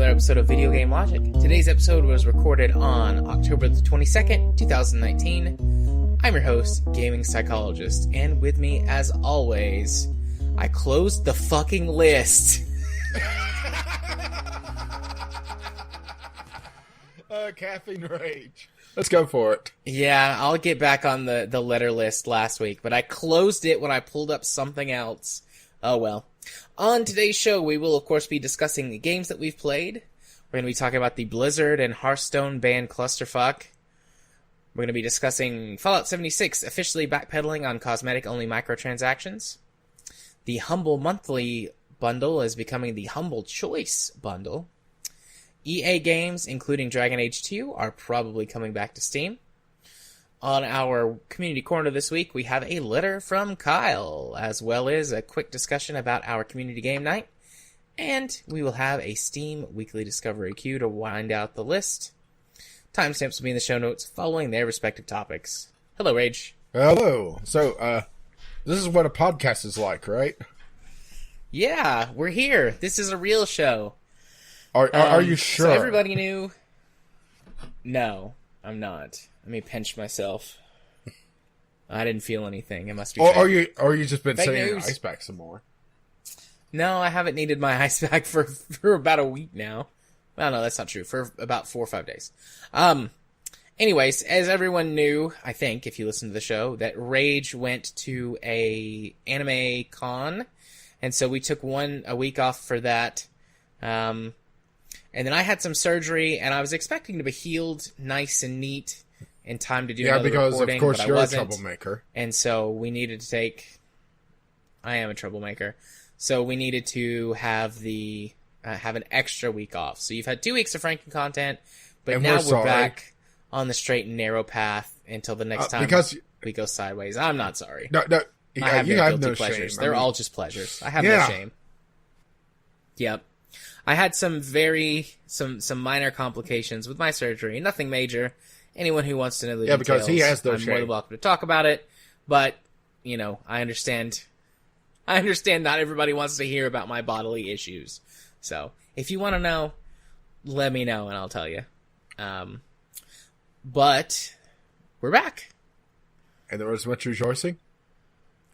another episode of Video Game Logic. Today's episode was recorded on October the 22nd, 2019. I'm your host, Gaming Psychologist, and with me, as always, I closed the fucking list. Caffeine rage. Let's go for it. Yeah, I'll get back on the letter list last week, but I closed it when I pulled up something else. Oh well. On today's show, we will, of course, be discussing the games that we've played. We're going to be talking about the Blizzard and Hearthstone ban clusterfuck. We're going to be discussing Fallout 76 officially backpedaling on cosmetic-only microtransactions. The Humble Monthly bundle is becoming the Humble Choice bundle. EA games, including Dragon Age 2, are probably coming back to Steam. On our community corner this week, we have a letter from Kyle, as well as a quick discussion about our community game night. And we will have a Steam weekly discovery queue to wind out the list. Timestamps will be in the show notes following their respective topics. Hello, Rage. Hello. So, this is what a podcast is like, right? Yeah, we're here. This is a real show. Are you sure? So everybody knew... No, I'm not. Let me pinch myself. I didn't feel anything. It must be. Or you just been Fake sitting in news. an ice pack some more? No, I haven't needed my ice pack for about a week now. Well, no, that's not true. For about 4 or 5 days. Anyways, as everyone knew, I think, if you listen to the show, that Rage went to a anime con, and so we took a week off for that. And then I had some surgery, and I was expecting to be healed nice and neat in time to do another recording, of course but you're I a wasn't. troublemaker. And so we needed to take... I am a troublemaker. So we needed to have have an extra week off. So you've had 2 weeks of Franken content, but And now we're we're back on the straight and narrow path until the next time we go sideways. I'm not sorry. No, I have you no have guilty no pleasures. shame. They're all just pleasures. I have no shame. Yep. I had some minor complications with my surgery. Nothing major. Anyone who wants to know the details, because he has no I'm more shame. than welcome to talk about it. But, I understand. I understand not everybody wants to hear about my bodily issues. So, if you want to know, let me know and I'll tell you. But, we're back. And there was much rejoicing?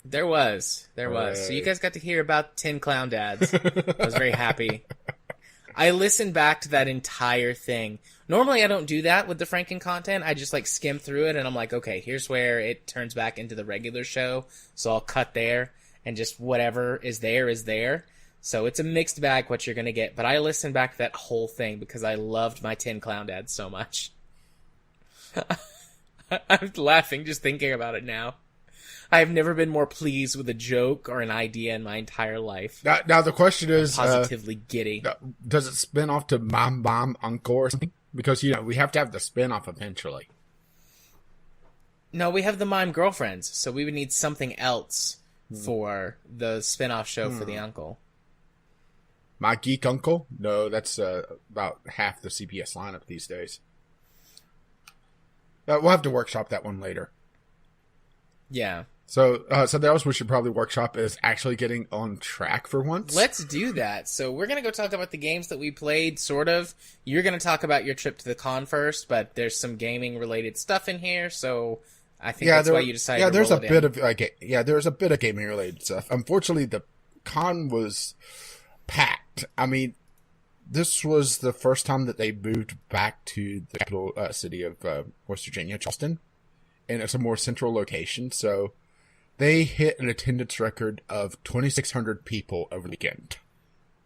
There was. Hooray. So you guys got to hear about 10 Clown Dads. I was very happy. I listened back to that entire thing. Normally I don't do that with the Franken content. I just skim through it and I'm like, okay, here's where it turns back into the regular show. So I'll cut there and just whatever is there is there. So it's a mixed bag what you're going to get. But I listened back to that whole thing because I loved my 10 Clown Dads so much. I'm laughing just thinking about it now. I have never been more pleased with a joke or an idea in my entire life. Now the question is... Positively giddy. Does it spin off to Mom Bomb Uncle or something? Because, we have to have the spin-off eventually. No, we have the Mime Girlfriends, so we would need something else for the spin-off show for the uncle. My Geek Uncle? No, that's about half the CBS lineup these days. We'll have to workshop that one later. Yeah. So something else we should probably workshop is actually getting on track for once. Let's do that. So we're going to go talk about the games that we played, sort of. You're going to talk about your trip to the con first, but there's some gaming-related stuff in here, so I think that's why you decided to there's roll a it bit in. of there's a bit of gaming-related stuff. Unfortunately, the con was packed. I mean, this was the first time that they moved back to the capital city of West Virginia, Charleston, and it's a more central location, so... They hit an attendance record of 2,600 people over the weekend.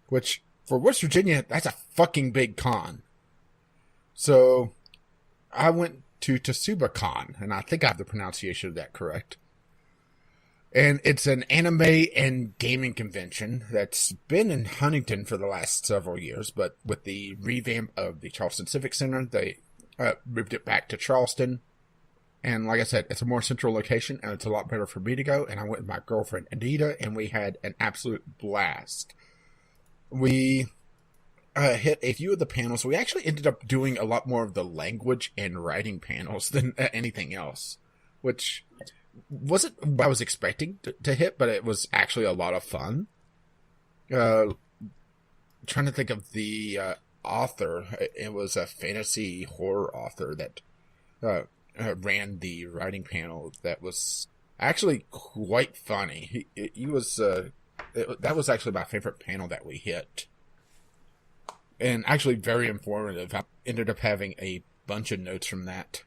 Which, for West Virginia, that's a fucking big con. So, I went to TsubaCon, and I think I have the pronunciation of that correct. And it's an anime and gaming convention that's been in Huntington for the last several years, but with the revamp of the Charleston Civic Center, they moved it back to Charleston. And like I said, it's a more central location, and it's a lot better for me to go. And I went with my girlfriend, Anita, and we had an absolute blast. We hit a few of the panels. We actually ended up doing a lot more of the language and writing panels than anything else, which wasn't what I was expecting to hit, but it was actually a lot of fun. Trying to think of the author. It was a fantasy horror author that ran the writing panel. That was actually quite funny. He was that was actually my favorite panel that we hit, and actually very informative. I ended up having a bunch of notes from that.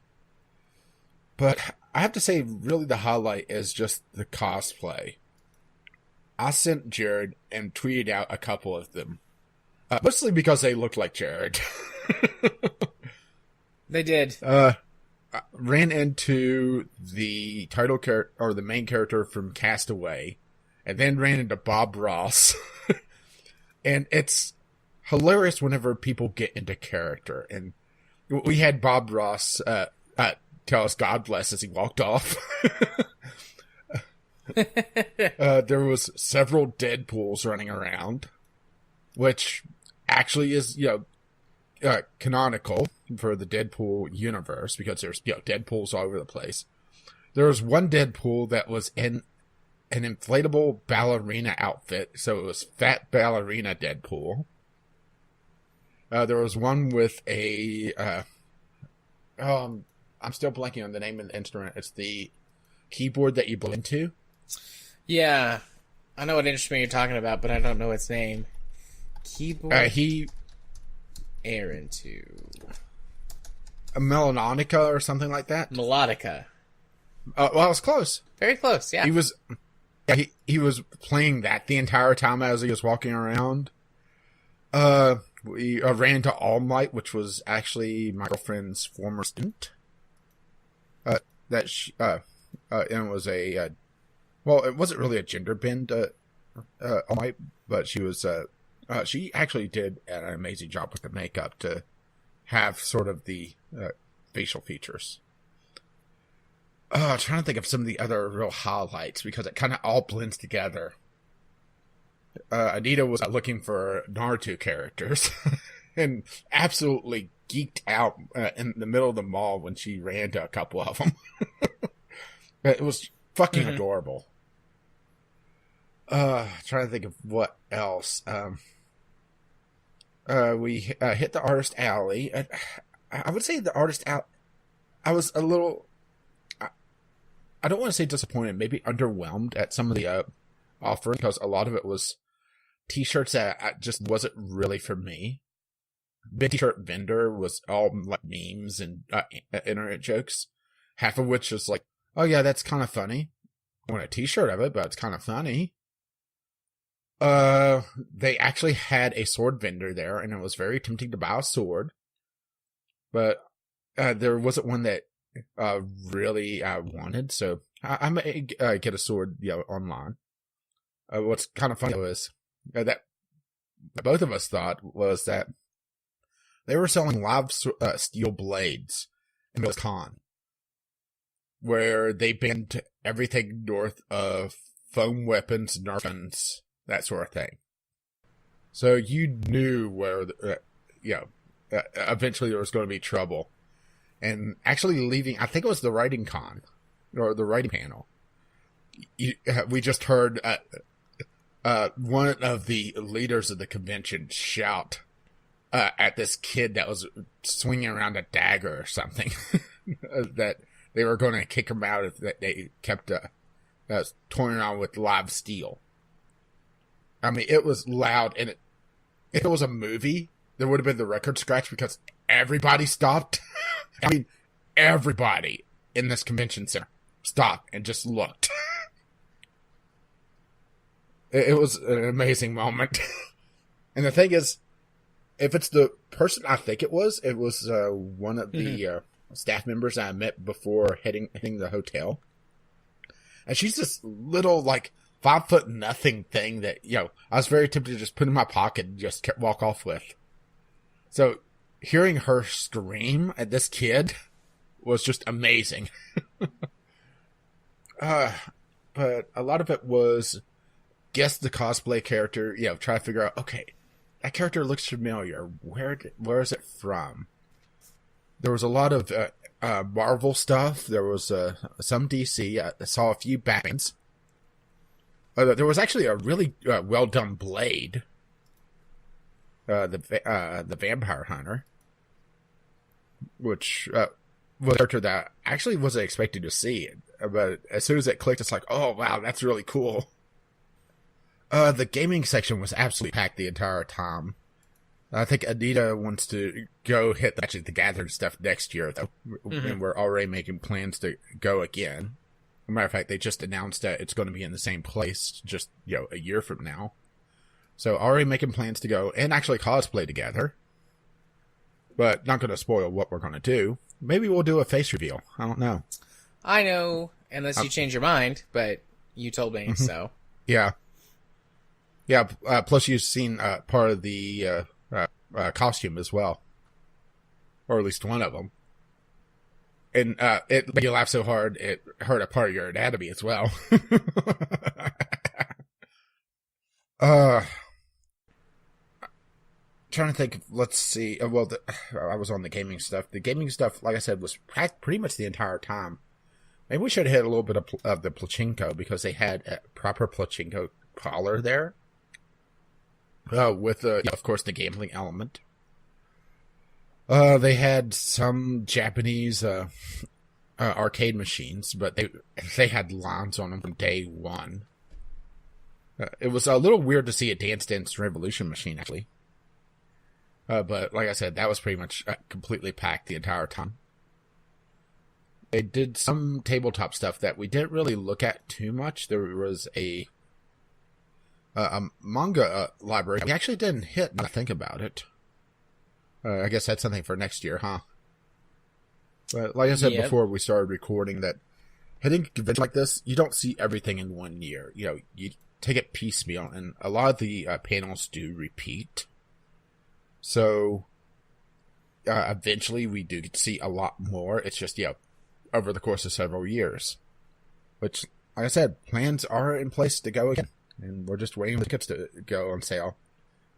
But I have to say, really the highlight is just the cosplay. I sent Jared and tweeted out a couple of them. Mostly because they looked like Jared. They did. I ran into the title character, or the main character from Castaway, and then ran into Bob Ross. And it's hilarious whenever people get into character. And we had Bob Ross tell us God bless as he walked off. There was several Deadpools running around, which actually is, canonical for the Deadpool universe, because there's, Deadpools all over the place. There was one Deadpool that was in an inflatable ballerina outfit, so it was Fat Ballerina Deadpool. There was one with a, I'm still blanking on the name of the instrument. It's the keyboard that you blow into. Yeah. I know what instrument you're talking about, but I don't know its name. Keyboard? Air into... A melanonica or something like that? Melodica. Well, I was close. Very close, yeah. He was playing that the entire time as he was walking around. We ran into All Might, which was actually my girlfriend's former student. And it was it wasn't really a gender bend, All Might, but she was, she actually did an amazing job with the makeup to have sort of the facial features. I'm trying to think of some of the other real highlights, because it kind of all blends together. Anita was looking for Naruto characters and absolutely geeked out in the middle of the mall when she ran to a couple of them. It was fucking adorable. Trying to think of what else. We hit the Artist Alley. I would say the Artist Alley, I was a little... I don't want to say disappointed, maybe underwhelmed at some of the offering, because a lot of it was t-shirts that just wasn't really for me. Big t-shirt vendor was all like memes and internet jokes, half of which was like, oh yeah, that's kind of funny. I want a t-shirt of it, but it's kind of funny. They actually had a sword vendor there, and it was very tempting to buy a sword, but there wasn't one that really wanted, so I may get a sword, online. What's kind of funny was that both of us thought was that they were selling live steel blades in Blizzcon, where they banned everything north of foam weapons, Nerf guns, that sort of thing. So you knew where, eventually there was going to be trouble. And actually leaving, I think it was the writing con, or the writing panel. We just heard one of the leaders of the convention shout at this kid that was swinging around a dagger or something, that they were going to kick him out if they kept toying around with live steel. I mean, it was loud, and if it was a movie, there would have been the record scratch, because everybody stopped. I mean, everybody in this convention center stopped and just looked. It was an amazing moment. And the thing is, if it's the person I think it was one of the staff members I met before hitting the hotel. And she's this little, 5'0" thing that, I was very tempted to just put in my pocket and just walk off with. So, hearing her scream at this kid was just amazing. But a lot of it was guess the cosplay character, try to figure out, okay, that character looks familiar. Where is it from? There was a lot of Marvel stuff. There was some DC. I saw a few Batmans. There was actually a really well done Blade. the Vampire Hunter, which was a character that I actually wasn't expecting to see. But as soon as it clicked, it's like, oh wow, that's really cool. The gaming section was absolutely packed the entire time. I think Anita wants to go hit the Gathering stuff next year, though, and we're already making plans to go again. As a matter of fact, they just announced that it's going to be in the same place just, a year from now. So already making plans to go and actually cosplay together. But not going to spoil what we're going to do. Maybe we'll do a face reveal. I don't know. I know, unless you change your mind, but you told me, so. Yeah. Yeah, plus you've seen part of the costume as well. Or at least one of them. And it made you laugh so hard, it hurt a part of your anatomy as well. Trying to think, let's see. I was on the gaming stuff. The gaming stuff, like I said, was pretty much the entire time. Maybe we should hit a little bit of the Pachinko, because they had a proper Pachinko parlor there. With, of course, the gambling element. They had some Japanese arcade machines, but they had lines on them from day one. It was a little weird to see a Dance Dance Revolution machine, actually. But like I said, that was pretty much completely packed the entire time. They did some tabletop stuff that we didn't really look at too much. There was a manga library. We actually didn't hit, now I think about it. I guess that's something for next year, huh? But like I said before we started recording, that hitting conventions like this, you don't see everything in 1 year. You take it piecemeal, and a lot of the panels do repeat. So, eventually we do get to see a lot more. It's just, over the course of several years. Which, like I said, plans are in place to go again. And we're just waiting for the tickets to go on sale.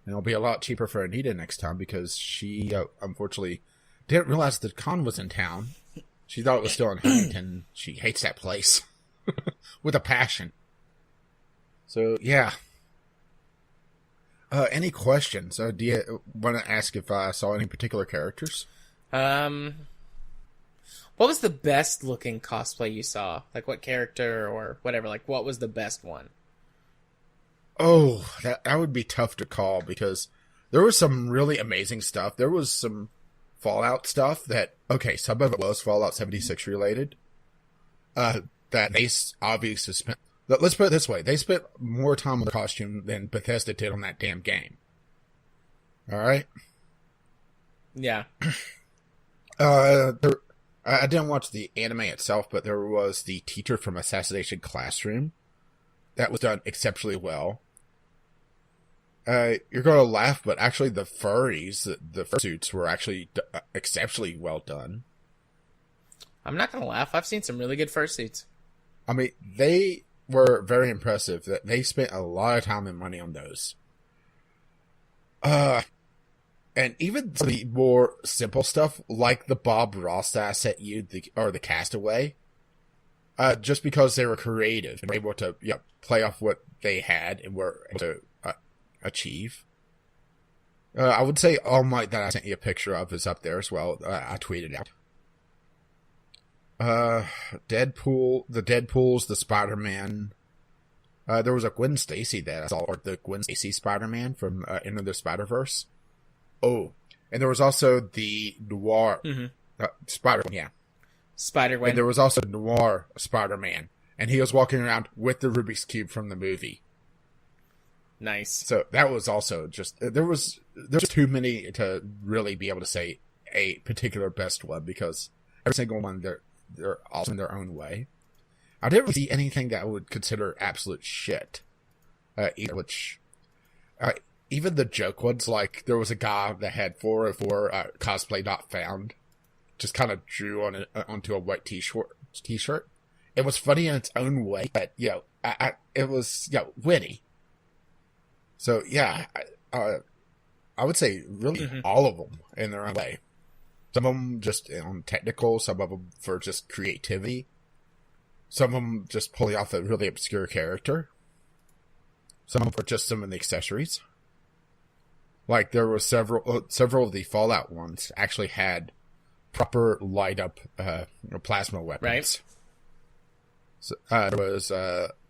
And it'll be a lot cheaper for Anita next time, because she, unfortunately, didn't realize the con was in town. She thought it was still in Huntington. She hates that place. With a passion. So, yeah. Any questions? Do you want to ask if I saw any particular characters? What was the best looking cosplay you saw? Like, what character or whatever? Like, what was the best one? Oh, that would be tough to call, because there was some really amazing stuff. There was some Fallout stuff that, okay, some of it was Fallout 76 related. That they obviously spent. Let's put it this way. They spent more time on the costume than Bethesda did on that damn game. Alright? Yeah. I didn't watch the anime itself, but there was the teacher from Assassination Classroom. That was done exceptionally well. You're going to laugh, but actually the furries, the fursuits were actually exceptionally well done. I'm not going to laugh. I've seen some really good fursuits. I mean, they were very impressive. That they spent a lot of time and money on those. And even the more simple stuff, like the Bob Ross that I sent you, the Castaway, just because they were creative and were able to play off what they had and were able to achieve. I would say All Might that I sent you a picture of is up there as well. I tweeted out. Deadpool, the Deadpools, the Spider-Man. There was a Gwen Stacy that I saw, or the Gwen Stacy Spider-Man from Into the Spider-Verse. Oh, and there was also the Noir Spider-Man, yeah. Spider-Gwen. And there was also Noir Spider-Man, and he was walking around with the Rubik's Cube from the movie. Nice. So that was also just, there's too many to really be able to say a particular best one, because every single one, they're awesome in their own way. I didn't really see anything that I would consider absolute shit. Even the joke ones, like there was a guy that had 404 cosplay not found, just kind of drew on onto a white t-shirt. It was funny in its own way, but it was witty. So yeah, I would say really all of them in their own way. Some of them just on technical, some of them for just creativity, some of them just pulling off a really obscure character, some of them for just some of the accessories. Like there were several of the Fallout ones actually had proper light up plasma weapons. Right. So, there was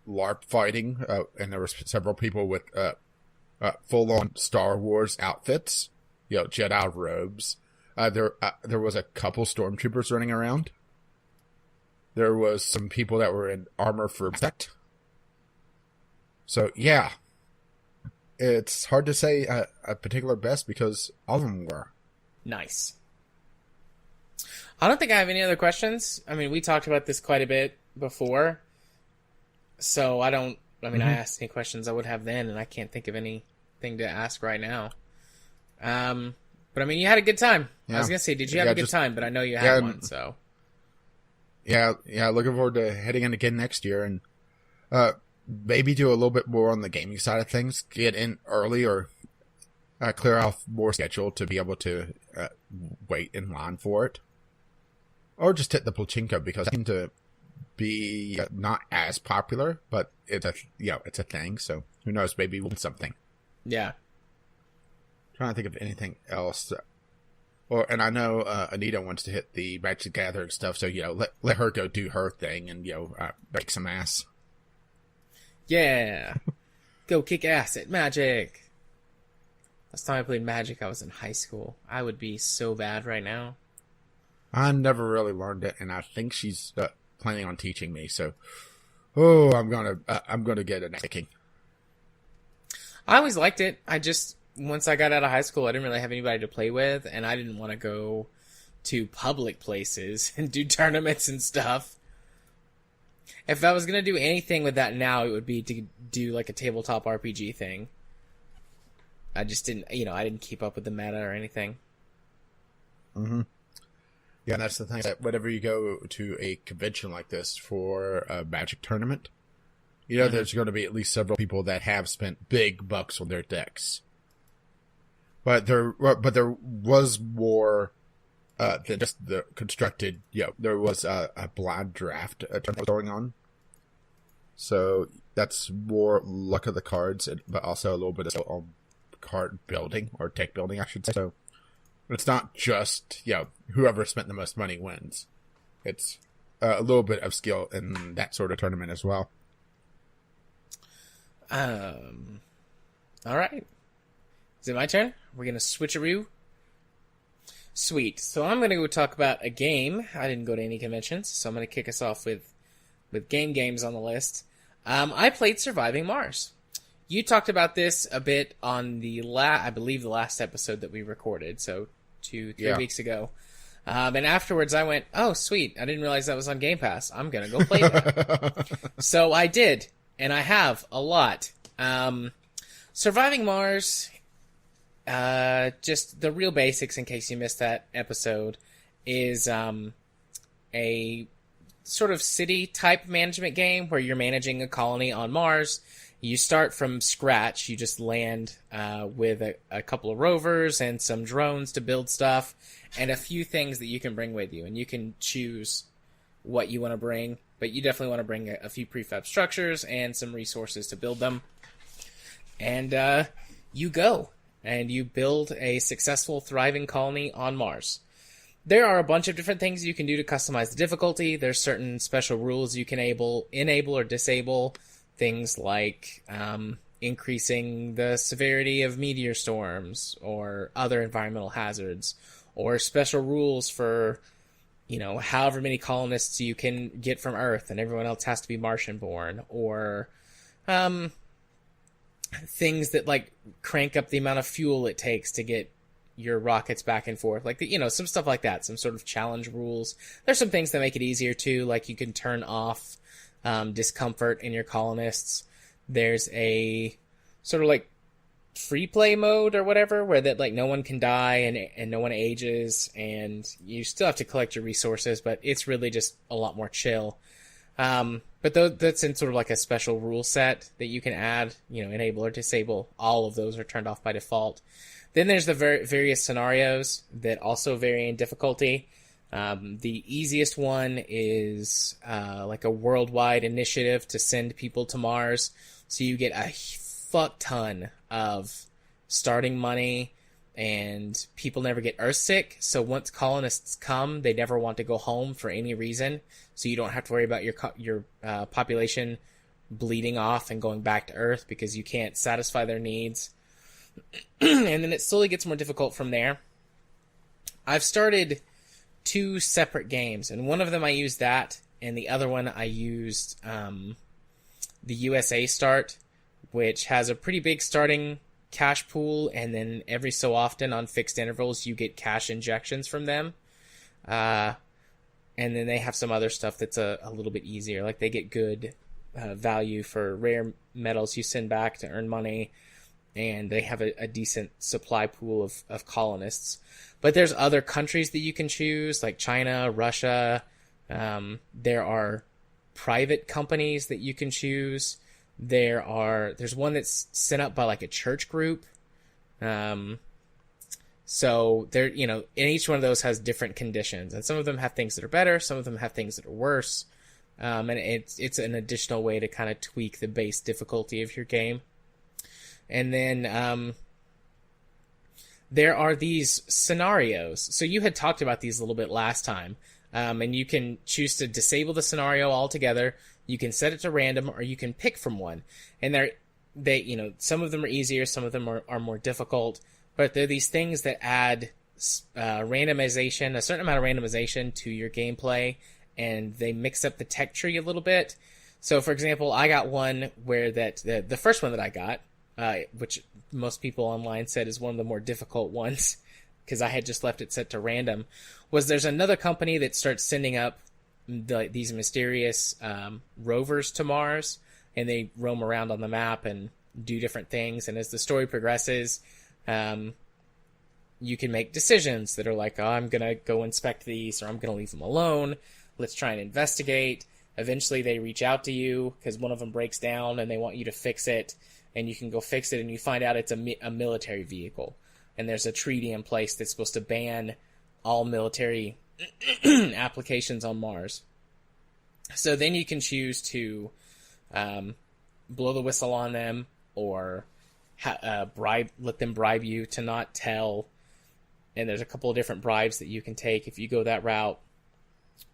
LARP fighting, and there were several people with full on Star Wars outfits, Jedi robes. There was a couple stormtroopers running around. There was some people that were in armor for protect. So yeah, it's hard to say a particular best because all of them were nice. I don't think I have any other questions. I mean, we talked about this quite a bit before, so I asked any questions I would have then, and I can't think of anything to ask right now. But I mean, you had a good time. Yeah. I was gonna say, did you have a good time? But I know you had one, so. Yeah, looking forward to heading in again next year, and maybe do a little bit more on the gaming side of things. Get in early or clear off more schedule to be able to wait in line for it. Or just hit the pachinko, because it seems to be not as popular, but it's a thing, so who knows, maybe we'll win something. Yeah. Trying to think of anything else. And I know Anita wants to hit the Magic the Gathering stuff, so let her go do her thing and break some ass. Yeah, go kick ass at Magic. Last time I played Magic, I was in high school. I would be so bad right now. I never really learned it, and I think she's planning on teaching me. So, I'm gonna get an kicking. I always liked it. Once I got out of high school, I didn't really have anybody to play with, and I didn't want to go to public places and do tournaments and stuff. If I was going to do anything with that now, it would be to do like a tabletop RPG thing. I just didn't, I didn't keep up with the meta or anything. Mm-hmm. Yeah, and that's the thing, that whenever you go to a convention like this for a Magic tournament, there's going to be at least several people that have spent big bucks on their decks. But there was more than just the constructed. There was a blind draft tournament going on, so that's more luck of the cards, but also a little bit of skill on card building or deck building, I should say. So it's not just whoever spent the most money wins. It's a little bit of skill in that sort of tournament as well. All right. Is it my turn? We're going to switcheroo? Sweet. So I'm going to go talk about a game. I didn't go to any conventions, so I'm going to kick us off with games on the list. I played Surviving Mars. You talked about this a bit on I believe the last episode that we recorded, so 2-3 weeks ago. And afterwards I went, oh, sweet. I didn't realize that was on Game Pass. I'm going to go play that. So I did, and I have a lot. Surviving Mars... just the real basics in case you missed that episode is a sort of city type management game where you're managing a colony on Mars. You start from scratch. You just land with a couple of rovers and some drones to build stuff and a few things that you can bring with you, and you can choose what you want to bring, but you definitely want to bring a few prefab structures and some resources to build them. And you go and you build a successful, thriving colony on Mars. There are a bunch of different things you can do to customize the difficulty. There's certain special rules you can enable or disable. Things like increasing the severity of meteor storms or other environmental hazards, or special rules for, however many colonists you can get from Earth and everyone else has to be Martian-born, or things that like crank up the amount of fuel it takes to get your rockets back and forth, like some stuff like that, some sort of challenge rules. There's some things that make it easier too, like you can turn off discomfort in your colonists. There's a sort of like free play mode or whatever, where that like no one can die and no one ages, and you still have to collect your resources, but it's really just a lot more chill. But that's in sort of like a special rule set that you can add, enable or disable. All of those are turned off by default. Then there's the various scenarios that also vary in difficulty. The easiest one is like a worldwide initiative to send people to Mars. So you get a fuck ton of starting money, and people never get Earthsick. So once colonists come, they never want to go home for any reason. So you don't have to worry about your population bleeding off and going back to Earth because you can't satisfy their needs. And then it slowly gets more difficult from there. I've started 2 separate games, and one of them I used that, and the other one I used the USA Start, which has a pretty big starting cash pool, and then every so often on fixed intervals you get cash injections from them. And then they have some other stuff that's a little bit easier, like they get good value for rare metals you send back to earn money, and they have a decent supply pool of colonists. But there's other countries that you can choose, like China, Russia. There are private companies that you can choose. There's one that's sent up by like a church group. So there, and each one of those has different conditions, and some of them have things that are better, some of them have things that are worse. And it's an additional way to kind of tweak the base difficulty of your game. And then there are these scenarios. So you had talked about these a little bit last time. And you can choose to disable the scenario altogether. You can set it to random, or you can pick from one. And some of them are easier, some of them are more difficult. But they're these things that add randomization, a certain amount of randomization to your gameplay, and they mix up the tech tree a little bit. So, for example, I got one where the first one that I got, which most people online said is one of the more difficult ones, because I had just left it set to random, was there's another company that starts sending up these mysterious rovers to Mars, and they roam around on the map and do different things. And as the story progresses, you can make decisions that are like, oh, I'm going to go inspect these, or I'm going to leave them alone. Let's try and investigate. Eventually they reach out to you because one of them breaks down and they want you to fix it, and you can go fix it, and you find out it's a military vehicle. And there's a treaty in place that's supposed to ban all military applications on Mars. So then you can choose to blow the whistle on them, or let them bribe you to not tell. And there's a couple of different bribes that you can take if you go that route.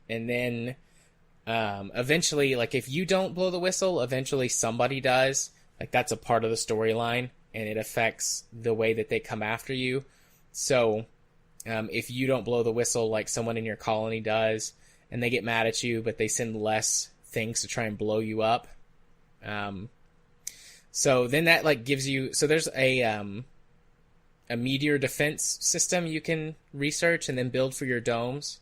And then eventually, like if you don't blow the whistle, eventually somebody does. Like that's a part of the storyline, and it affects the way that they come after you. So if you don't blow the whistle, like someone in your colony does, and they get mad at you, but they send less things to try and blow you up. So then that like gives you, so there's a meteor defense system you can research and then build for your domes.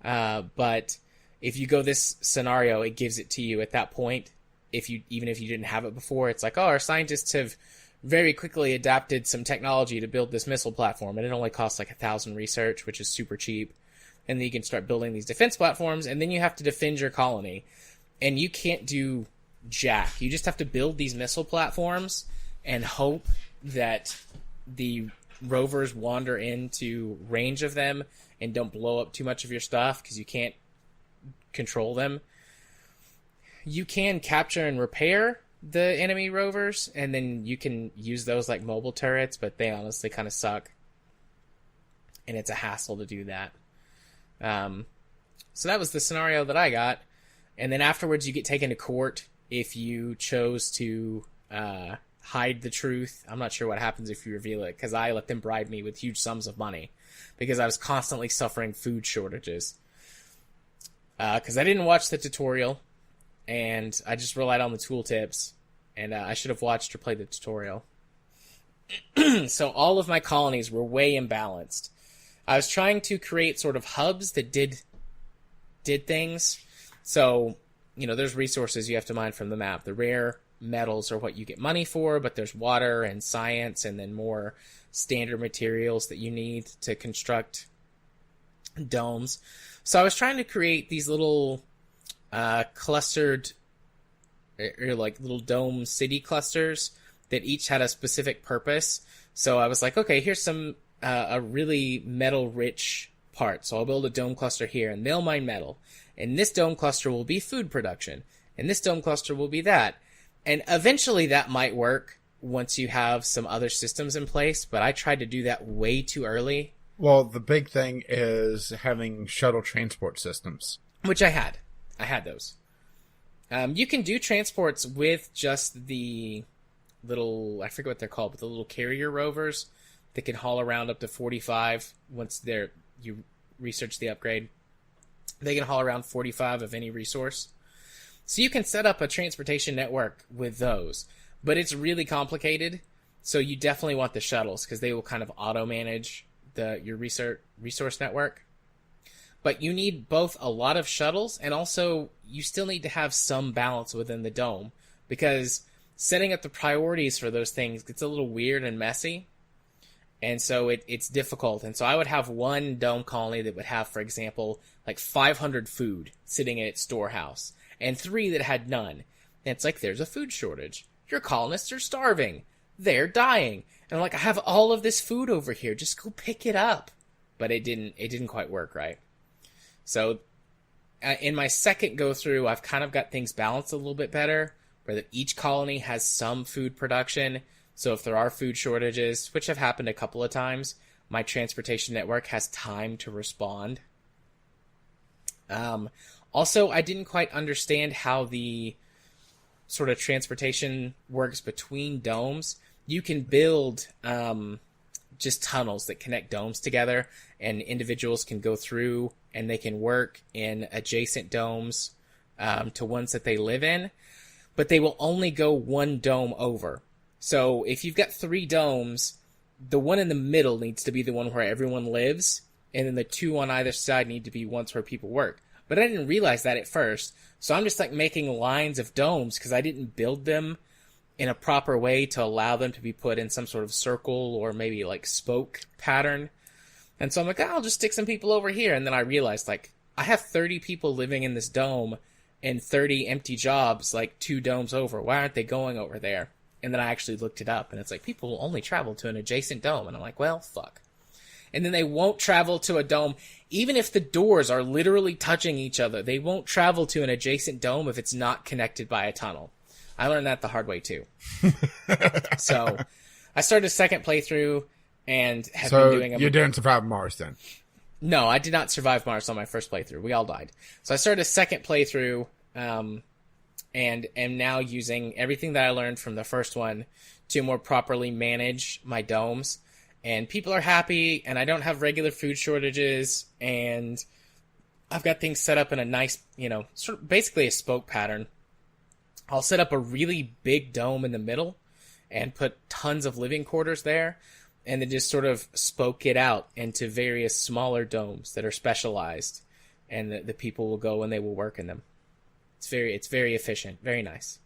But if you go this scenario, it gives it to you at that point. Even if you didn't have it before, it's like, oh, our scientists have very quickly adapted some technology to build this missile platform, and it only costs like 1,000 research, which is super cheap. And then you can start building these defense platforms, and then you have to defend your colony. And you can't do jack. You just have to build these missile platforms and hope that the rovers wander into range of them and don't blow up too much of your stuff, because you can't control them. You can capture and repair the enemy rovers, and then you can use those like mobile turrets, but they honestly kind of suck. And it's a hassle to do that. So that was the scenario that I got. And then afterwards you get taken to court if you chose to hide the truth. I'm not sure what happens if you reveal it, because I let them bribe me with huge sums of money because I was constantly suffering food shortages. Because I didn't watch the tutorial, and I just relied on the tooltips, and I should have watched or played the tutorial. So all of my colonies were way imbalanced. I was trying to create sort of hubs that did things. So, there's resources you have to mine from the map. The rare metals are what you get money for, but there's water and science, and then more standard materials that you need to construct domes. So I was trying to create these little clustered, or like little dome city clusters that each had a specific purpose. So I was like, okay, here's some a really metal rich part. So I'll build a dome cluster here, and they'll mine metal. And this dome cluster will be food production, and this dome cluster will be that. And eventually that might work once you have some other systems in place, but I tried to do that way too early. Well, the big thing is having shuttle transport systems. Which I had. I had those. You can do transports with just the little, I forget what they're called, but the little carrier rovers that can haul around up to 45 once you research the upgrade. They can haul around 45 of any resource. So you can set up a transportation network with those, but it's really complicated. So you definitely want the shuttles because they will kind of auto-manage your resource network. But you need both a lot of shuttles and also you still need to have some balance within the dome because setting up the priorities for those things gets a little weird and messy. And so it's difficult. And so I would have one dome colony that would have, for example, like 500 food sitting in its storehouse and 3 that had none. And it's like, there's a food shortage. Your colonists are starving. They're dying. And I'm like, I have all of this food over here. Just go pick it up. But it didn't quite work right. So in my second go through, I've kind of got things balanced a little bit better, where that each colony has some food production. So if there are food shortages, which have happened a couple of times, my transportation network has time to respond. Also, I didn't quite understand how the sort of transportation works between domes. You can build just tunnels that connect domes together, and individuals can go through and they can work in adjacent domes to ones that they live in, but they will only go one dome over. So if you've got 3 domes, the one in the middle needs to be the one where everyone lives, and then the 2 on either side need to be ones where people work. But I didn't realize that at first, so I'm just like making lines of domes because I didn't build them in a proper way to allow them to be put in some sort of circle or maybe like spoke pattern. And so I'm like, I'll just stick some people over here. And then I realized, like, I have 30 people living in this dome and 30 empty jobs like 2 domes over. Why aren't they going over there? And then I actually looked it up, and it's like, people will only travel to an adjacent dome. And I'm like, well, fuck. And then they won't travel to a dome. Even if the doors are literally touching each other, they won't travel to an adjacent dome if it's not connected by a tunnel. I learned that the hard way, too. So I started a second playthrough and have been doing... So you didn't survive Mars, then? No, I did not survive Mars on my first playthrough. We all died. So I started a second playthrough and am now using everything that I learned from the first one to more properly manage my domes. And people are happy, and I don't have regular food shortages, and I've got things set up in a nice, sort of basically a spoke pattern. I'll set up a really big dome in the middle and put tons of living quarters there, and then just sort of spoke it out into various smaller domes that are specialized, and the people will go and they will work in them. It's very efficient, very nice.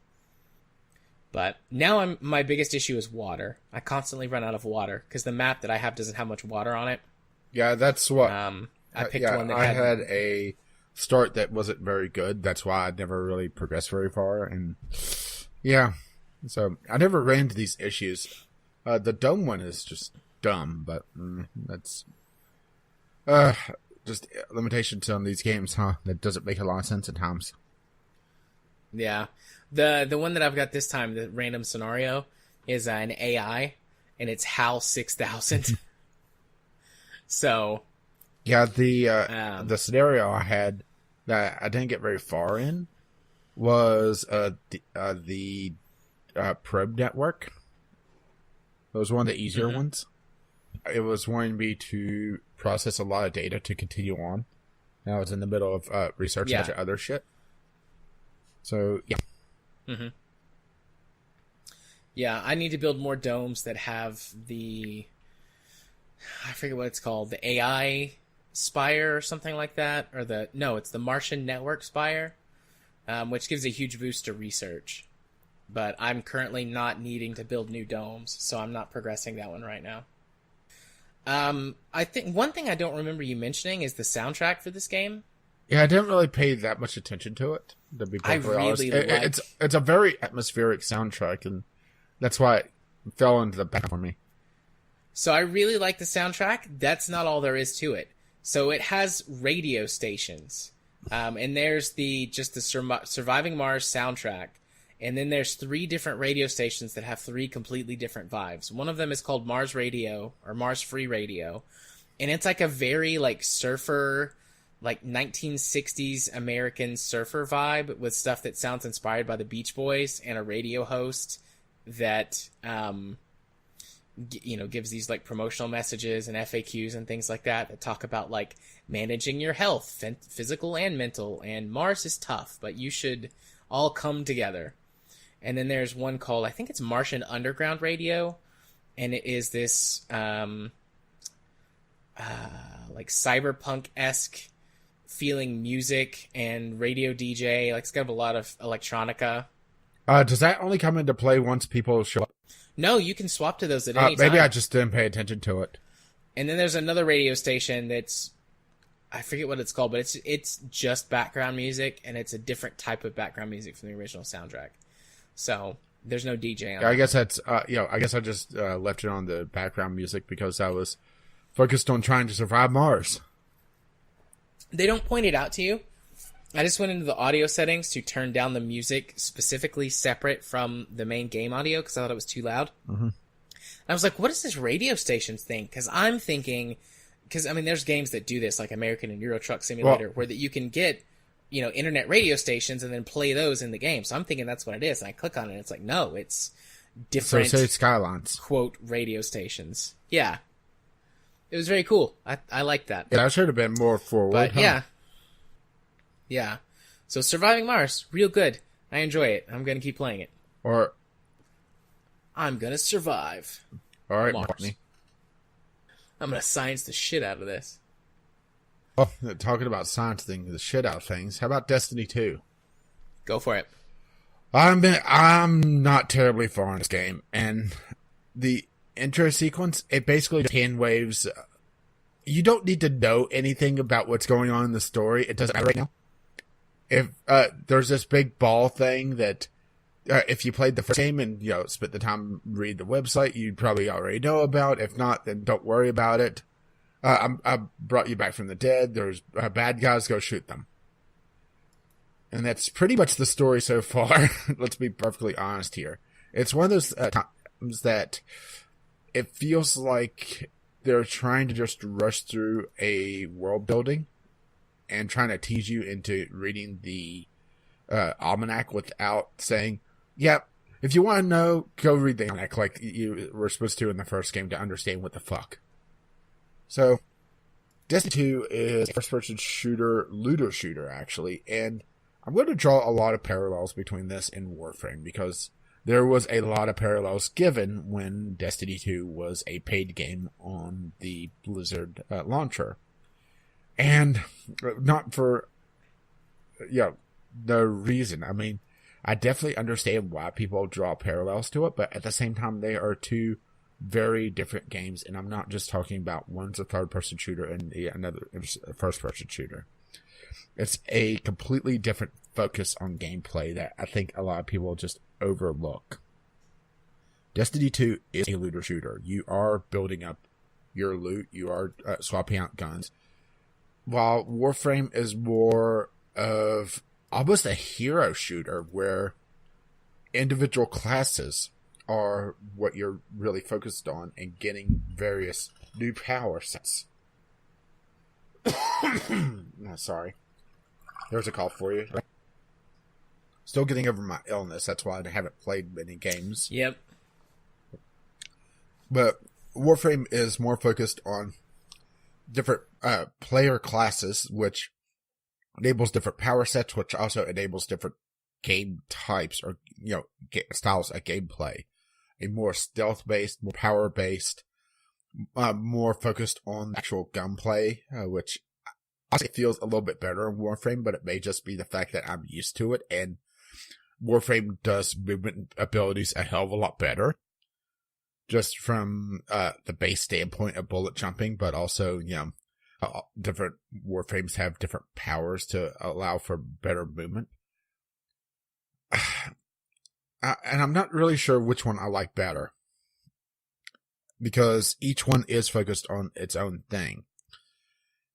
But now my biggest issue is water. I constantly run out of water because the map that I have doesn't have much water on it. Yeah, that's what I picked one that I had a start that wasn't very good. That's why I never really progressed very far. And yeah, so I never ran into these issues. The dome one is just dumb, but that's just limitations on these games, huh? That doesn't make a lot of sense at times. Yeah. The one that I've got this time, the random scenario, is an AI, and it's HAL 6000. So... Yeah, the scenario I had that I didn't get very far in was the probe network. It was one of the easier ones. It was wanting me to process a lot of data to continue on. And I was in the middle of researching a bunch of other shit. So, yeah. Mm-hmm. Yeah, I need to build more domes that have I forget what it's called, the AI Spire or something like that, or it's the Martian Network Spire, which gives a huge boost to research. But I'm currently not needing to build new domes, so I'm not progressing that one right now. I think one thing I don't remember you mentioning is the soundtrack for this game. Yeah, I didn't really pay that much attention to it, to be perfectly honest. It's a very atmospheric soundtrack, and that's why it fell into the back for me. So I really like the soundtrack. That's not all there is to it. So it has radio stations, and there's the Surviving Mars soundtrack, And then there's 3 different radio stations that have 3 completely different vibes. One of them is called Mars Radio, or Mars Free Radio. And it's like a very, like, surfer, like, 1960s American surfer vibe with stuff that sounds inspired by the Beach Boys, and a radio host that, gives these, like, promotional messages and FAQs and things like that talk about, like, managing your health, physical and mental, and Mars is tough, but you should all come together. And then there's one called, I think it's Martian Underground Radio, and it is this, like, cyberpunk-esque feeling music and radio DJ. Like, it's got a lot of electronica. Does that only come into play once people show up? No, you can swap to those at any time. Maybe I just didn't pay attention to it. And then there's another radio station that's, I forget what it's called, but it's just background music, and it's a different type of background music from the original soundtrack. So there's no DJ on it. I guess that's, I guess I just left it on the background music because I was focused on trying to survive Mars. They don't point it out to you. I just went into the audio settings to turn down the music specifically separate from the main game audio because I thought it was too loud. Mm-hmm. And I was like, what does this radio station think? Because I'm thinking, I mean, there's games that do this, like American and Euro Truck Simulator, where that you can get, internet radio stations and then play those in the game. So I'm thinking that's what it is. And I click on it, and it's like, no, it's different. So say Skylines. Quote, radio stations. Yeah. It was very cool. I liked that. Yeah, I should have been more forward. But yeah. Yeah. So Surviving Mars, real good. I enjoy it. I'm going to keep playing it. Or I'm going to survive. All right, Mars. Marty. I'm going to science the shit out of this. Oh, talking about sciencing the shit out of things. How about Destiny 2? Go for it. I'm not terribly far in this game, and the intro sequence, it basically just hand waves. You don't need to know anything about what's going on in the story. It doesn't matter right now. If there's this big ball thing that if you played the first game and spent the time read the website, you'd probably already know about. If not, then don't worry about it. I brought you back from the dead. There's bad guys. Go shoot them. And that's pretty much the story so far. Let's be perfectly honest here. It's one of those times that it feels like they're trying to just rush through a world building and trying to tease you into reading the almanac without saying, yep, if you want to know, go read the almanac like you were supposed to in the first game to understand what the fuck. So, Destiny 2 is a first-person shooter, looter shooter, actually, and I'm going to draw a lot of parallels between this and Warframe, because there was a lot of parallels given when Destiny 2 was a paid game on the Blizzard launcher. And not for, no reason. I mean, I definitely understand why people draw parallels to it, but at the same time, they are two very different games, and I'm not just talking about one's a third-person shooter and another a first-person shooter. It's a completely different focus on gameplay that I think a lot of people just overlook. Destiny 2 is a looter shooter. You are building up your loot. You are swapping out guns. While Warframe is more of almost a hero shooter where individual classes are what you're really focused on and getting various new power sets. No, sorry. There's a call for you. Still getting over my illness. That's why I haven't played many games. Yep. But Warframe is more focused on different player classes, which enables different power sets, which also enables different game types or styles of gameplay. A more stealth-based, more power-based, more focused on actual gunplay, which honestly feels a little bit better in Warframe, but it may just be the fact that I'm used to it, and Warframe does movement abilities a hell of a lot better. Just from the base standpoint of bullet jumping, but also, different Warframes have different powers to allow for better movement. And I'm not really sure which one I like better, because each one is focused on its own thing.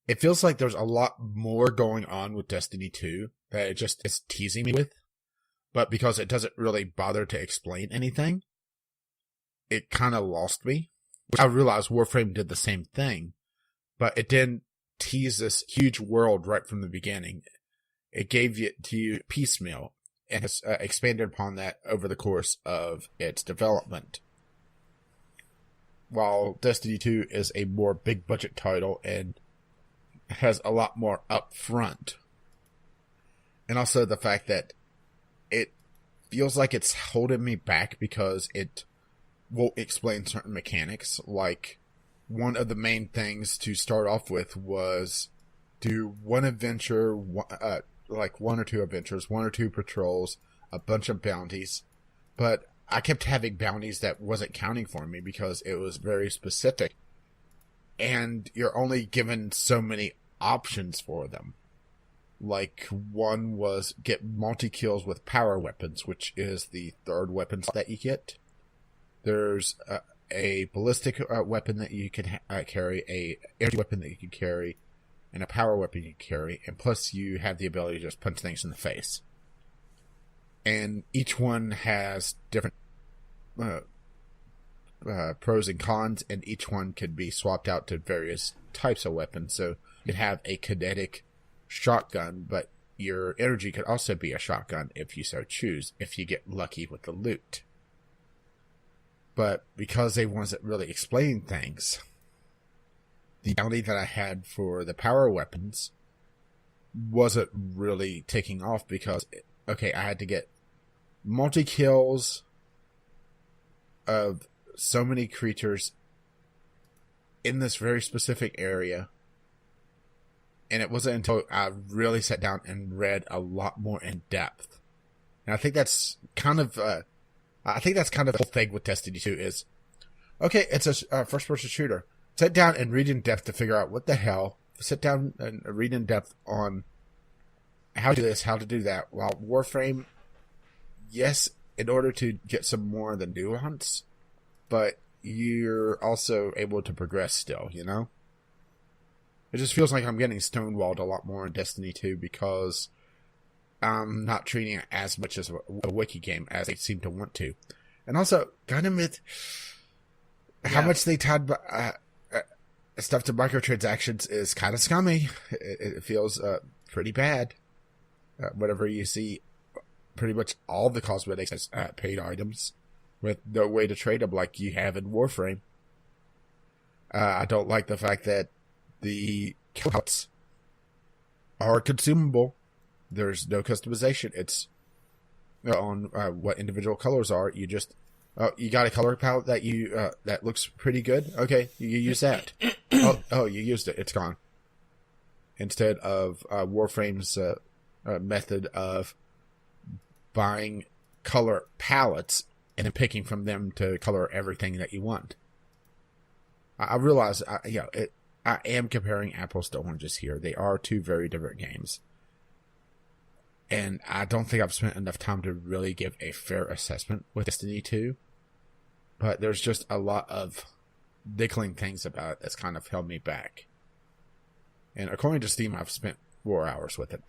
It feels like there's a lot more going on with Destiny 2 that it just is teasing me with. but because it doesn't really bother to explain anything, it kind of lost me. Which I realized Warframe did the same thing, but it didn't tease this huge world right from the beginning. It gave it to you piecemeal, and has expanded upon that over the course of its development. While Destiny 2 is a more big budget title and has a lot more upfront. And also the fact that it feels like it's holding me back because it won't explain certain mechanics. Like, one of the main things to start off with was do one adventure, like one or two adventures, one or two patrols, a bunch of bounties. But I kept having bounties that wasn't counting for me because it was very specific. And you're only given so many options for them. Like, one was get multi-kills with power weapons, which is the third weapon that you get. There's a ballistic weapon that you can carry, a energy weapon that you can carry, and a power weapon you can carry. And plus you have the ability to just punch things in the face. And each one has different pros and cons, and each one could be swapped out to various types of weapons. So you could have a kinetic shotgun, but your energy could also be a shotgun if you so choose, if you get lucky with the loot. But because they wasn't really explaining things, the bounty that I had for the power weapons wasn't really taking off because, okay, I had to get multi-kills of so many creatures in this very specific area. And it wasn't until I really sat down and read a lot more in depth. And I think that's kind of, the whole thing with Destiny 2 is, okay, it's a first-person shooter. Sit down and read in depth to figure out what the hell. Sit down and read in depth on how to do this, how to do that. While Warframe, yes, in order to get some more of the nuance, but you're also able to progress still, you know? It just feels like I'm getting stonewalled a lot more in Destiny 2 because I'm not treating it as much as a wiki game as they seem to want to. And also, gotta admit, how much they tied stuff to microtransactions is kind of scummy. It feels pretty bad. Whenever you see pretty much all the cosmetics as paid items with no way to trade them like you have in Warframe. I don't like the fact that the kills are consumable. There's no customization. It's on what individual colors are. You just you got a color palette that you that looks pretty good. Okay, you use that. Oh, you used it. It's gone. Instead of Warframe's method of buying color palettes and then picking from them to color everything that you want. I realize, I am comparing apples to oranges here. They are two very different games. And I don't think I've spent enough time to really give a fair assessment with Destiny 2. But there's just a lot of niggling things about it that's kind of held me back. And according to Steam, I've spent 4 hours with it.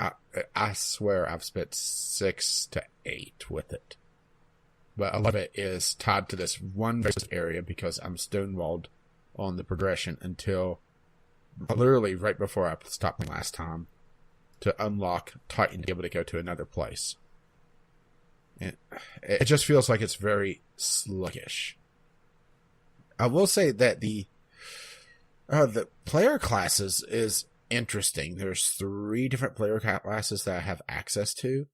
I swear I've spent 6 to 8 with it. But a lot of it is tied to this one area because I'm stonewalled on the progression until literally right before I stopped playing last time to unlock Titan to be able to go to another place. And it just feels like it's very sluggish. I will say that the player classes is interesting. There's 3 different player classes that I have access to.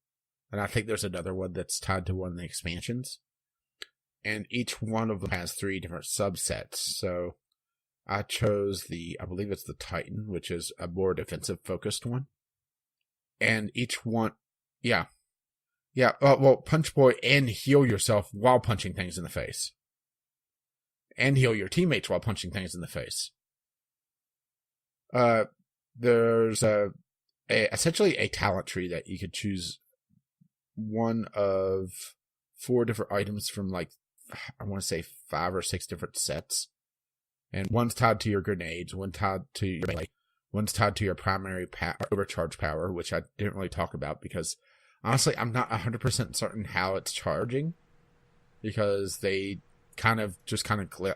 And I think there's another one that's tied to one of the expansions. And each one of them has 3 different subsets. So I chose I believe it's the Titan, which is a more defensive focused one. And each one, well, punch boy and heal yourself while punching things in the face. And heal your teammates while punching things in the face. There's essentially a talent tree that you could choose one of 4 different items from, like, I want to say 5 or 6 different sets. And one's tied to your grenades, one's tied to your melee, one's tied to your primary overcharge power, which I didn't really talk about because Honestly, I'm not 100% certain how it's charging, because they kind of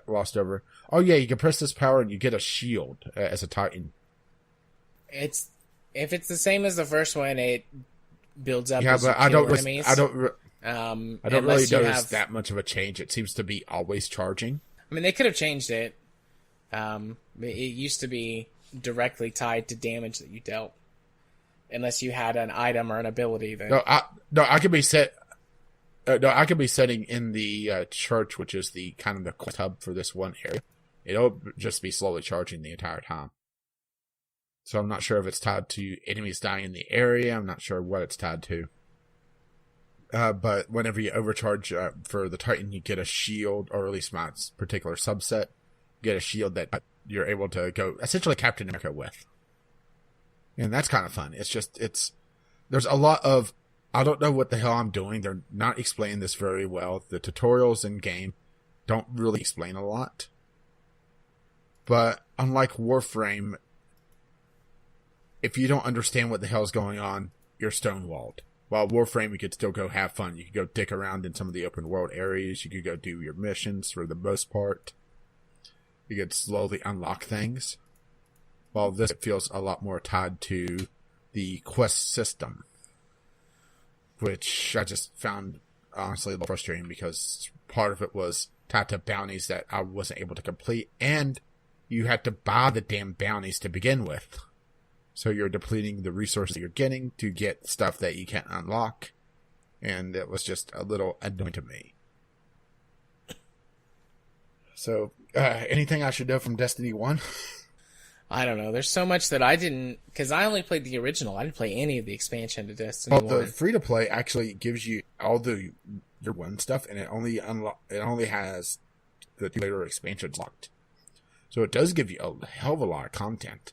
glossed over. Oh yeah, you can press this power and you get a shield as a Titan. If it's the same as the first one, it builds up. Yeah, as but you kill enemies. I don't really notice that much of a change. It seems to be always charging. I mean, they could have changed it. It used to be directly tied to damage that you dealt, unless you had an item or an ability. I could be setting in the church, which is the kind of the quest hub for this one area. It'll just be slowly charging the entire time. So I'm not sure if it's tied to enemies dying in the area. I'm not sure what it's tied to. But whenever you overcharge for the Titan, you get a shield, or at least my particular subset, get a shield that you're able to go essentially Captain America with. And that's kind of fun. There's a lot of, I don't know what the hell I'm doing. They're not explaining this very well. The tutorials in game don't really explain a lot. But unlike Warframe, if you don't understand what the hell's going on, you're stonewalled. While Warframe, you could still go have fun. You could go dick around in some of the open world areas. You could go do your missions for the most part. You could slowly unlock things. While this feels a lot more tied to the quest system, which I just found honestly a little frustrating, because part of it was tied to bounties that I wasn't able to complete, and you had to buy the damn bounties to begin with. So you're depleting the resources you're getting to get stuff that you can't unlock. And it was just a little annoying to me. So, anything I should know from Destiny 1? I don't know. There's so much that I didn't... Because I only played the original. I didn't play any of the expansion to Destiny 1. The free-to-play actually gives you all your 1 stuff, and it only has the later expansions locked. So it does give you a hell of a lot of content.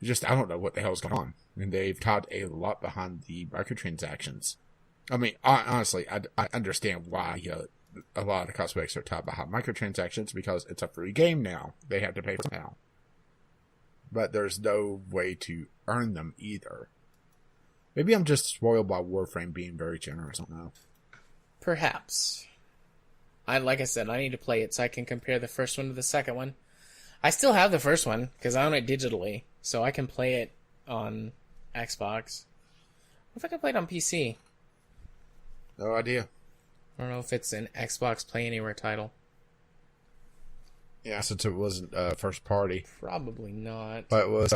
I don't know what the hell's going on. And they've tied a lot behind the microtransactions. I mean, honestly, I understand why a lot of cosplays are tied behind microtransactions, because it's a free game now. They have to pay for it now. But there's no way to earn them either. Maybe I'm just spoiled by Warframe being very generous. I don't know. Perhaps. Like I said, I need to play it so I can compare the first one to the second one. I still have the first one, because I own it digitally, so I can play it on Xbox. What if I can play it on PC? No idea. I don't know if it's an Xbox Play Anywhere title. Yeah, since it wasn't first party. Probably not. But it was...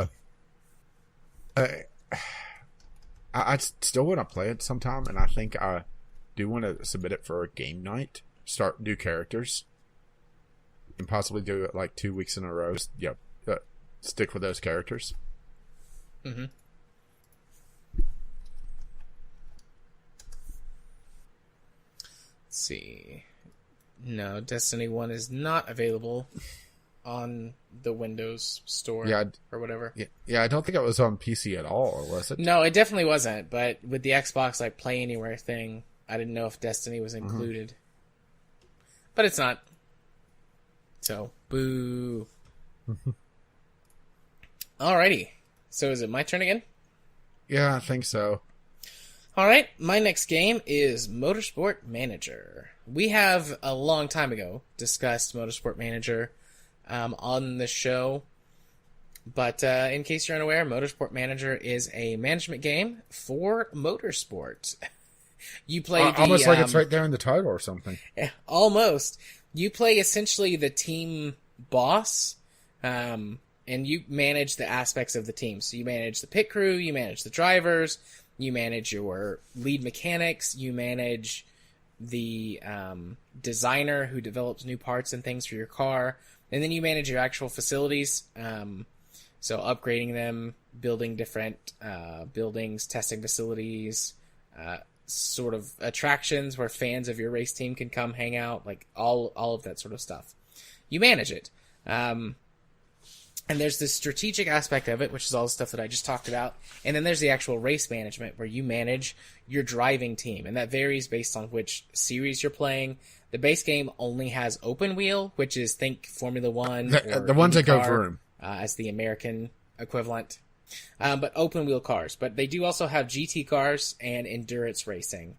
I still want to play it sometime, and I think I do want to submit it for a game night. Start new characters. And possibly do it like 2 weeks in a row. Stick with those characters. Mm-hmm. Let's see. No, Destiny 1 is not available on the Windows Store or whatever. Yeah, I don't think it was on PC at all, or was it? No, it definitely wasn't. But with the Xbox like Play Anywhere thing, I didn't know if Destiny was included. But it's not. So, boo. Alrighty. So is it my turn again? Yeah, I think so. Alright, my next game is Motorsport Manager. We have, a long time ago, discussed Motorsport Manager on the show. But in case you're unaware, Motorsport Manager is a management game for motorsport. You play almost like it's right there in the title or something. Almost. You play essentially the team boss, and you manage the aspects of the team. So you manage the pit crew, you manage the drivers, you manage your lead mechanics, you manage the designer who develops new parts and things for your car, and then you manage your actual facilities. So upgrading them, building different buildings, testing facilities, sort of attractions where fans of your race team can come hang out, like all of that sort of stuff. You manage it. And there's this strategic aspect of it, which is all the stuff that I just talked about. And then there's the actual race management, where you manage your driving team. And that varies based on which series you're playing. The base game only has open wheel, which is, think Formula One. The ones that go vroom. As the American equivalent. but open wheel cars. But they do also have GT cars and endurance racing.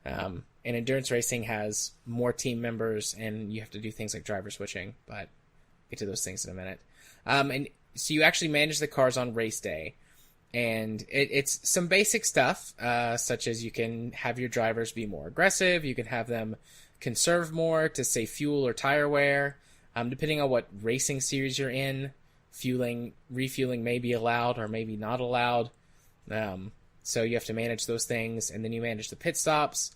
And endurance racing has more team members, and you have to do things like driver switching. But I'll get to those things in a minute. And so you actually manage the cars on race day. And it's some basic stuff, such as you can have your drivers be more aggressive. You can have them conserve more to save fuel or tire wear. Depending on what racing series you're in, refueling may be allowed or maybe not allowed. So you have to manage those things, and then you manage the pit stops,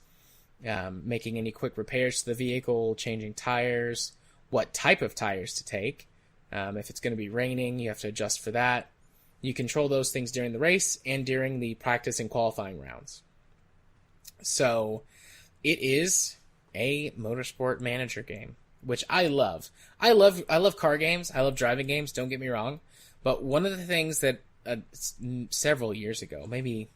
making any quick repairs to the vehicle, changing tires, what type of tires to take. If it's going to be raining, you have to adjust for that. You control those things during the race and during the practice and qualifying rounds. So it is a Motorsport Manager game, which I love. I love car games. I love driving games. Don't get me wrong. But one of the things that several years ago, maybe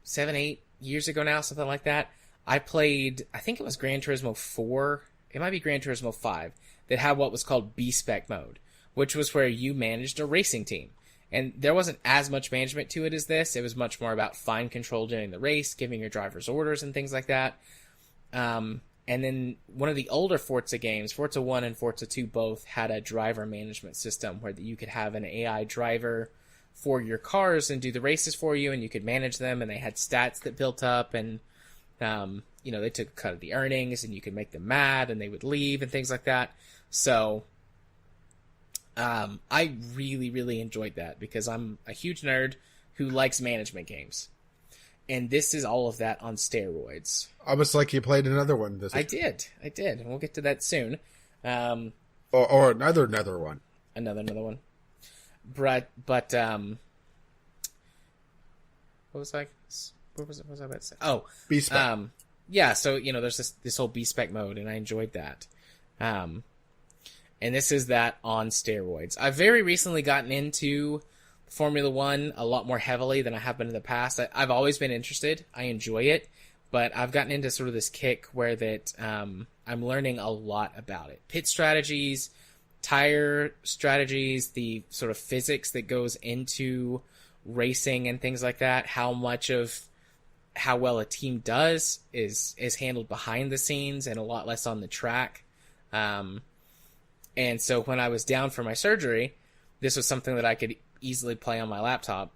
7, 8 years ago now, something like that, I played, I think it was Gran Turismo 4. It might be Gran Turismo 5 that had what was called B-Spec mode, which was where you managed a racing team. And there wasn't as much management to it as this. It was much more about fine control during the race, giving your drivers orders and things like that. And then one of the older Forza games, Forza 1 and Forza 2 both had a driver management system where you could have an AI driver for your cars and do the races for you, and you could manage them, and they had stats that built up, and they took a cut of the earnings, and you could make them mad, and they would leave, and things like that. So I really, really enjoyed that because I'm a huge nerd who likes management games. And this is all of that on steroids. Almost like you played another one this week. I did. And we'll get to that soon. Or another one. Another one. But what was I about to say? Oh. B-Spec. Yeah, so, there's this whole B-Spec mode, and I enjoyed that. And this is that on steroids. I've very recently gotten into Formula One a lot more heavily than I have been in the past. I've always been interested. I enjoy it, but I've gotten into sort of this kick where that I'm learning a lot about it. Pit strategies, tire strategies, the sort of physics that goes into racing and things like that. How much of how well a team does is handled behind the scenes and a lot less on the track. And so when I was down for my surgery, this was something that I could easily play on my laptop.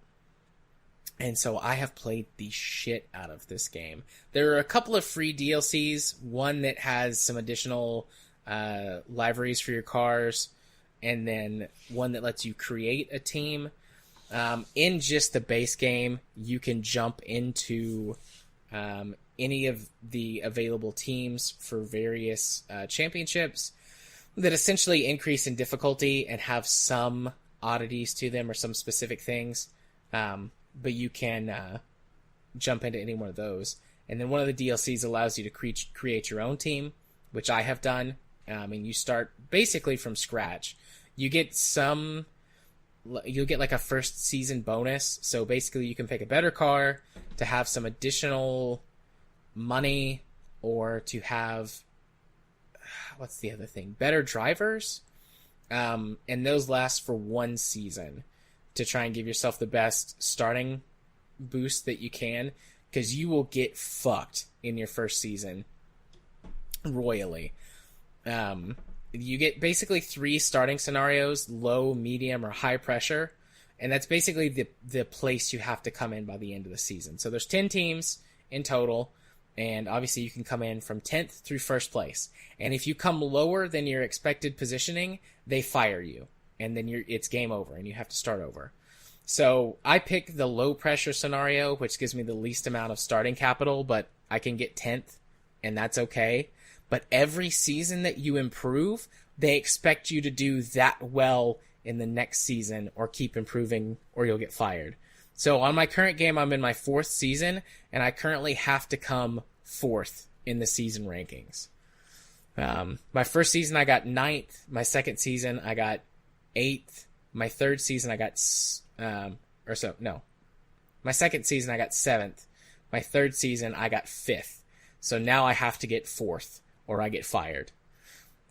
And so I have played the shit out of this game. There are a couple of free DLCs, one that has some additional liveries for your cars, and then one that lets you create a team. In just the base game, you can jump into any of the available teams for various championships that essentially increase in difficulty and have some oddities to them or some specific things. But you can jump into any one of those. And then one of the DLCs allows you to create your own team, which I have done. And you start basically from scratch. You'll get like a first season bonus. So basically you can pick a better car to have some additional money, or to have, what's the other thing? Better drivers. And those last for one season to try and give yourself the best starting boost that you can, because you will get fucked in your first season royally. You get basically 3 starting scenarios: low, medium, or high pressure, and that's basically the place you have to come in by the end of the season. So there's 10 teams in total, and obviously you can come in from 10th through first place. And if you come lower than your expected positioning, they fire you, and then it's game over, and you have to start over. So I pick the low pressure scenario, which gives me the least amount of starting capital, but I can get 10th, and that's okay. But every season that you improve, they expect you to do that well in the next season, or keep improving, or you'll get fired. So on my current game, I'm in my 4th season, and I currently have to come 4th in the season rankings. My first season, I got 9th. My second season, I got 8th. My third season, I got, my second season, I got 7th. My third season, I got 5th. So now I have to get 4th, or I get fired.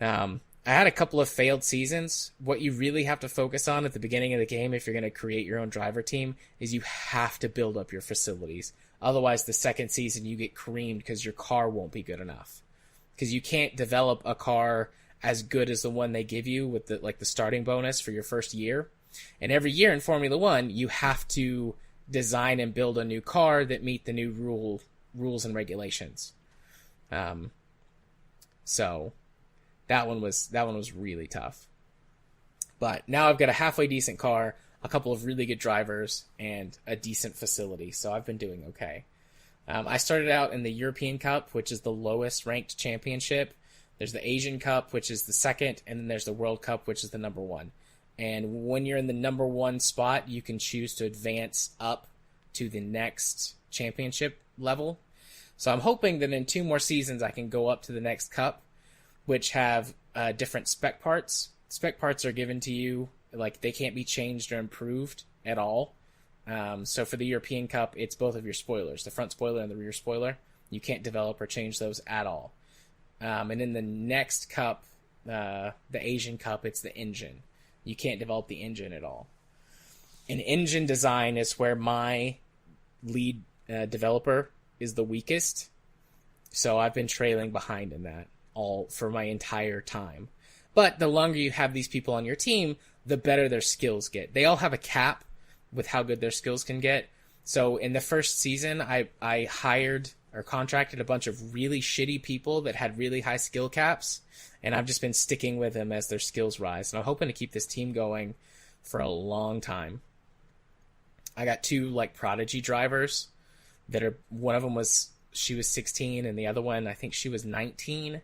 I I had a couple of failed seasons. What you really have to focus on at the beginning of the game, if you're going to create your own driver team, is you have to build up your facilities. Otherwise, the second season you get creamed because your car won't be good enough. Because you can't develop a car as good as the one they give you with the starting bonus for your first year. And every year in Formula One, you have to design and build a new car that meet the new rules and regulations. So that one was really tough. But now I've got a halfway decent car, a couple of really good drivers, and a decent facility. So I've been doing okay. I started out in the European Cup, which is the lowest ranked championship. There's the Asian Cup, which is the second, and then there's the World Cup, which is the number one. And when you're in the number one spot, you can choose to advance up to the next championship level. So I'm hoping that in 2 more seasons I can go up to the next cup, which have different spec parts. Spec parts are given to you, like they can't be changed or improved at all. So for the European Cup, it's both of your spoilers, the front spoiler and the rear spoiler. You can't develop or change those at all. And in the next cup, the Asian Cup, it's the engine. You can't develop the engine at all. In engine design is where my lead developer is the weakest. So I've been trailing behind in that all for my entire time. But the longer you have these people on your team, the better their skills get. They all have a cap with how good their skills can get. So in the first season, I hired or contracted a bunch of really shitty people that had really high skill caps, and I've just been sticking with them as their skills rise. And I'm hoping to keep this team going for a long time. I got 2 prodigy drivers that are, one of them was 16, and the other one I think she was 19.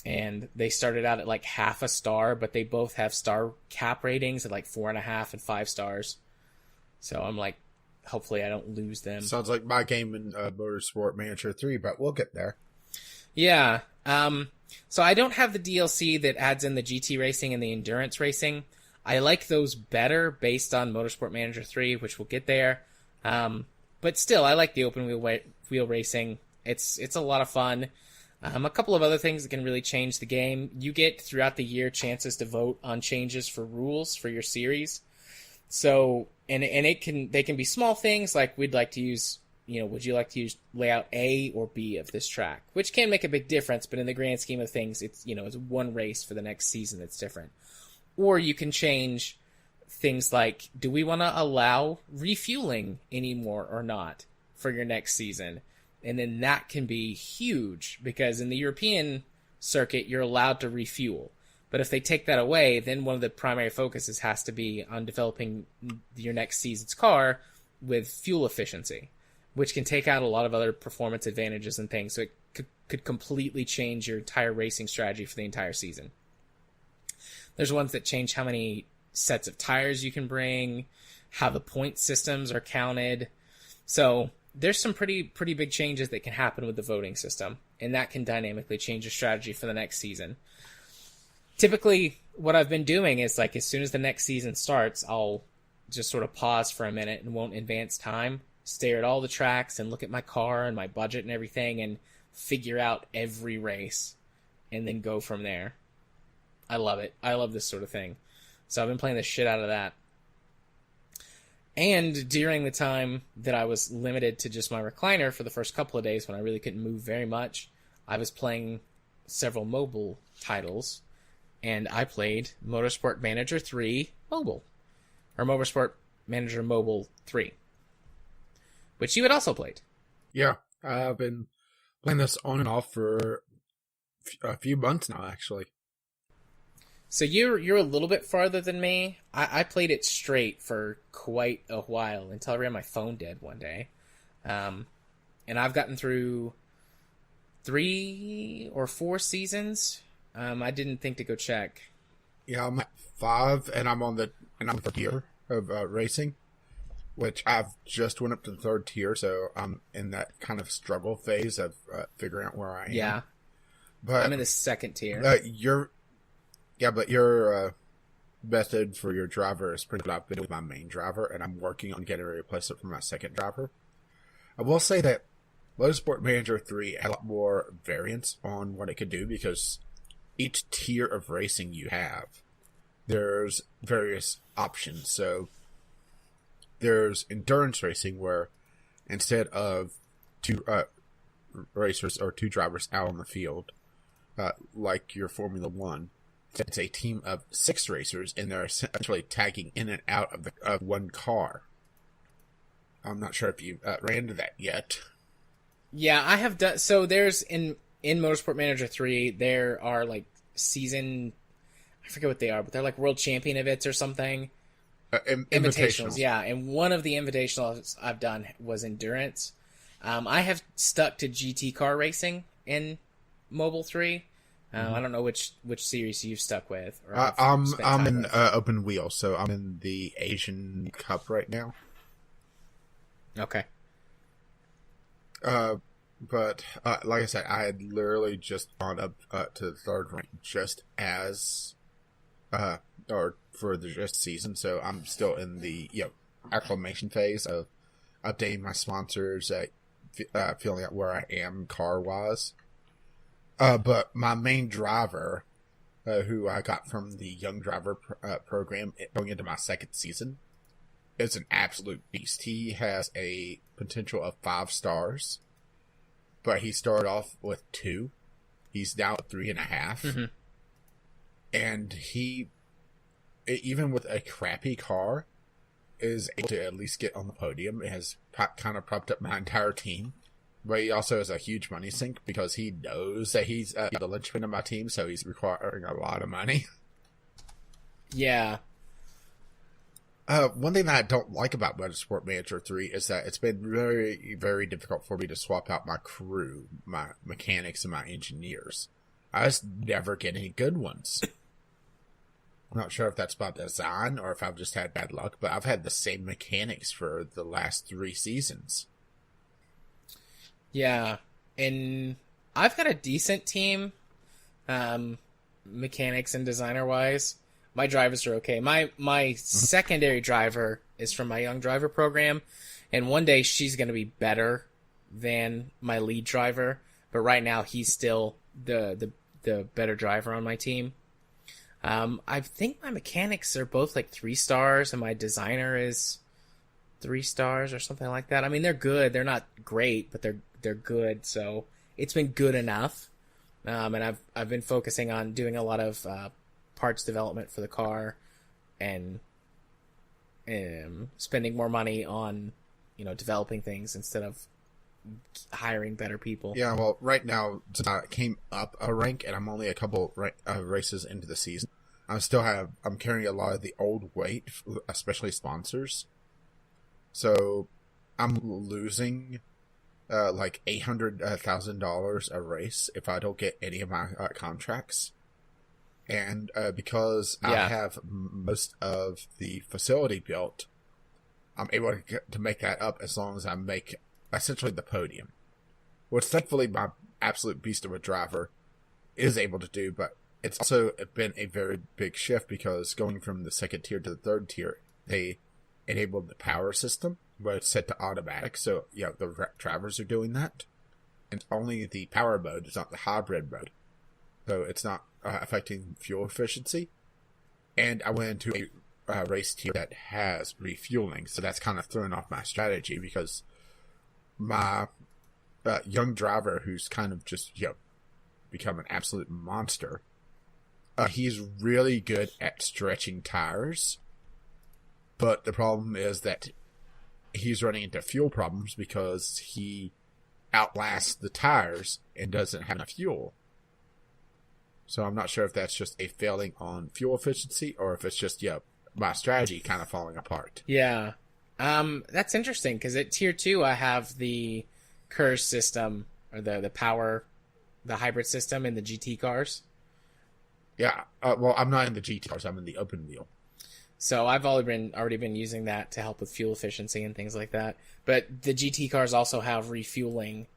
And they started out at half a star, but they both have star cap ratings at 4.5 and 5 stars. So I'm hopefully I don't lose them. Sounds like my game in Motorsport Manager 3, but we'll get there. Yeah. So I don't have the DLC that adds in the GT racing and the endurance racing. I like those better based on Motorsport Manager 3, which we'll get there. But still, I like the open wheel racing. It's a lot of fun. A couple of other things that can really change the game. You get throughout the year chances to vote on changes for rules for your series. So, and they can be small things like we'd like to use, would you like to use layout A or B of this track, which can make a big difference, but in the grand scheme of things, it's, it's one race for the next season that's different. Or you can change things like, do we want to allow refueling anymore or not for your next season? And then that can be huge because in the European circuit, you're allowed to refuel. But if they take that away, then one of the primary focuses has to be on developing your next season's car with fuel efficiency, which can take out a lot of other performance advantages and things. So it could completely change your entire racing strategy for the entire season. There's ones that change how many sets of tires you can bring, how the point systems are counted. So there's some pretty big changes that can happen with the voting system, and that can dynamically change your strategy for the next season. Typically, what I've been doing is as soon as the next season starts, I'll just sort of pause for a minute and won't advance time, stare at all the tracks and look at my car and my budget and everything and figure out every race and then go from there. I love it. I love this sort of thing. So I've been playing the shit out of that. And during the time that I was limited to just my recliner for the first couple of days when I really couldn't move very much, I was playing several mobile titles, and I played Motorsport Manager 3 Mobile, or Motorsport Manager Mobile 3, which you had also played. Yeah, I've been playing this on and off for a few months now, actually. So you're a little bit farther than me. I played it straight for quite a while until I ran my phone dead one day. And I've gotten through 3 or 4 seasons. I didn't think to go check. Yeah, I'm at 5, and I'm on the third tier of racing, which I've just went up to the 3rd tier, so I'm in that kind of struggle phase of figuring out where I am. Yeah, but I'm in the 2nd tier. But your method for your driver is pretty good. I've been with my main driver, and I'm working on getting a replacement for my 2nd driver. I will say that Motorsport Manager 3 had a lot more variance on what it could do because each tier of racing you have, there's various options. So there's endurance racing, where instead of two racers or two drivers out on the field, like your Formula One, it's a team of 6 racers, and they're essentially tagging in and out of one car. I'm not sure if you ran into that yet. Yeah, I have done. So there's in Motorsport Manager 3, there are like season, I forget what they are, but they're like world champion events or something. Invitationals, yeah. And one of the invitationals I've done was endurance. I have stuck to GT car racing in Mobile 3. I don't know which series you've stuck with. Or I'm in open wheel, so I'm in the Asian Cup right now. Okay. But like I said, I had literally just gone up to the 3rd rank just as, or for the just season. So I'm still in the acclimation phase of updating my sponsors, feeling out where I am car wise. But my main driver, who I got from the Young Driver program going into my 2nd season, is an absolute beast. He has a potential of 5 stars, but he started off with 2. He's now at 3.5. Mm-hmm. And he, even with a crappy car, is able to at least get on the podium. It has kind of propped up my entire team. But he also is a huge money sink because he knows that he's the linchpin of my team, so he's requiring a lot of money. Yeah. One thing that I don't like about Motorsport Manager 3 is that it's been very, very difficult for me to swap out my crew, my mechanics, and my engineers. I just never get any good ones. I'm not sure if that's by design or if I've just had bad luck, but I've had the same mechanics for the last 3 seasons. Yeah, and I've got a decent team, mechanics and designer-wise. My drivers are okay. My secondary driver is from my Young Driver program, and one day she's going to be better than my lead driver, but right now he's still the better driver on my team. I think my mechanics are both like 3 stars, and my designer is 3 stars or something like that. I mean, they're good. They're not great, but they're good, so it's been good enough. And I've been focusing on doing a lot of parts development for the car, and spending more money on developing things instead of hiring better people. Yeah, well, right now I came up a rank, and I'm only a couple races into the season. I'm carrying a lot of the old weight, especially sponsors. So I'm losing like $800,000 a race if I don't get any of my contracts. And because I have most of the facility built, I'm able to make that up as long as I make essentially the podium, which thankfully my absolute beast of a driver is able to do. But it's also been a very big shift because going from the 2nd tier to the 3rd tier, they enabled the power system where it's set to automatic. So the drivers are doing that, and only the power mode is not the hybrid mode, so it's not affecting fuel efficiency. And I went into a race tier that has refueling, so that's kind of thrown off my strategy because my young driver, who's kind of just become an absolute monster, he's really good at stretching tires, but the problem is that he's running into fuel problems because he outlasts the tires and doesn't have enough fuel. So I'm not sure if that's just a failing on fuel efficiency or if it's just my strategy kind of falling apart. Yeah. That's interesting because at tier 2 I have the KERS system, or the power, the hybrid system in the GT cars. Yeah. Well, I'm not in the GT cars. I'm in the open wheel. So I've already been using that to help with fuel efficiency and things like that. But the GT cars also have refueling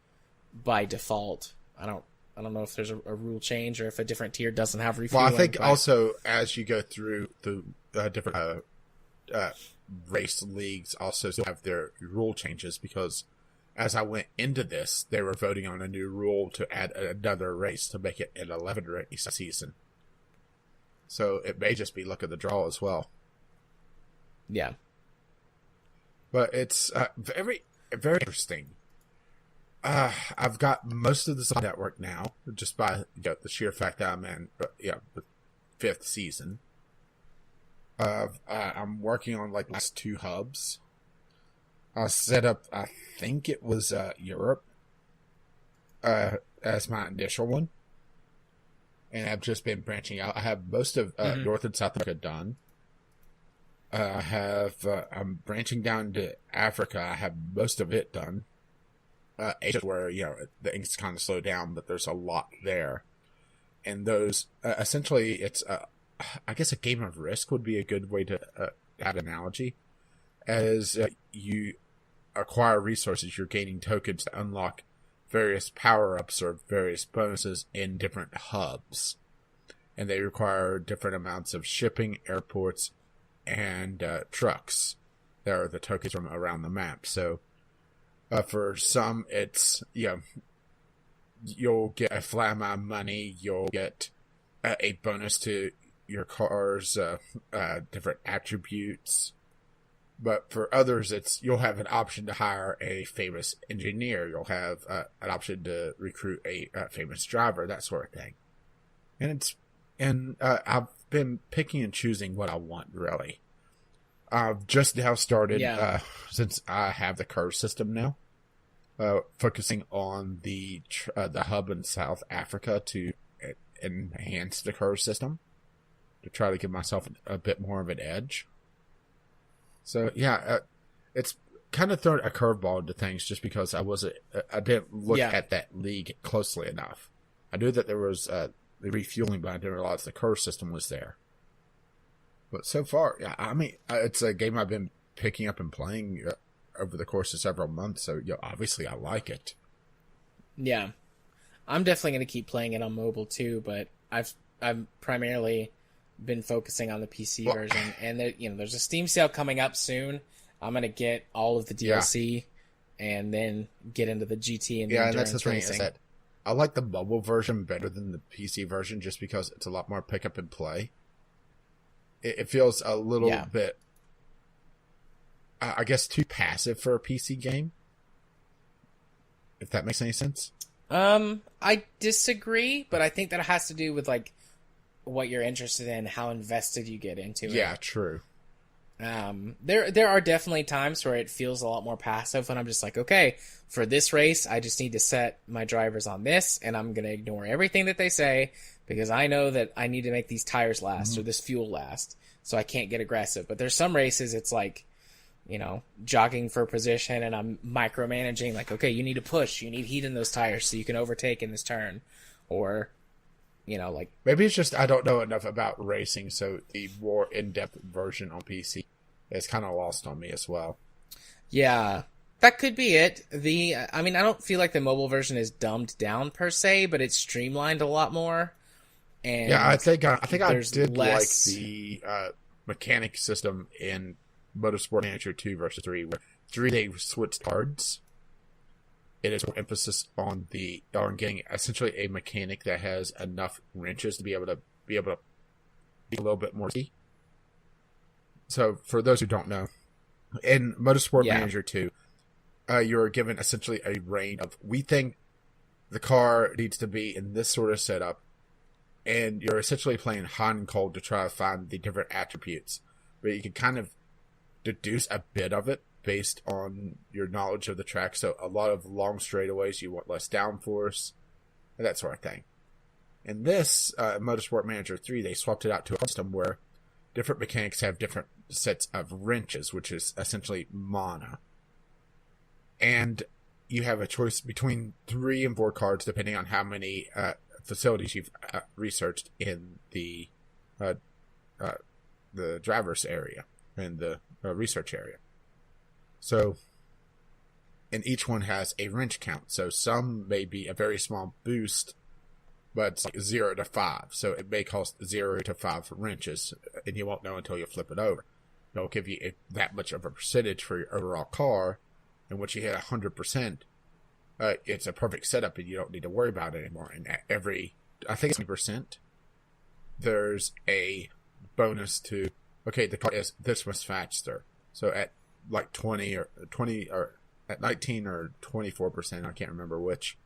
by default. I don't know if there's a rule change or if a different tier doesn't have refueling. Well, I think also as you go through the different race leagues, also have their rule changes, because as I went into this, they were voting on a new rule to add another race to make it an 11 race season. So it may just be luck of the draw as well. Yeah. But it's very, very interesting. I've got most of this on network now, just by the sheer fact that I'm in the 5th season. I'm working on like last 2 hubs. I set up, I think it was Europe as my initial one. And I've just been branching out. I have most of North and South America done. I'm branching down to Africa. I have most of it done. Asia, where, the ink's kind of slowed down, but there's a lot there. And those, essentially, it's, I guess a game of Risk would be a good way to have an analogy. As you acquire resources, you're gaining tokens to unlock various power-ups or various bonuses in different hubs. And they require different amounts of shipping, airports, and trucks. There are the tokens from around the map. So, for some, it's, you'll get a flat amount of money, you'll get a bonus to your car's different attributes. But for others, you'll have an option to hire a famous engineer, you'll have an option to recruit a famous driver, that sort of thing. And I've been picking and choosing what I want, really. I've just now started, since I have the curve system now, focusing on the hub in South Africa to enhance the curve system, to try to give myself a bit more of an edge. So, it's kind of thrown a curveball into things just because I didn't look at that league closely enough. I knew that there was the refueling, but I didn't realize the curve system was there. But so far, it's a game I've been picking up and playing over the course of several months, so obviously I like it. Yeah. I'm definitely going to keep playing it on mobile too, but I've primarily been focusing on the PC version, and there's a Steam sale coming up soon. I'm going to get all of the DLC and then get into the GT and and that's the thing is that I like the mobile version better than the PC version just because it's a lot more pick up and play. It feels a little bit, I guess, too passive for a PC game. If that makes any sense. I disagree, but I think that has to do with like what you're interested in, how invested you get into it. Yeah, true. There are definitely times where it feels a lot more passive when I'm just like, okay, for this race, I just need to set my drivers on this, and I'm going to ignore everything that they say because I know that I need to make these tires last or this fuel last, so I can't get aggressive. But there's some races, it's like, jogging for position, and I'm micromanaging, like, okay, you need to push, you need heat in those tires so you can overtake in this turn, or, like... Maybe it's just I don't know enough about racing, so the more in-depth version on PC is kind of lost on me as well. Yeah, that could be it. I don't feel like the mobile version is dumbed down per se, but it's streamlined a lot more. And I think I did like the mechanic system in Motorsport Manager 2 versus 3, where 3 they switched cards. It is more emphasis on getting essentially a mechanic that has enough wrenches to be able to be a little bit more key. So for those who don't know, in Motorsport Manager 2, you're given essentially a range of, we think the car needs to be in this sort of setup, and you're essentially playing hot and cold to try to find the different attributes. But you can kind of deduce a bit of it based on your knowledge of the track. So a lot of long straightaways, you want less downforce, and that sort of thing. In this Motorsport Manager 3, they swapped it out to a system where different mechanics have different sets of wrenches, which is essentially mana. And you have a choice between 3 and 4 cards, depending on how many facilities you've researched in the driver's area and the research area. So, and each one has a wrench count. So some may be a very small boost, but it's like 0 to 5. So it may cost 0 to 5 wrenches, and you won't know until you flip it over. It'll give you that much of a percentage for your overall car, and once you hit 100%, it's a perfect setup, and you don't need to worry about it anymore. And at every, I think it's 20%, there's a bonus to, okay, the car is this much faster. So at like 20 or at 19 or 24%, I can't remember which,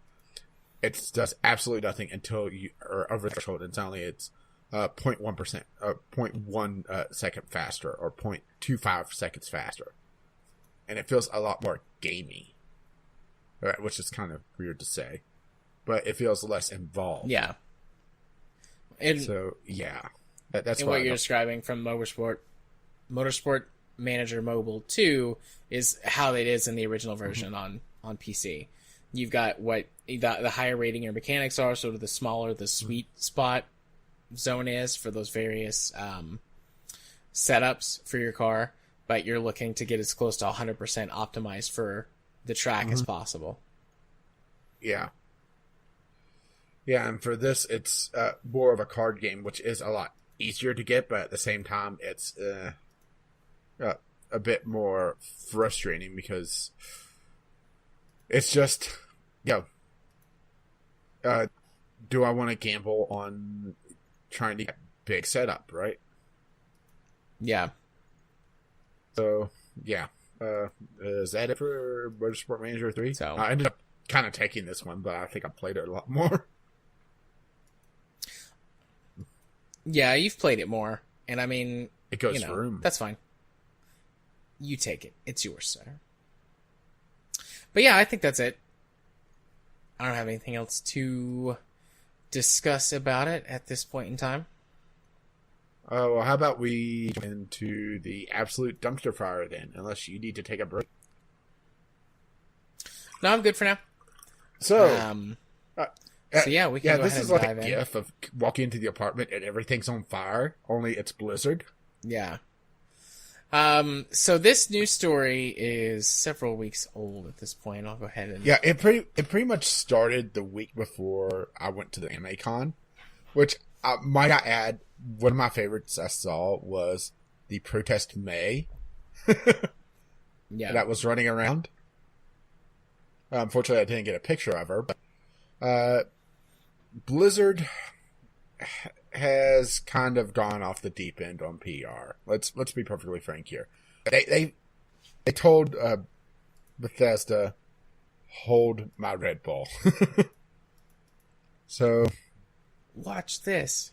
it does absolutely nothing until you are over the threshold, and suddenly it's 0.1%, 0.1 second faster, or 0.25 seconds faster. And it feels a lot more gamey, which is kind of weird to say, but it feels less involved. Yeah. And so, yeah. That's what you're describing from Motorsport Manager Mobile 2 is how it is in the original version on PC. You've got what the higher rating your mechanics are, sort of the smaller the sweet spot zone is for those various setups for your car, but you're looking to get as close to 100% optimized for the track as possible. Yeah. Yeah, and for this, it's more of a card game, which is a lot easier to get, but at the same time, it's a bit more frustrating because it's just, do I want to gamble on trying to get big setup, right? Yeah. So, yeah. Is that it for Motorsport Manager 3? So, I ended up kind of taking this one, but I think I played it a lot more. Yeah, you've played it more, and I mean, it goes through. That's fine. You take it. It's yours, sir. But yeah, I think that's it. I don't have anything else to discuss about it at this point in time. Well, how about we jump into the absolute dumpster fire then, unless you need to take a break. No, I'm good for now. So, yeah, we can go ahead and dive in. This is like a gif of walking into the apartment and everything's on fire, only it's Blizzard. Yeah. So this news story is several weeks old at this point. I'll go ahead and... Yeah, it pretty much started the week before I went to the Anime Con, which, might I add, one of my favorites I saw was the Protest May. Yeah. That was running around. Unfortunately, I didn't get a picture of her, but Blizzard has kind of gone off the deep end on PR. Let's be perfectly frank here. They told Bethesda, hold my Red Bull. So watch this.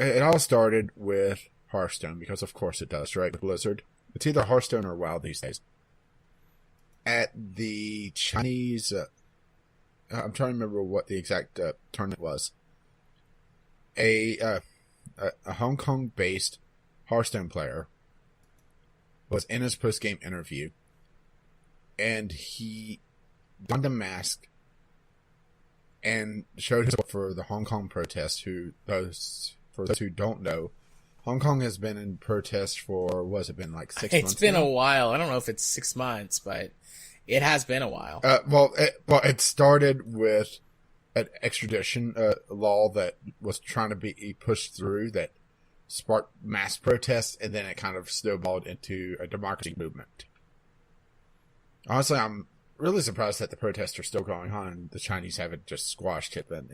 It all started with Hearthstone, because of course it does, right? With Blizzard. It's either Hearthstone or WoW these days. At the Chinese, I'm trying to remember what the exact tournament was. A Hong Kong-based Hearthstone player was in his post-game interview, and he donned a mask and showed his support for the Hong Kong protests. For those who don't know, Hong Kong has been in protest for, what has it been, like 6 months? It's been now? a while. I don't know if it's 6 months, but it has been a while. It started with an extradition law that was trying to be pushed through that sparked mass protests, and then it kind of snowballed into a democracy movement. Honestly, I'm really surprised that the protests are still going on and the Chinese haven't just squashed it, but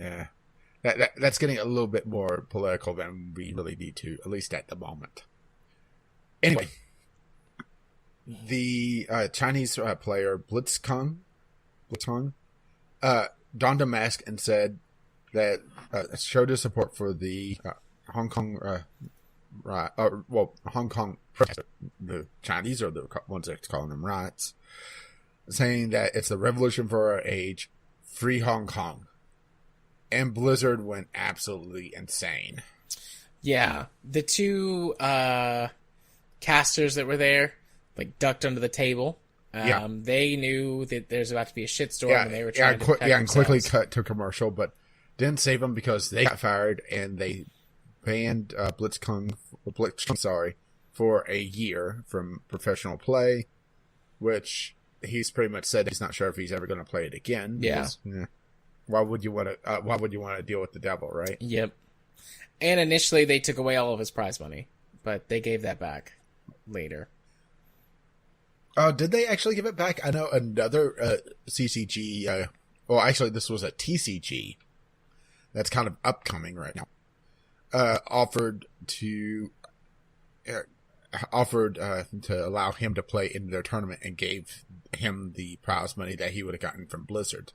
that's getting a little bit more political than we really need to, at least at the moment. Anyway, the Chinese player Blizzcon donned a mask and said that showed his support for the Hong Kong Hong Kong protesters. The Chinese are the ones that's calling them riots, saying that it's the revolution for our age, free Hong Kong. And Blizzard went absolutely insane. Yeah, the two casters that were there, like, ducked under the table. They knew that there's about to be a shitstorm, and they were trying to protect and quickly themselves. cut to commercial, but didn't save them because they got fired, and they banned Blitzkung, for a year from professional play, which he's pretty much said he's not sure if he's ever going to play it again. Because, why would you want to deal with the devil, right? Yep. And initially they took away all of his prize money, but they gave that back later. Did they actually give it back? I know another CCG. Well, actually, this was a TCG that's kind of upcoming right now. Offered to allow him to play in their tournament and gave him the prize money that he would have gotten from Blizzard.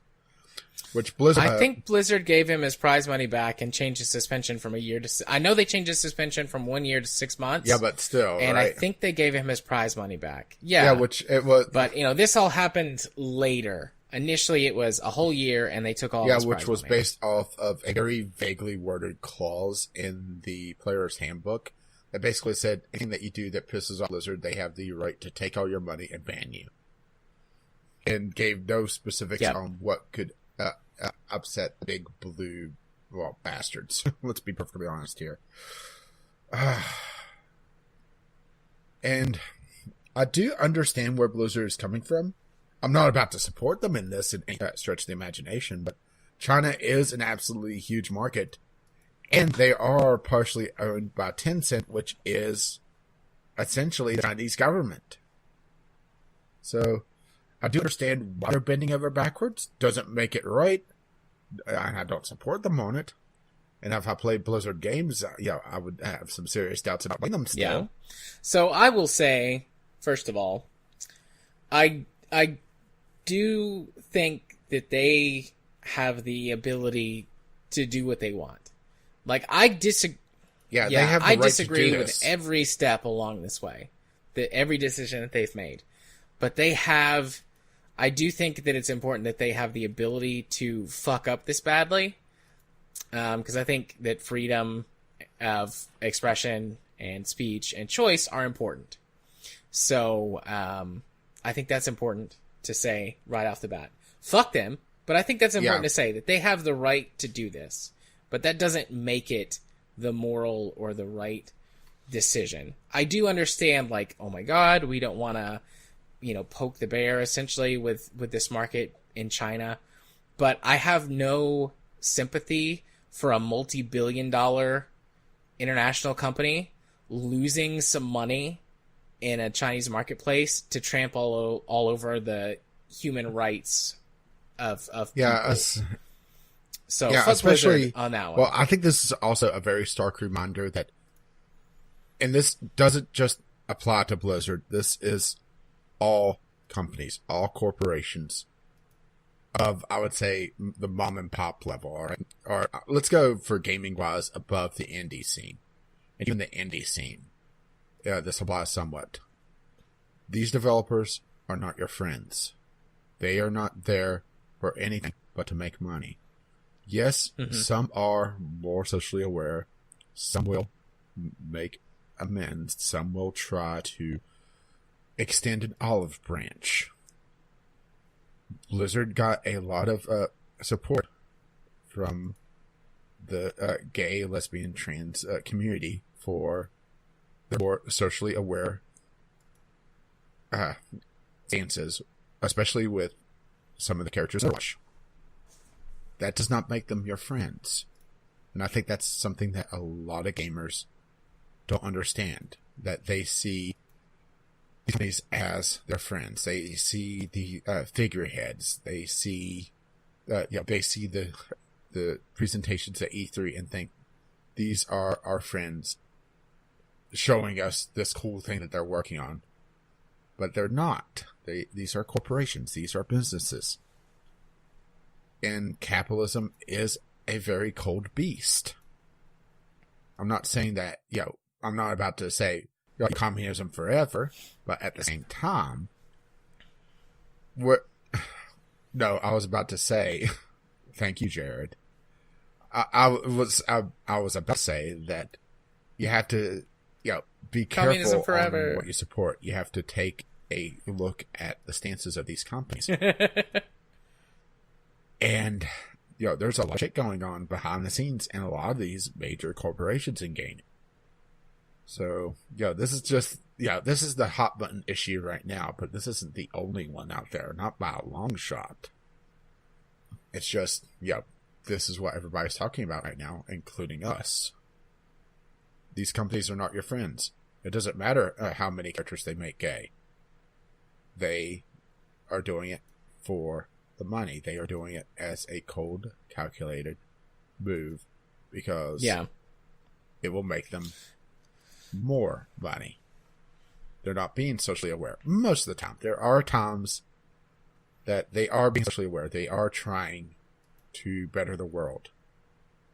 Which Blizzard, I think Blizzard gave him his prize money back and changed his suspension from a year to. I know they changed his suspension from 1 year to 6 months. Yeah, but still, and right? I think they gave him his prize money back. Yeah, Yeah, which it was. But this all happened later. Initially, it was a whole year, and they took all. Yeah, his which prize was money. based off of a very vaguely worded clause in the player's handbook that basically said anything that you do that pisses off Blizzard, they have the right to take all your money and ban you. And gave no specifics on what could upset the big blue, bastards. Let's be perfectly honest here. And I do understand where Blizzard is coming from. I'm not about to support them in this in any stretch of the imagination, but China is an absolutely huge market, and they are partially owned by Tencent, which is essentially the Chinese government. So I do understand why they're bending over backwards. Doesn't make it right. I don't support them on it. And if I played Blizzard games, I would have some serious doubts about playing them still. Yeah. So I will say, first of all, I do think that they have the ability to do what they want. Like, I disagree. Yeah, they have the right disagree to do with this. every step along this way, every decision that they've made. But they have. I do think that it's important that they have the ability to fuck up this badly, because I think that freedom of expression and speech and choice are important. So I think that's important to say right off the bat. Fuck them, but I think that's important to say that they have the right to do this, but that doesn't make it the moral or the right decision. I do understand, like, oh my god, we don't want to poke the bear essentially with this market in China, but I have no sympathy for a multi-billion-dollar international company losing some money in a Chinese marketplace to trample all over the human rights of people. So fuck especially Blizzard on that one. Well, I think this is also a very stark reminder that, and this doesn't just apply to Blizzard, this is all companies, all corporations of, I would say, the mom and pop level, or let's go for gaming wise above the indie scene. And even the indie scene, this applies somewhat. These developers are not your friends. They are not there for anything but to make money. Yes, some are more socially aware. Some will make amends. Some will try to extend an olive branch. Blizzard got a lot of support from the gay, lesbian, trans community for the more socially aware stances, especially with some of the characters in Rush. That does not make them your friends. And I think that's something that a lot of gamers don't understand, that they see these companies as their friends. They see the figureheads. They see, they see the presentations at E3 and think these are our friends showing us this cool thing that they're working on. But they're not. These are corporations. These are businesses. And capitalism is a very cold beast. I'm not saying that, I'm not about to say communism forever, but at the same time, no, I was about to say, thank you, Jared. I was about to say that you have to, be careful on what you support. You have to take a look at the stances of these companies. And, there's a lot of shit going on behind the scenes in a lot of these major corporations in gaming. So, this is just, this is the hot button issue right now, but this isn't the only one out there, not by a long shot. It's just, this is what everybody's talking about right now, including us. These companies are not your friends. It doesn't matter how many characters they make gay. they are doing it for the money. They are doing it as a cold, calculated move because it will make them more money. They're not being socially aware most of the time. There are times that they are being socially aware. They are trying to better the world.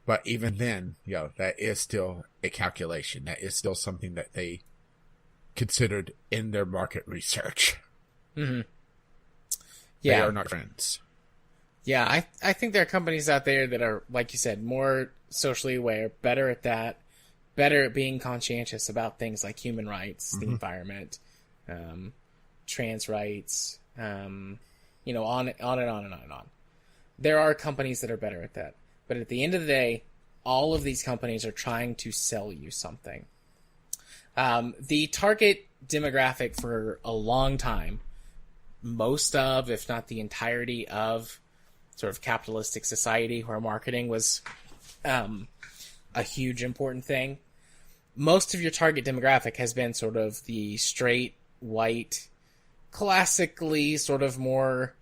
But even then, that is still a calculation. That is still something that they considered in their market research. Mm-hmm. They are not friends. Yeah, I think there are companies out there that are, like you said, more socially aware, better at that, better at being conscientious about things like human rights, the environment, trans rights, on and on and on and on and on. There are companies that are better at that. But at the end of the day, all of these companies are trying to sell you something. The target demographic for a long time, most of, if not the entirety of, sort of capitalistic society where marketing was a huge important thing, most of your target demographic has been sort of the straight, white, classically sort of more,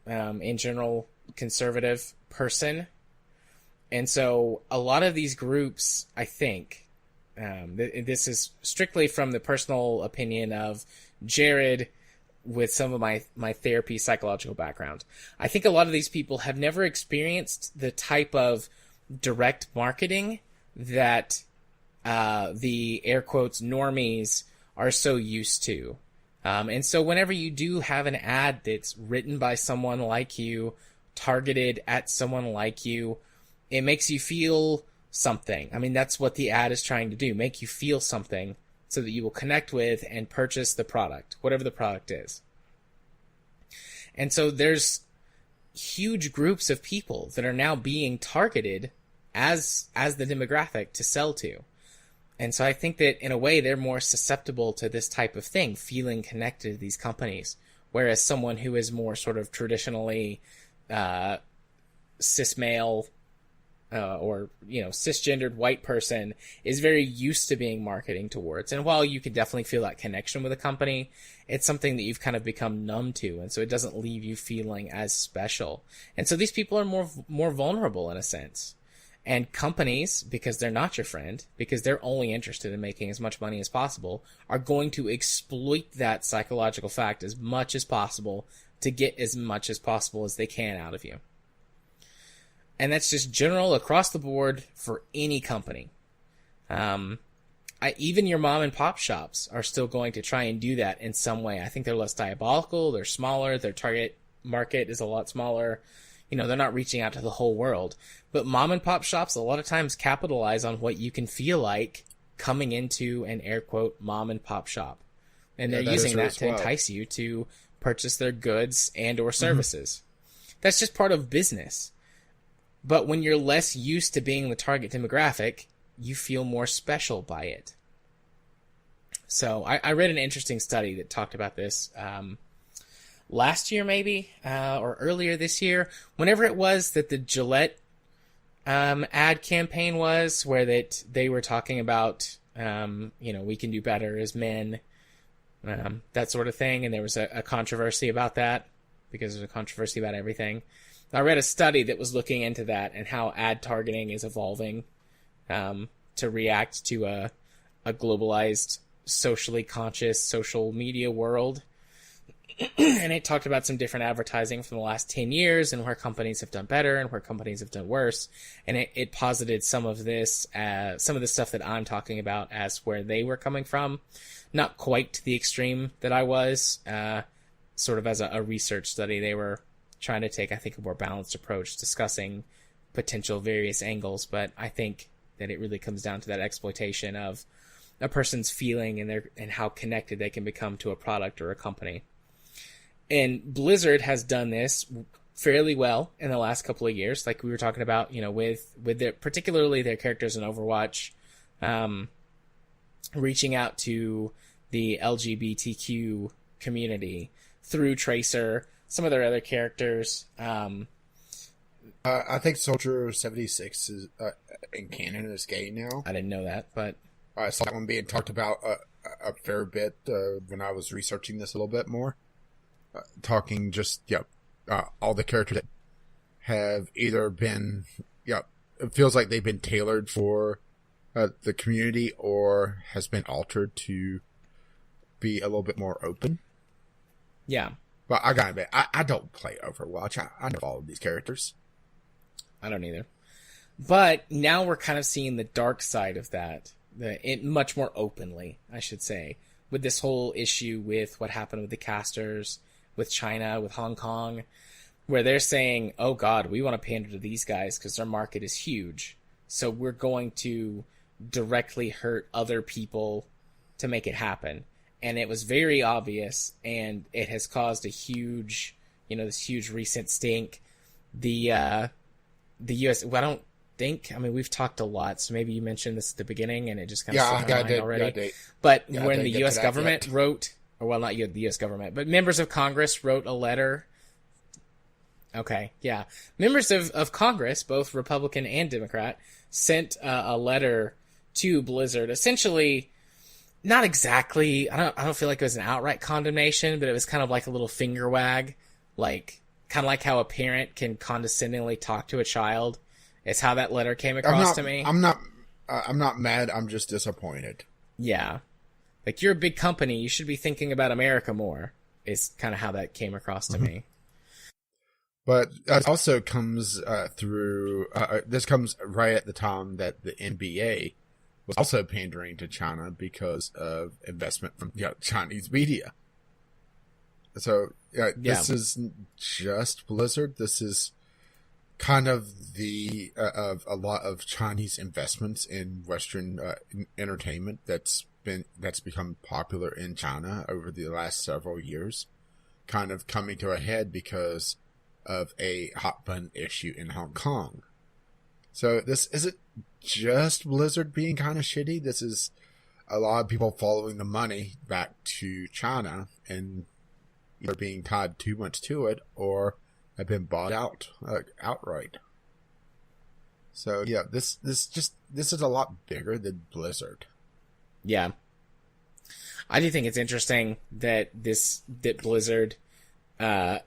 in general, conservative person. And so a lot of these groups, I think, this is strictly from the personal opinion of Jared with some of my therapy psychological background. I think a lot of these people have never experienced the type of direct marketing that the air quotes normies are so used to. And so whenever you do have an ad that's written by someone like you, targeted at someone like you, it makes you feel something. I mean, that's what the ad is trying to do, make you feel something so that you will connect with and purchase the product, whatever the product is. And so there's huge groups of people that are now being targeted as the demographic to sell to. And so I think that in a way they're more susceptible to this type of thing, feeling connected to these companies, whereas someone who is more sort of traditionally cis male or cisgendered white person is very used to being marketing towards. And while you can definitely feel that connection with a company, it's something that you've kind of become numb to, and so it doesn't leave you feeling as special. And so these people are more vulnerable in a sense. And companies, because they're not your friend, because they're only interested in making as much money as possible, are going to exploit that psychological fact as much as possible to get as much as possible as they can out of you. And that's just general across the board for any company. Even your mom and pop shops are still going to try and do that in some way. I think they're less diabolical, they're smaller, their target market is a lot smaller. They're not reaching out to the whole world. But mom and pop shops a lot of times capitalize on what you can feel like coming into an air quote mom and pop shop. And they're using that to entice you to purchase their goods and or services. That's just part of business. But when you're less used to being the target demographic, you feel more special by it. So I read an interesting study that talked about this last year maybe, or earlier this year, whenever it was that the Gillette ad campaign was, where that they were talking about, we can do better as men, that sort of thing, and there was a controversy about that, because there's a controversy about everything. I read a study that was looking into that and how ad targeting is evolving to react to a globalized, socially conscious social media world. And it talked about some different advertising from the last 10 years and where companies have done better and where companies have done worse. And it posited some of this, some of the stuff that I'm talking about as where they were coming from. Not quite to the extreme that I was, sort of as a research study. They were trying to take, I think, a more balanced approach, discussing potential various angles. But I think that it really comes down to that exploitation of a person's feeling and how connected they can become to a product or a company. And Blizzard has done this fairly well in the last couple of years, like we were talking about, with particularly their characters in Overwatch, reaching out to the LGBTQ community through Tracer, some of their other characters. I think Soldier 76 is in canon is gay now. I didn't know that, but I saw that one being talked about a fair bit when I was researching this a little bit more. talking just all the characters that have either been it feels like they've been tailored for the community or has been altered to be a little bit more open. Yeah. But I gotta admit, I don't play Overwatch. I don't follow these characters. I don't either. But now we're kind of seeing the dark side of that, much more openly, I should say, with this whole issue with what happened with the casters, with China, with Hong Kong, where they're saying, oh God, we want to pander to these guys because their market is huge. So we're going to directly hurt other people to make it happen. And it was very obvious, and it has caused a huge, this huge recent stink. The U.S., well, I don't think, we've talked a lot, so maybe you mentioned this at the beginning, and it just kind of slipped my mind already. But when the U.S. government wrote, or well, not the U.S. government, but members of Congress wrote a letter. Okay, yeah. Members of Congress, both Republican and Democrat, sent a letter to Blizzard, essentially. Not exactly. I don't feel like it was an outright condemnation, but it was kind of like a little finger wag, kind of like how a parent can condescendingly talk to a child. It's how that letter came across to me. I'm not mad. I'm just disappointed. Yeah, like you're a big company. You should be thinking about America more. Is kind of how that came across to me. But it also comes through. This comes right at the time that the NBA was also pandering to China because of investment from Chinese media. So this isn't just Blizzard. This is kind of the of a lot of Chinese investments in Western entertainment that's become popular in China over the last several years, kind of coming to a head because of a hot button issue in Hong Kong. So this isn't just Blizzard being kind of shitty. This is a lot of people following the money back to China and either being tied too much to it or have been bought out outright. So yeah, this is a lot bigger than Blizzard. Yeah, I do think it's interesting that Blizzard, a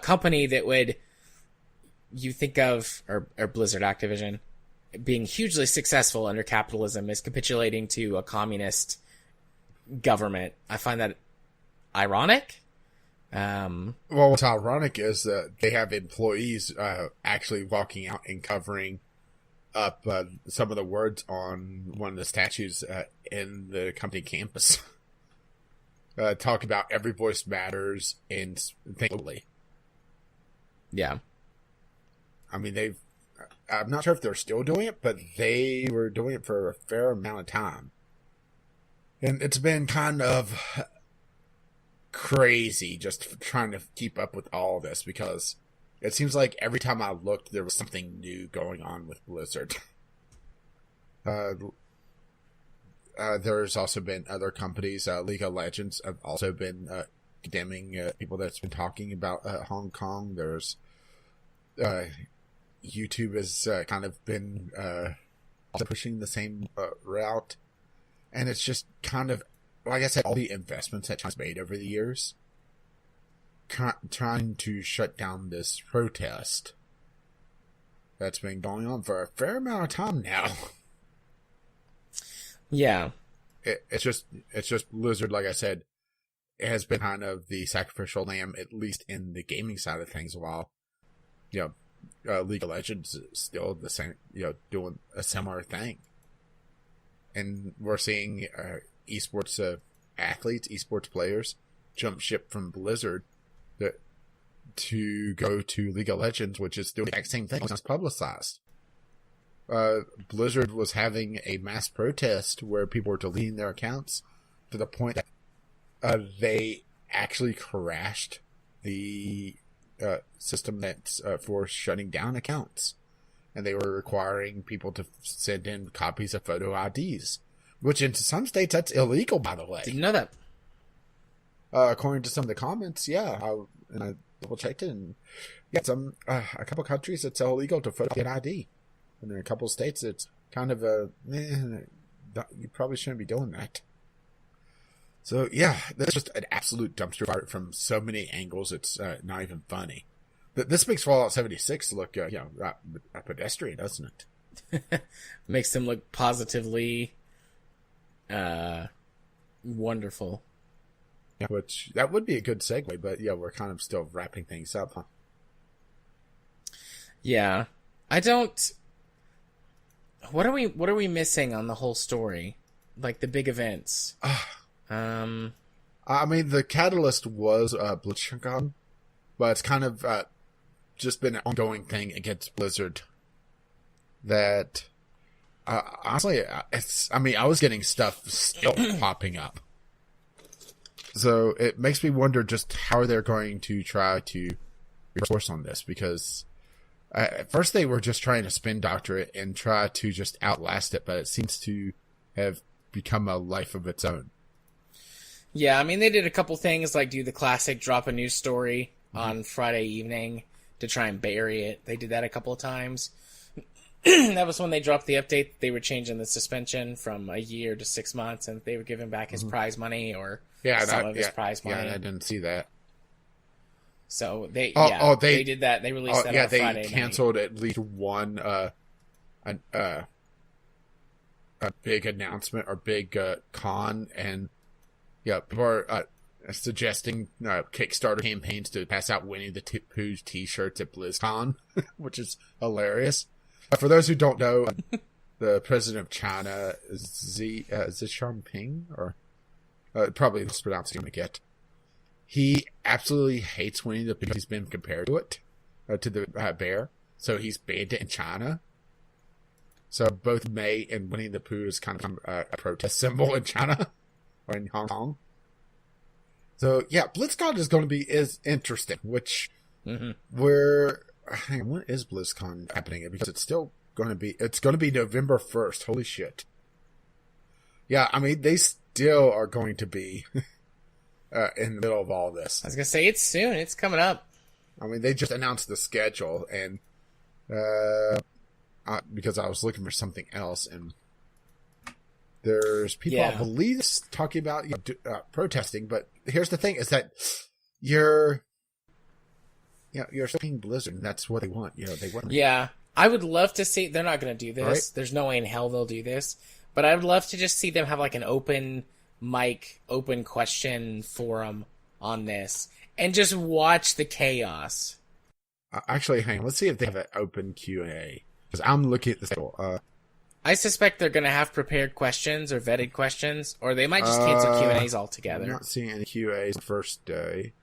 company that would. You think of, or Blizzard Activision, being hugely successful under capitalism is capitulating to a communist government. I find that ironic. Well, what's ironic is that they have employees actually walking out and covering up some of the words on one of the statues in the company campus. Talk about every voice matters and think globally. Yeah. I'm not sure if they're still doing it, but they were doing it for a fair amount of time. And it's been kind of crazy just trying to keep up with all this because it seems like every time I looked, there was something new going on with Blizzard. There's also been other companies. League of Legends have also been condemning people that's been talking about Hong Kong. There's YouTube has kind of been also pushing the same route. And it's just kind of, like I said, all the investments that China's made over the years trying to shut down this protest that's been going on for a fair amount of time now. Yeah. It's just Blizzard, like I said, it has been kind of the sacrificial lamb, at least in the gaming side of things, while, League of Legends is still the same, doing a similar thing. And we're seeing esports athletes, esports players jump ship from Blizzard to go to League of Legends, which is doing the exact same thing. It's publicized. Blizzard was having a mass protest where people were deleting their accounts to the point that they actually crashed the system that's for shutting down accounts. And they were requiring people to send in copies of photo IDs, which in some states that's illegal, by the way. Didn't know that. According to some of the comments, I double checked it, and a couple countries it's illegal to photo get ID, and in a couple states it's kind of you probably shouldn't be doing that. So yeah, that's just an absolute dumpster fire from so many angles. It's not even funny. This makes Fallout 76 look, a pedestrian, doesn't it? Makes them look positively wonderful. Yeah, which that would be a good segue, but yeah, we're kind of still wrapping things up, huh? Yeah, I don't. What are we missing on the whole story? Like the big events. I mean, the catalyst was Blizzcon, but it's kind of just been an ongoing thing against Blizzard. That honestly, I was getting stuff still popping up, so it makes me wonder just how they're going to try to resource on this, because at first they were just trying to spin doctor it and try to just outlast it, but it seems to have become a life of its own. Yeah, I mean, they did a couple things, like do the classic drop a news story on Friday evening to try and bury it. They did that a couple of times. That was when they dropped the update. They were changing the suspension from a year to 6 months, and they were giving back his prize money or some of his prize money. Yeah, I didn't see that. So they they did that. They released that on Friday. They canceled at least one a big announcement or big con, and people are suggesting Kickstarter campaigns to pass out Winnie the Pooh's t-shirts at BlizzCon, which is hilarious. For those who don't know, the president of China, Xi Jinping, or probably mispronouncing him again, he absolutely hates Winnie the Pooh because he's been compared to it, to the bear, so he's banned it in China. So both May and Winnie the Pooh is kind of a protest symbol in China, or in Hong Kong. So yeah, BlizzCon is interesting, which hang on, when is BlizzCon happening? Because it's going to be November 1st. Holy shit. Yeah, I mean, they still are going to be in the middle of all this. I was going to say, it's soon. It's coming up. I mean, they just announced the schedule, and because I was looking for something else, and there's people, I believe, talking about protesting, but here's the thing, is that you're supporting Blizzard, and that's what they want. They want. Yeah, I would love to see. They're not going to do this. Right? There's no way in hell they'll do this. But I would love to just see them have like an open mic, open question forum on this, and just watch the chaos. Actually, hang on. Let's see if they have an open Q&A, because I'm looking at the schedule. I suspect they're going to have prepared questions or vetted questions, or they might just cancel Q&As altogether. I'm not seeing any Q&As the first day.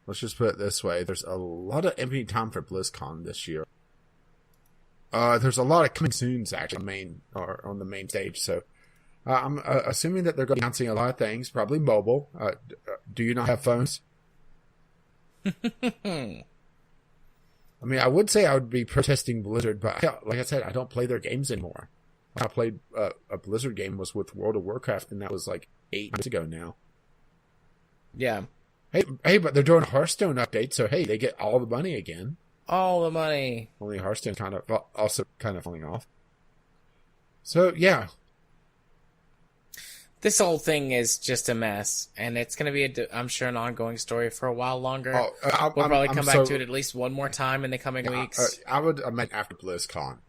Let's just put it this way. There's a lot of empty time for BlizzCon this year. There's a lot of coming soons, actually, on the main stage. So I'm assuming that they're going to be announcing a lot of things, probably mobile. Do you not have phones? I mean, I would say I would be protesting Blizzard, but like I said, I don't play their games anymore. I played a Blizzard game was with World of Warcraft, and that was like 8 years ago now. Yeah. Hey, but they're doing a Hearthstone update, so hey, they get all the money again. All the money. Only Hearthstone also kind of falling off. So, yeah. This whole thing is just a mess, and it's going to be, I'm sure, an ongoing story for a while longer. We'll probably come back to it at least one more time in the coming weeks. I would imagine after BlizzCon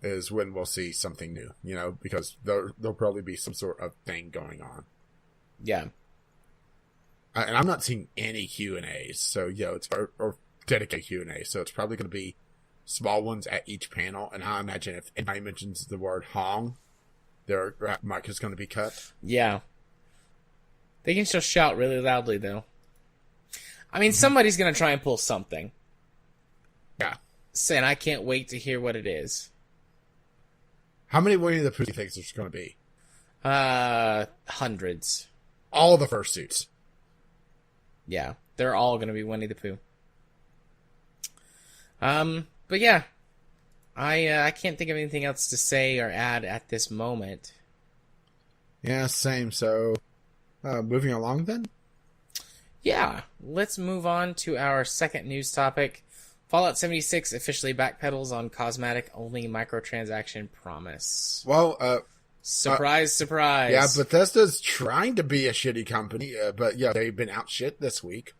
is when we'll see something new, because there'll probably be some sort of thing going on. Yeah. And I'm not seeing any Q&As, so, it's or dedicated Q&A, so it's probably going to be small ones at each panel, and I imagine if anybody mentions the word Hong, their mic is going to be cut. Yeah. They can still shout really loudly, though. I mean, somebody's going to try and pull something. Yeah. And I can't wait to hear what it is. How many Winnie the Pooh do you think there's going to be? Hundreds. All the fursuits. Yeah. They're all going to be Winnie the Pooh. But yeah. I can't think of anything else to say or add at this moment. Yeah, same. So, moving along then? Yeah, let's move on to our second news topic. Fallout 76 officially backpedals on cosmetic-only microtransaction promise. Well, Surprise, surprise. Yeah, Bethesda's trying to be a shitty company, but yeah, they've been out shit this week.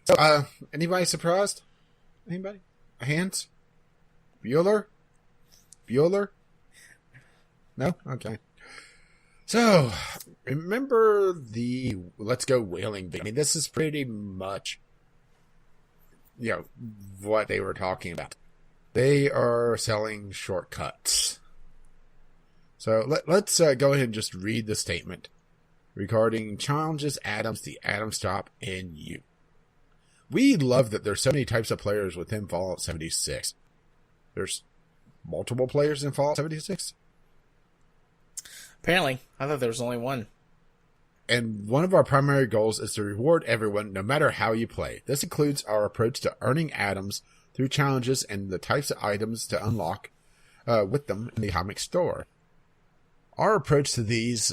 So, anybody surprised? Anybody? Hands? Bueller? No? Okay. So, remember the Let's Go Whaling thing? I mean, this is pretty much, what they were talking about. They are selling shortcuts. So, let's go ahead and just read the statement regarding challenges, atoms, the Atom Stop, and you. We love that there's so many types of players within Fallout 76. There's multiple players in Fallout 76? Apparently. I thought there was only one. And one of our primary goals is to reward everyone no matter how you play. This includes our approach to earning atoms through challenges and the types of items to unlock with them in the atomic store. Our approach to these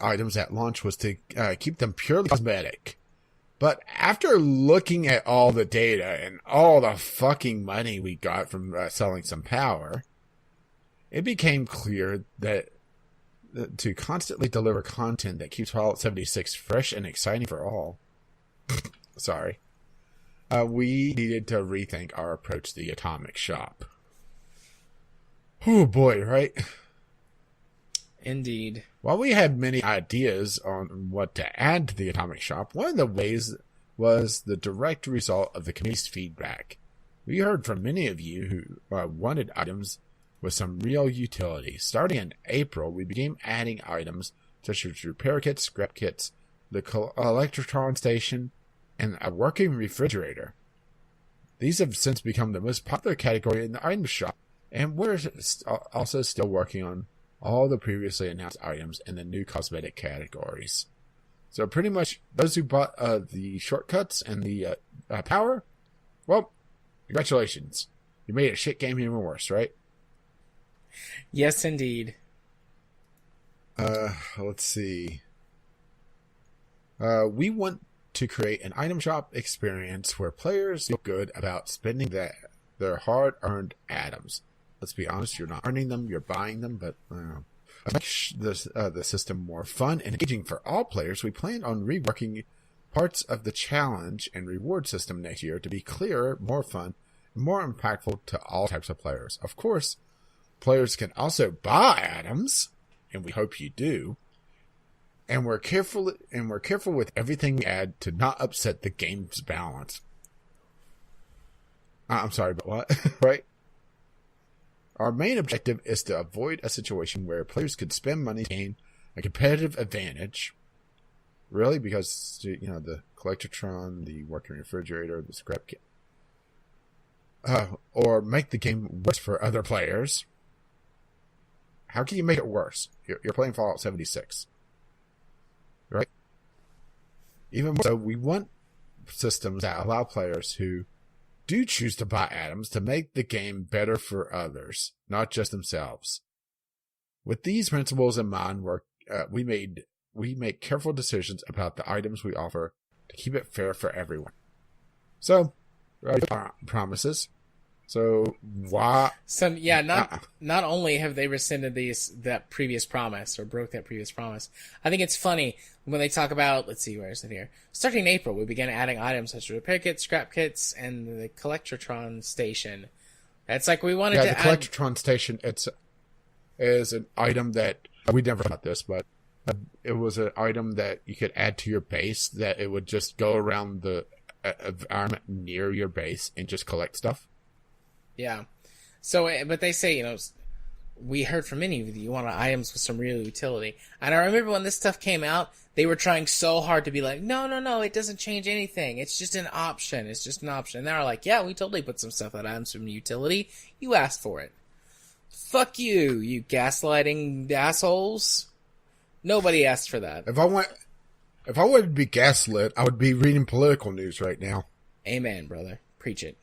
items at launch was to keep them purely cosmetic. But after looking at all the data and all the fucking money we got from selling some power, it became clear that to constantly deliver content that keeps Fallout 76 fresh and exciting for all, we needed to rethink our approach to the Atomic Shop. Oh boy, right? Indeed. While we had many ideas on what to add to the Atomic Shop, one of the ways was the direct result of the community's feedback. We heard from many of you who wanted items with some real utility. Starting in April, we began adding items such as repair kits, scrap kits, the Electrotron station, and a working refrigerator. These have since become the most popular category in the item shop, and we're also still working on all the previously announced items in the new cosmetic categories. So pretty much those who bought the shortcuts and the power, well, congratulations. You made a shit game even worse, right? Yes, indeed. Let's see. We want to create an item shop experience where players feel good about spending their hard-earned atoms. Let's be honest, you're not earning them, you're buying them, but to make the system more fun and engaging for all players, we plan on reworking parts of the challenge and reward system next year to be clearer, more fun, and more impactful to all types of players. Of course, players can also buy items, and we hope you do. And we're careful with everything we add to not upset the game's balance. I'm sorry, but what? Right? Our main objective is to avoid a situation where players could spend money to gain a competitive advantage. Really? Because, the Collectotron, the working refrigerator, the scrap kit. Or make the game worse for other players. How can you make it worse? You're playing Fallout 76. Right? Even more so, we want systems that allow players who do choose to buy atoms to make the game better for others, not just themselves. With these principles in mind, we make careful decisions about the items we offer to keep it fair for everyone. So, promises. So why? So yeah, not only have they rescinded that previous promise or broke that previous promise, I think it's funny when they talk about, let's see, where is it here? Starting in April, we began adding items such as repair kits, scrap kits, and the Collectotron station. It's like we wanted to add... Yeah, the Collectotron station, is an item that, we never thought this, but it was an item that you could add to your base, that it would just go around the environment near your base and just collect stuff. Yeah. So, but they say, we heard from many of you wanted items with some real utility. And I remember when this stuff came out, they were trying so hard to be like, no, it doesn't change anything. It's just an option. It's just an option. And they're like, yeah, we totally put some stuff that adds some utility. You asked for it. Fuck you, you gaslighting assholes. Nobody asked for that. If I wanted to be gaslit, I would be reading political news right now. Amen, brother. Preach it.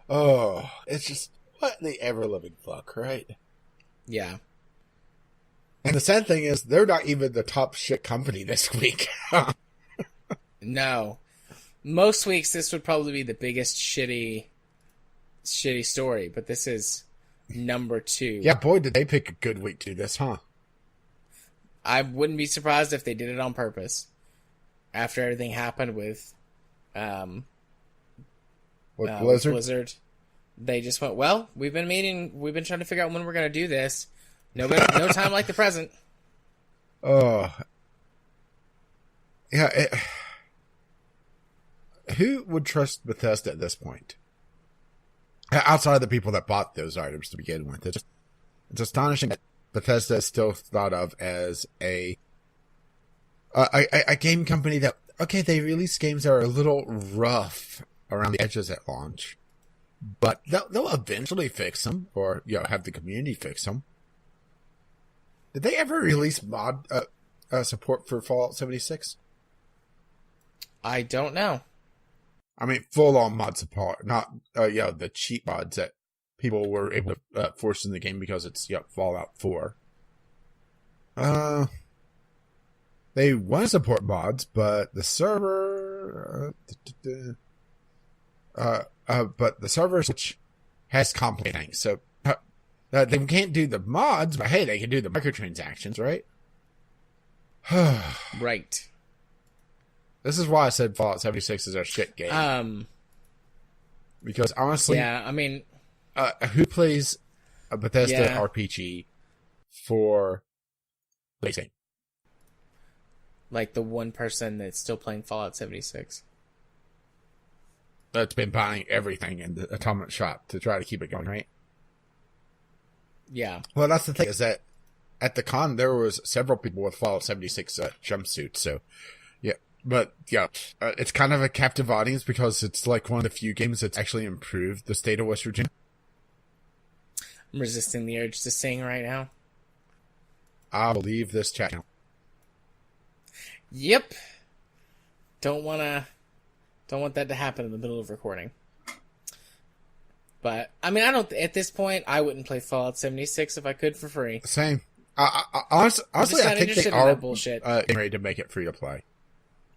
Oh, it's just, what the ever-living fuck, right? Yeah. And the sad thing is, they're not even the top shit company this week. No. Most weeks, this would probably be the biggest shitty story, but this is number 2. Yeah, boy, did they pick a good week to do this, huh? I wouldn't be surprised if they did it on purpose. After everything happened with Blizzard, they just went, well, we've been trying to figure out when we're going to do this. No time like the present. Oh. Yeah. Who would trust Bethesda at this point? Outside of the people that bought those items to begin with. It's astonishing that Bethesda is still thought of as a game company that, okay, they release games that are a little rough around the edges at launch, but they'll eventually fix them, or have the community fix them. Did they ever release mod support for Fallout 76? I don't know. I mean, full-on mod support, not the cheap mods that people were able to force in the game because it's Fallout 4. They want to support mods, but the server, but the server switch has complicated things. So they can't do the mods, but hey, they can do the microtransactions, right? Right. This is why I said Fallout 76 is a shit game. Because honestly, yeah, I mean, who plays a Bethesda RPG for PlayStation? Like the one person that's still playing Fallout 76. That's been buying everything in the Atomic Shop to try to keep it going, right? Yeah. Well, that's the thing, is that at the con, there was several people with Fallout 76 jumpsuits, so, yeah. But, it's kind of a captive audience because it's like one of the few games that's actually improved the state of West Virginia. I'm resisting the urge to sing right now. I'll leave this chat now. Yep. Don't want that to happen in the middle of recording. But, I mean, at this point, I wouldn't play Fallout 76 if I could for free. Same. Honestly, I think they are getting ready to make it free to play.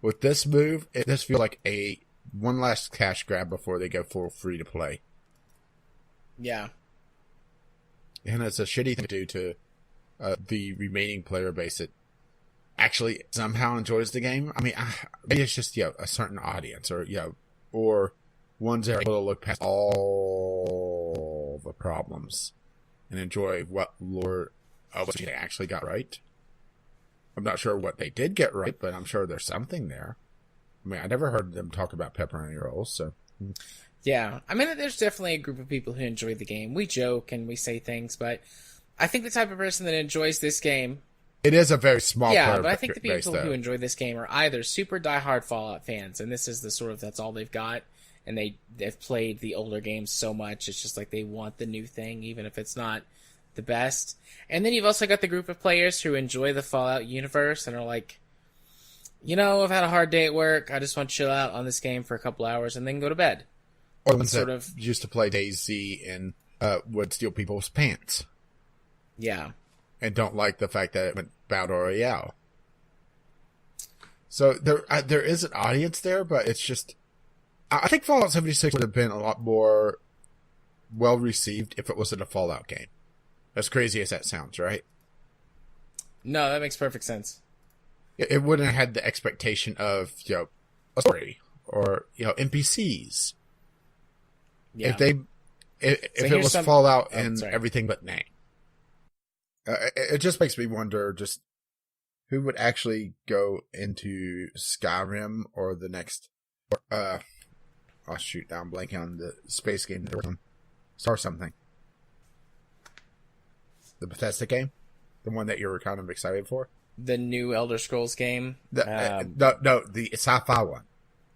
With this move, this feels like a one last cash grab before they go full free to play. Yeah. And it's a shitty thing to do to the remaining player base that actually somehow enjoys the game. I mean, maybe it's just a certain audience, or ones that are able to look past all the problems and enjoy what lore what they actually got right. I'm not sure what they did get right, but I'm sure there's something there. I mean, I never heard them talk about pepperoni rolls, so. Yeah, I mean, there's definitely a group of people who enjoy the game. We joke and we say things, but I think the type of person that enjoys this game... It is a very small player. Yeah, but I think the people who enjoy this game are either super diehard Fallout fans, and this is that's all they've got, and they've played the older games so much, it's just like they want the new thing, even if it's not the best. And then you've also got the group of players who enjoy the Fallout universe and are like, I've had a hard day at work, I just want to chill out on this game for a couple hours and then go to bed. Or ones that used to play DayZ and would steal people's pants. Yeah. And don't like the fact that it went Battle Royale. So there is an audience there, but it's just... I think Fallout 76 would have been a lot more well-received if it wasn't a Fallout game. As crazy as that sounds, right? No, that makes perfect sense. It wouldn't have had the expectation of, a story or, NPCs. Yeah. If it was Fallout and everything but name. It just makes me wonder just who would actually go into Skyrim or the next, I'm blanking on the space game that we're on. Or something. The Bethesda game? The one that you were kind of excited for? The new Elder Scrolls game? No, the sci-fi one.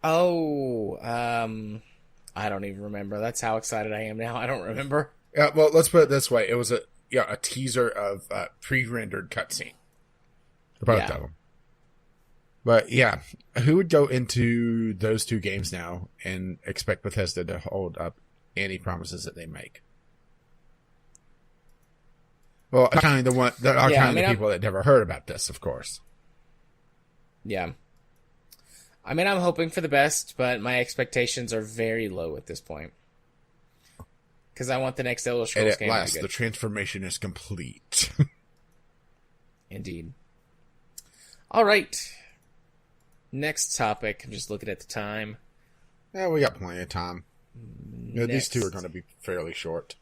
Oh, I don't even remember. That's how excited I am now. I don't remember. Yeah, well, let's put it this way. It was a teaser of pre-rendered cutscene. Both of them. But yeah, who would go into those two games now and expect Bethesda to hold up any promises that they make? Well, kind of the people that never heard about this, of course. Yeah. I mean, I'm hoping for the best, but my expectations are very low at this point. because I want the next Elder And Scrolls at game last, to be the good. transformation is complete. Indeed. All right. Next topic. I'm just looking at the time. Yeah, we got plenty of time. These two are going to be fairly short.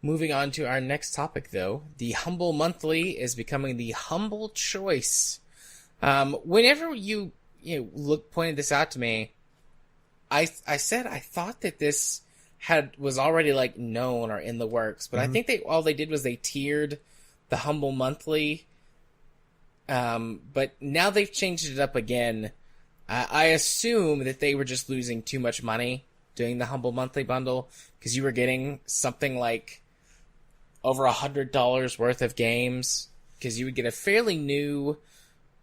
Moving on to our next topic, though. The Humble Monthly is becoming the Humble Choice. Whenever you pointed this out to me, I said I thought that this was already like known or in the works, but I think all they did was they tiered the Humble Monthly. But now they've changed it up again. I assume that they were just losing too much money doing the Humble Monthly bundle, because you were getting something like over $100 worth of games, because you would get a fairly new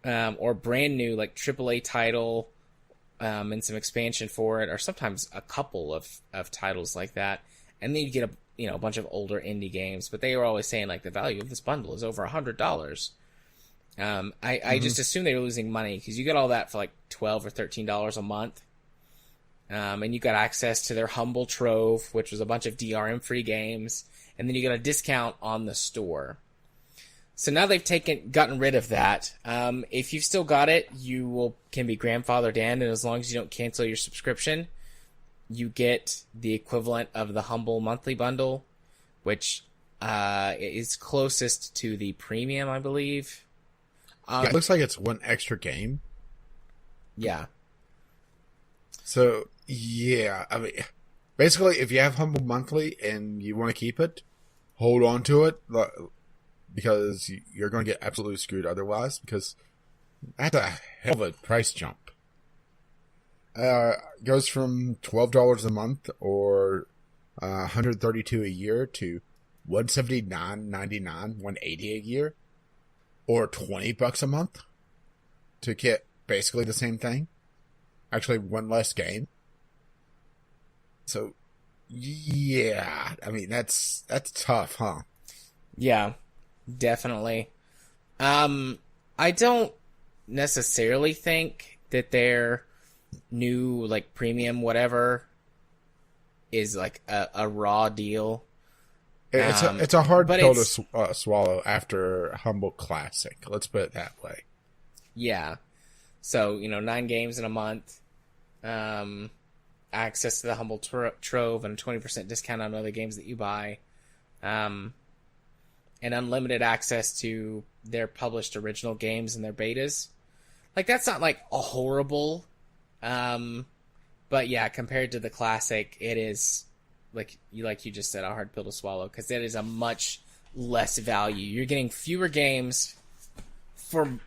or brand new like AAA title and some expansion for it, or sometimes a couple of titles like that, and then you get a bunch of older indie games. But they were always saying like the value of this bundle is over $100. I just assumed they were losing money, because you got all that for like $12 or $13 a month. And you got access to their Humble Trove, which was a bunch of DRM free games, and then you got a discount on the store. So now they've gotten rid of that. If you've still got it, can be grandfathered in, and as long as you don't cancel your subscription, you get the equivalent of the Humble Monthly bundle, which is closest to the premium, I believe. Yeah, it looks like it's one extra game. Yeah. So, yeah, I mean, basically, if you have Humble Monthly and you want to keep it, hold on to it, because you're going to get absolutely screwed otherwise, because that's a hell of a price jump. Goes from $12 a month or $132 a year to $179.99, $180 a year, or $20 a month to get basically the same thing. Actually, one less game. So, yeah, I mean, that's tough, huh? Yeah, definitely. I don't necessarily think that their new, like, premium whatever is, like, a raw deal. It's a hard pill to swallow after Humble Classic. Let's put it that way. Yeah. So, 9 games in a month. Access to the Humble Trove and a 20% discount on other games that you buy. And unlimited access to their published original games and their betas. Like, that's not, like, a horrible. But yeah, compared to the Classic, it is, like you just said, a hard pill to swallow, because that is a much less value. You're getting fewer games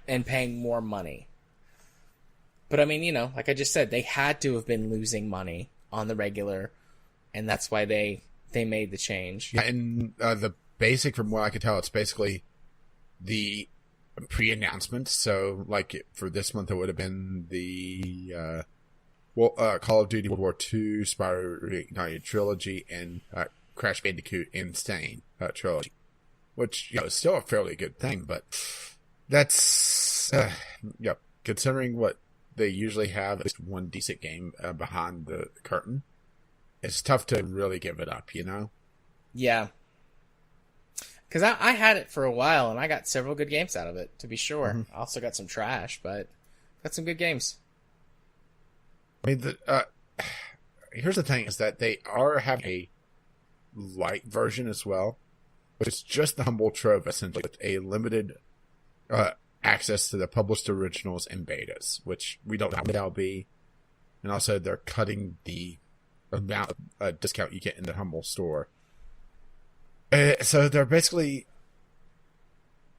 and paying more money. But I mean, like I just said, they had to have been losing money on the regular, and that's why they made the change. Yeah, and the basic, from what I could tell, it's basically the pre-announcement. So, like, for this month, it would have been the Call of Duty World War II, Spyro Reignited Trilogy, and Crash Bandicoot Insane Trilogy, which is still a fairly good thing, but that's considering what they usually have, at least one decent game behind the curtain, it's tough to really give it up, Yeah. Because I had it for a while, and I got several good games out of it, to be sure. Mm-hmm. I also got some trash, but got some good games. I mean, here's the thing, is that they are having a light version as well, but it's just the Humble Trove, essentially, with a limited access to the published originals and betas, which we don't know what that'll be. And also, they're cutting the amount of discount you get in the Humble store. So they're basically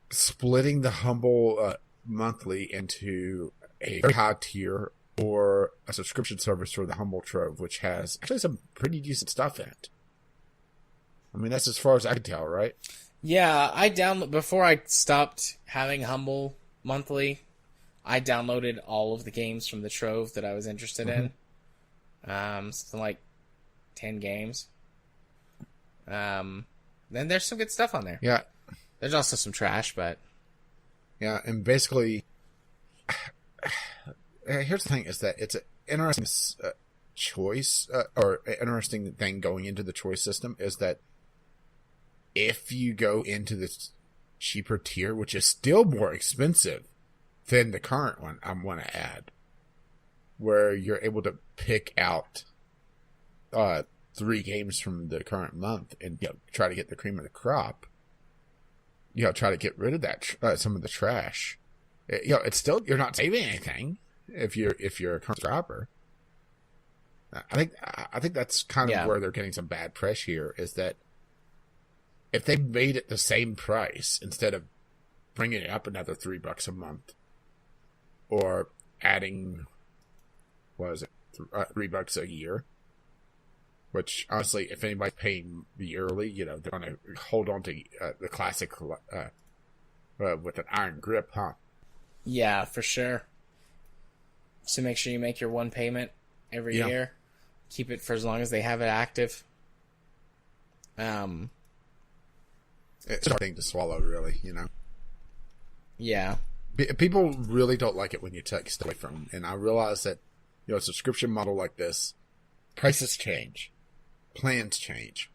splitting the Humble monthly into a very high tier or a subscription service for the Humble Trove, which has actually some pretty decent stuff in it. I mean, that's as far as I can tell, right? Yeah, before I stopped having Humble Monthly, I downloaded all of the games from the Trove that I was interested in. Something like 10 games. Then there's some good stuff on there. Yeah. There's also some trash, but... Yeah, and basically... here's the thing, is that it's an interesting choice, or interesting thing going into the choice system is that if you go into the cheaper tier, which is still more expensive than the current one, I want to add, where you're able to pick out 3 games from the current month and try to get the cream of the crop. Try to get rid of that some of the trash. It's still, you're not saving anything if you're a current subscriber. I think that's kind of where they're getting some bad press here, is that if they made it the same price instead of bringing it up another $3 a month, or adding, what is it, $3 a year, which honestly, if anybody's paying yearly, they're going to hold on to the classic with an iron grip, huh? Yeah, for sure. So make sure you make your one payment every year. Keep it for as long as they have it active. It's a hard thing to swallow, really, Yeah. People really don't like it when you take stuff away from them. And I realize that, a subscription model like this, prices change. Plans change.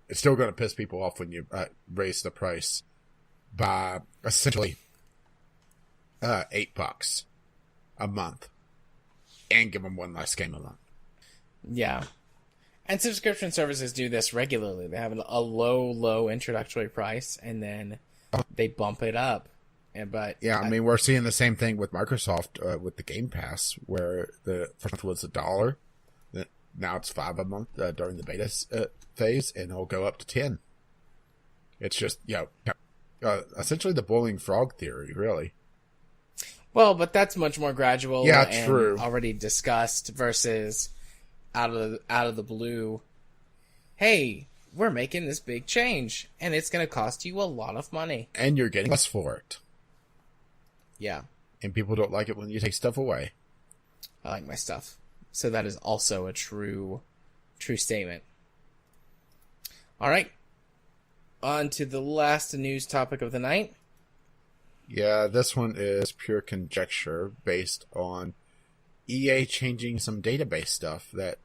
It's still going to piss people off when you raise the price by essentially $8 a month and give them one less game a month. Yeah. And subscription services do this regularly. They have a low introductory price, and then they bump it up. But we're seeing the same thing with Microsoft with the Game Pass, where the first was $1. Now it's $5 a month during the beta phase, and it'll go up to $10. It's just essentially the boiling frog theory, really. Well, but that's much more gradual. Yeah, true. Already discussed versus out of the blue. Hey, we're making this big change, and it's going to cost you a lot of money, and you're getting less for it. Yeah, and people don't like it when you take stuff away. I like my stuff, so that is also a true statement. All right, on to the last news topic of the night. Yeah, this one is pure conjecture based on EA changing some database stuff. That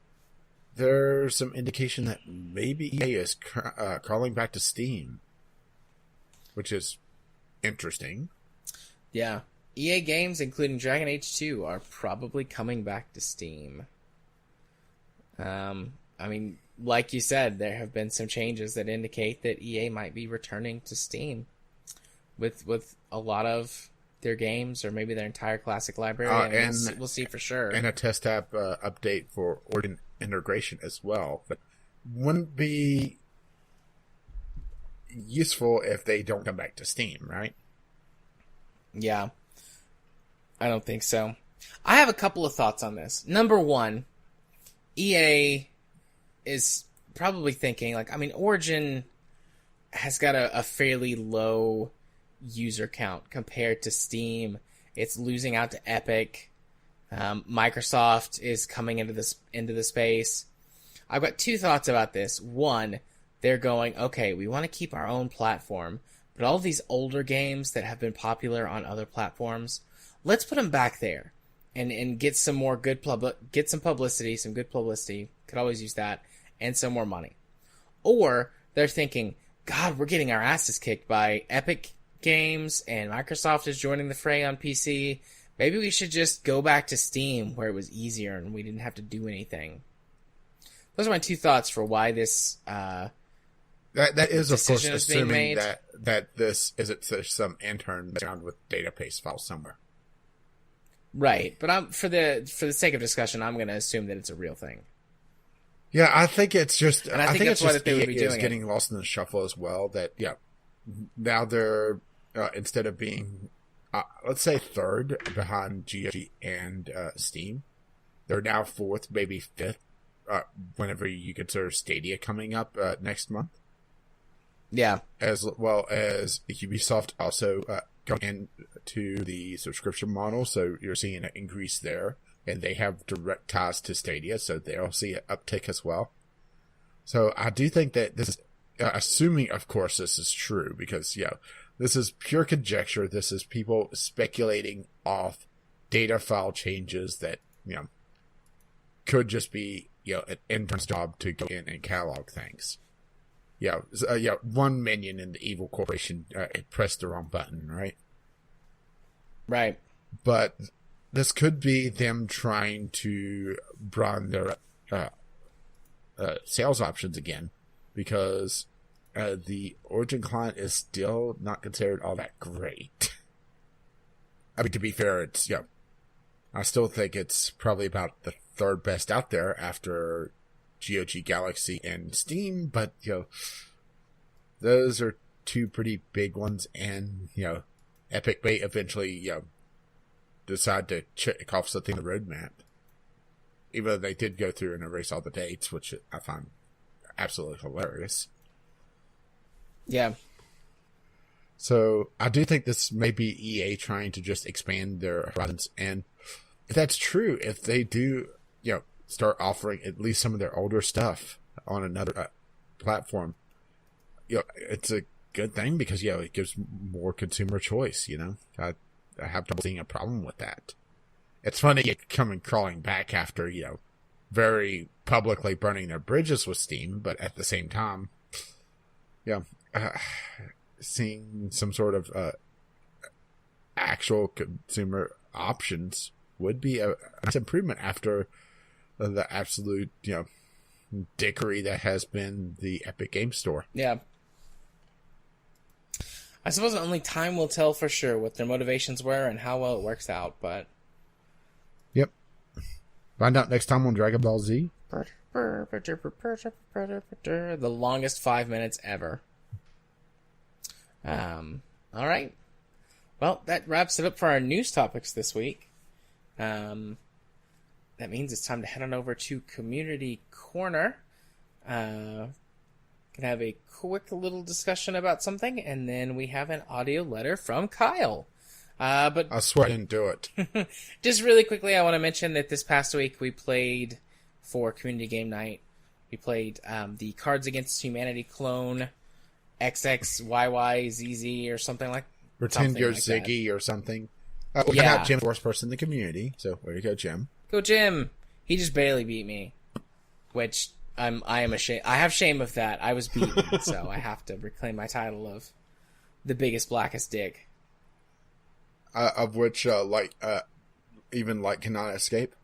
there's some indication that maybe EA is crawling back to Steam, which is interesting. Yeah, EA games, including Dragon Age 2, are probably coming back to Steam. Like you said, there have been some changes that indicate that EA might be returning to Steam with a lot of their games, or maybe their entire classic library, and we'll see for sure. And a test app update for Origin integration as well. But wouldn't be useful if they don't come back to Steam, right? Yeah. I don't think so. I have a couple of thoughts on this. Number one, EA is probably thinking, Origin has got a fairly low user count compared to Steam. It's losing out to Epic. Microsoft is coming into the space. I've got 2 thoughts about this. One, they're going, okay, we want to keep our own platform, but all these older games that have been popular on other platforms, let's put them back there and get some more get some publicity, some good publicity. Could always use that, and some more money. Or they're thinking, God, we're getting our asses kicked by Epic Games, and Microsoft is joining the fray on PC. Maybe we should just go back to Steam, where it was easier and we didn't have to do anything. Those are my 2 thoughts for why this that is, of course, assuming that this isn't some intern around with database files somewhere. Right, but for the sake of discussion, I'm going to assume that it's a real thing. Yeah, I think it's just. And I think that's why they would be doing it. Getting lost in the shuffle as well. That now they're instead of being, let's say, third behind GOG and Steam, they're now fourth, maybe fifth. Whenever you consider Stadia coming up next month. Yeah. As well as Ubisoft also going into the subscription model, so you're seeing an increase there. And they have direct ties to Stadia, so they'll see an uptick as well. So I do think that this is, assuming, of course, this is true, because, this is pure conjecture. This is people speculating off data file changes that, could just be, an intern's job to go in and catalog things. One minion in the evil corporation pressed the wrong button, right? Right. But this could be them trying to broaden their sales options again, because the Origin client is still not considered all that great. I mean, to be fair, it's, I still think it's probably about the third best out there after GOG Galaxy and Steam, but, those are two pretty big ones, and, Epic may eventually, decide to check off something on the roadmap. Even though they did go through and erase all the dates, which I find absolutely hilarious. Yeah. So, I do think this may be EA trying to just expand their horizons, and if that's true, if they do, start offering at least some of their older stuff on another platform, it's a good thing, because, it gives more consumer choice, I have trouble seeing a problem with that. It's funny you coming crawling back after, very publicly burning their bridges with Steam, but at the same time, seeing some sort of actual consumer options would be a nice improvement after the absolute, dickery that has been the Epic Game Store. Yeah. I suppose only time will tell for sure what their motivations were and how well it works out, but... Yep. Find out next time on Dragon Ball Z. The longest 5 minutes ever. Alright. Well, that wraps it up for our news topics this week. That means it's time to head on over to Community Corner. Gonna have a quick little discussion about something, and then we have an audio letter from Kyle. But I swear I didn't do it. Just really quickly, I want to mention that this past week we played, for Community Game Night, we played the Cards Against Humanity clone XXYYZZ or something like that. Pretend you're Ziggy or something. We got Jim, the worst person in the community, so there you go, Jim. Go, Jim! He just barely beat me, which I am ashamed. I have shame of that. I was beaten, so I have to reclaim my title of the biggest, blackest dick. Of which, even cannot escape.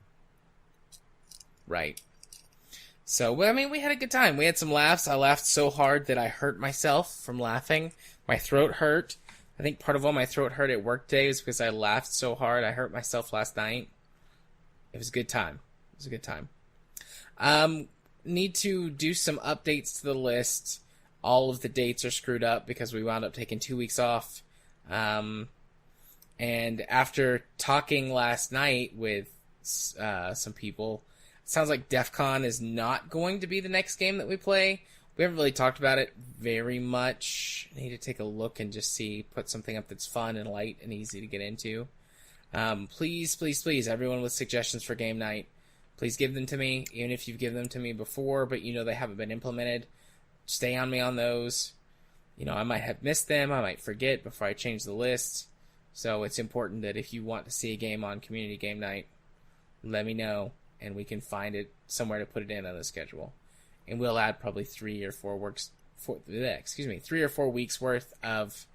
Right. So, we had a good time. We had some laughs. I laughed so hard that I hurt myself from laughing. My throat hurt. I think part of why my throat hurt at work day was because I laughed so hard. I hurt myself last night. It was a good time. Need to do some updates to the list. All of the dates are screwed up because we wound up taking 2 weeks off. And after talking last night with some people, it sounds like DEF CON is not going to be the next game that we play. We haven't really talked about it very much. I need to take a look and just put something up that's fun and light and easy to get into. Please, everyone with suggestions for game night, please give them to me, even if you've given them to me before, but they haven't been implemented. Stay on me on those. I might have missed them, I might forget before I change the list. So it's important that if you want to see a game on Community Game Night, let me know, and we can find it somewhere to put it in on the schedule. And we'll add probably 3 or 4 weeks worth of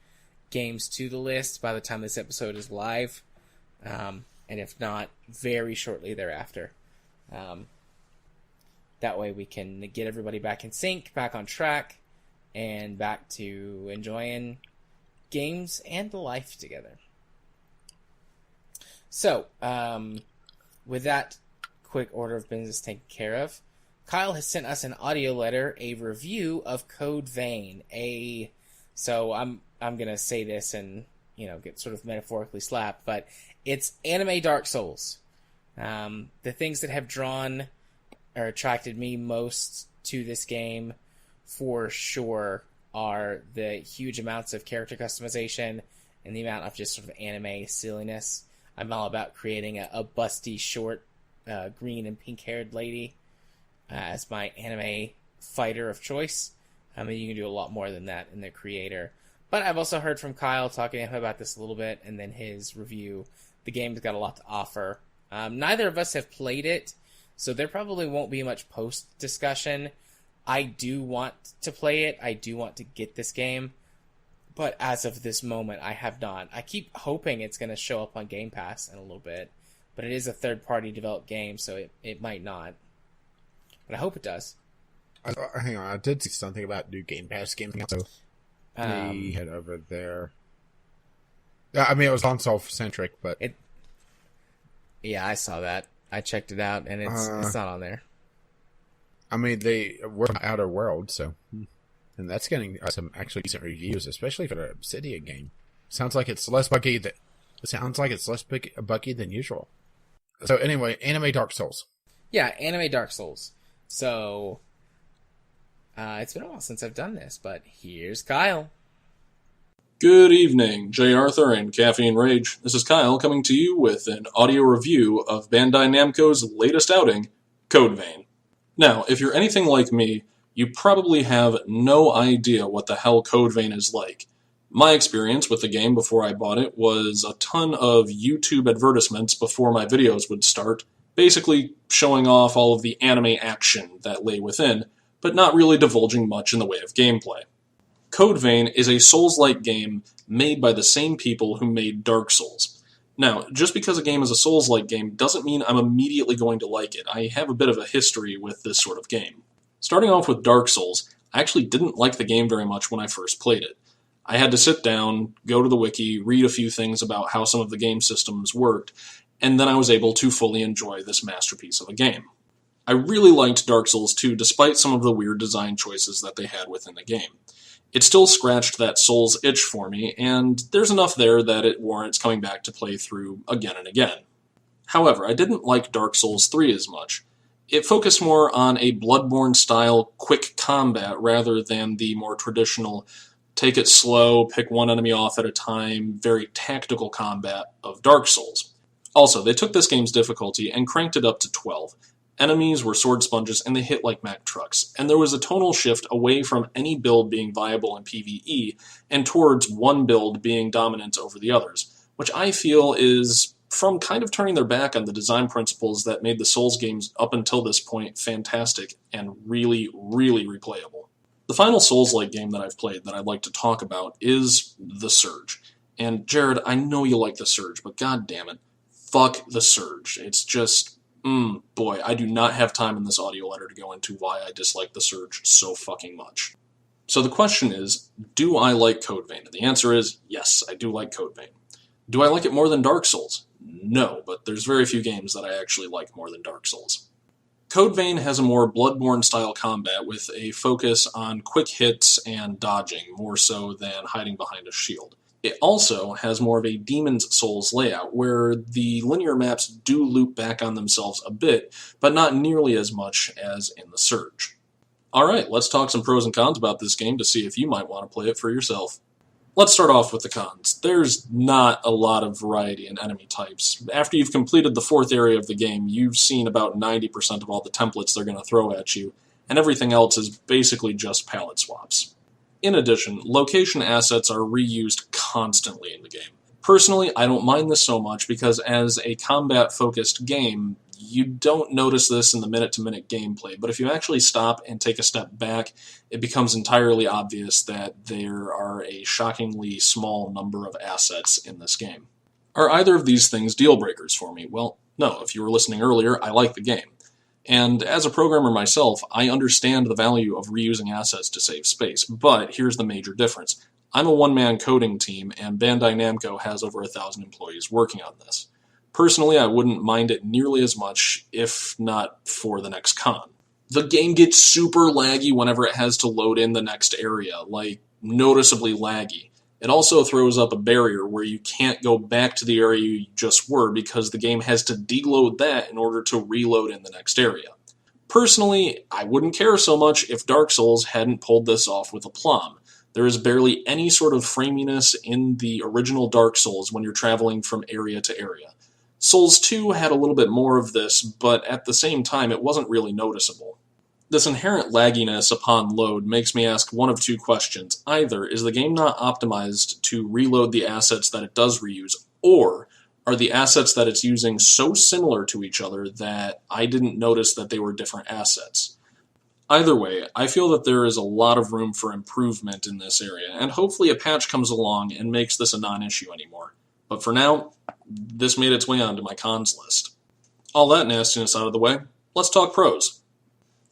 games to the list by the time this episode is live. And if not, very shortly thereafter. That way we can get everybody back in sync, back on track, and back to enjoying games and life together. So, with that quick order of business taken care of, Kyle has sent us an audio letter, a review of Code Vein. So I'm gonna say this and get sort of metaphorically slapped, but it's anime Dark Souls. The things that have drawn or attracted me most to this game, for sure, are the huge amounts of character customization and the amount of just sort of anime silliness. I'm all about creating a busty, short, green and pink-haired lady as my anime fighter of choice. You can do a lot more than that in the creator. But I've also heard from Kyle, talking to him about this a little bit, and then his review. The game's got a lot to offer. Neither of us have played it, So there probably won't be much post-discussion. I do want to play it. I do want to get this game. But as of this moment, I have not. I keep hoping it's going to show up on Game Pass in a little bit. But it is a third-party developed game, so it might not. But I hope it does. Hang on, I did see something about new Game Pass games. So let me head over there. I mean, it was console-centric, but... Yeah, I saw that. I checked it out, and it's not on there. I mean, they were Outer World, so... And that's getting some actually decent reviews, especially for the Obsidian game. Sounds like it's less buggy than usual. So anyway, anime Dark Souls. Yeah, anime Dark Souls. So, it's been a while since I've done this, but here's Kyle. Good evening, J. Arthur and Caffeine Rage. This is Kyle coming to you with an audio review of Bandai Namco's latest outing, Code Vein. Now, if you're anything like me, you probably have no idea what the hell Code Vein is like. My experience with the game before I bought it was a ton of YouTube advertisements before my videos would start, basically showing off all of the anime action that lay within, but not really divulging much in the way of gameplay. Code Vein is a Souls-like game made by the same people who made Dark Souls. Now, just because a game is a Souls-like game doesn't mean I'm immediately going to like it. I have a bit of a history with this sort of game. Starting off with Dark Souls, I actually didn't like the game very much when I first played it. I had to sit down, go to the wiki, read a few things about how some of the game systems worked, and then I was able to fully enjoy this masterpiece of a game. I really liked Dark Souls 2 despite some of the weird design choices that they had within the game. It still scratched that Souls itch for me, and there's enough there that it warrants coming back to play through again and again. However, I didn't like Dark Souls 3 as much. It focused more on a Bloodborne-style quick combat rather than the more traditional take it slow, pick one enemy off at a time, very tactical combat of Dark Souls. Also, they took this game's difficulty and cranked it up to 12. Enemies were sword sponges and they hit like Mack trucks, and there was a tonal shift away from any build being viable in PvE and towards one build being dominant over the others, which I feel is from kind of turning their back on the design principles that made the Souls games up until this point fantastic and really, really replayable. The final Souls-like game that I've played that I'd like to talk about is The Surge. And Jared, I know you like The Surge, but god damn it, fuck The Surge. It's just, boy, I do not have time in this audio letter to go into why I dislike The Surge so fucking much. So the question is, do I like Code Vein? And the answer is, yes, I do like Code Vein. Do I like it more than Dark Souls? No, but there's very few games that I actually like more than Dark Souls. Code Vein has a more Bloodborne-style combat with a focus on quick hits and dodging, more so than hiding behind a shield. It also has more of a Demon's Souls layout, where the linear maps do loop back on themselves a bit, but not nearly as much as in The Surge. Alright, let's talk some pros and cons about this game to see if you might want to play it for yourself. Let's start off with the cons. There's not a lot of variety in enemy types. After you've completed the fourth area of the game, you've seen about 90% of all the templates they're going to throw at you, and everything else is basically just palette swaps. In addition, location assets are reused constantly in the game. Personally, I don't mind this so much because as a combat-focused game, you don't notice this in the minute-to-minute gameplay, but if you actually stop and take a step back, it becomes entirely obvious that there are a shockingly small number of assets in this game. Are either of these things deal breakers for me? Well, no. If you were listening earlier, I like the game. And as a programmer myself, I understand the value of reusing assets to save space, but here's the major difference. I'm a one-man coding team, and Bandai Namco has over 1,000 employees working on this. Personally, I wouldn't mind it nearly as much, if not for the next con. The game gets super laggy whenever it has to load in the next area, like noticeably laggy. It also throws up a barrier where you can't go back to the area you just were because the game has to deload that in order to reload in the next area. Personally, I wouldn't care so much if Dark Souls hadn't pulled this off with aplomb. There is barely any sort of framiness in the original Dark Souls when you're traveling from area to area. Souls 2 had a little bit more of this, but at the same time it wasn't really noticeable. This inherent lagginess upon load makes me ask one of two questions. Either, is the game not optimized to reload the assets that it does reuse, or Are the assets that it's using so similar to each other that I didn't notice that they were different assets? Either way, I feel that there is a lot of room for improvement in this area, and hopefully a patch comes along and makes this a non-issue anymore. But for now, this made its way onto my cons list. All that nastiness out of the way, let's talk pros.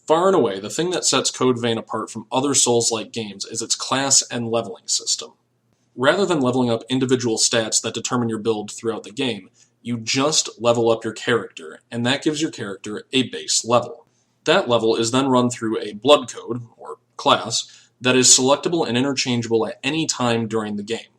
Far and away, the thing that sets Code Vein apart from other Souls-like games is its class and leveling system. Rather than leveling up individual stats that determine your build throughout the game, you just level up your character, and that gives your character a base level. That level is then run through a blood code, or class, that is selectable and interchangeable at any time during the game.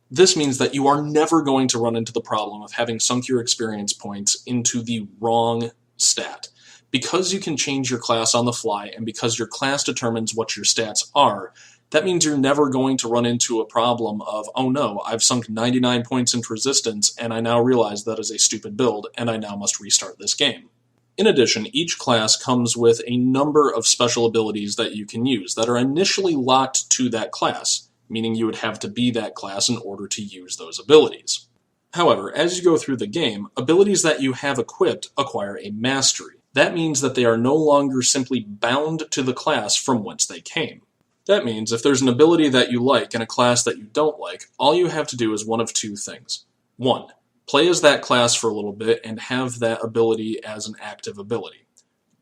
This means that you are never going to run into the problem of having sunk your experience points into the wrong stat. Because you can change your class on the fly, and because your class determines what your stats are, that means you're never going to run into a problem of, oh no, I've sunk 99 points into resistance, and I now realize that is a stupid build, and I now must restart this game. In addition, each class comes with a number of special abilities that you can use that are initially locked to that class, meaning you would have to be that class in order to use those abilities. However, as you go through the game, abilities that you have equipped acquire a mastery. That means that they are no longer simply bound to the class from whence they came. That means if there's an ability that you like and a class that you don't like, all you have to do is one of two things. 1. Play as that class for a little bit and have that ability as an active ability.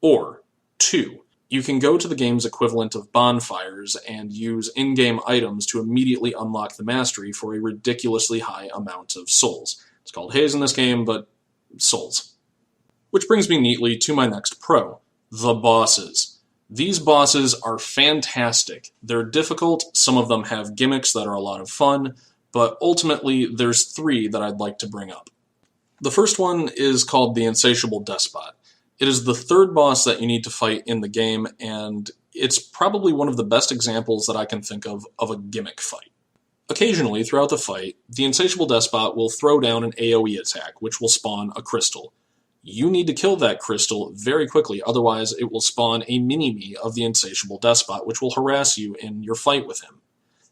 Or 2. You can go to the game's equivalent of bonfires and use in-game items to immediately unlock the mastery for a ridiculously high amount of souls. It's called Haze in this game, but souls. Which brings me neatly to my next pro, the bosses. These bosses are fantastic. They're difficult, some of them have gimmicks that are a lot of fun, but ultimately there's 3 that I'd like to bring up. The first one is called the Insatiable Despot. It is the 3rd boss that you need to fight in the game, and it's probably one of the best examples that I can think of a gimmick fight. Occasionally, throughout the fight, the Insatiable Despot will throw down an AoE attack, which will spawn a crystal. You need to kill that crystal very quickly, otherwise it will spawn a mini-me of the Insatiable Despot, which will harass you in your fight with him.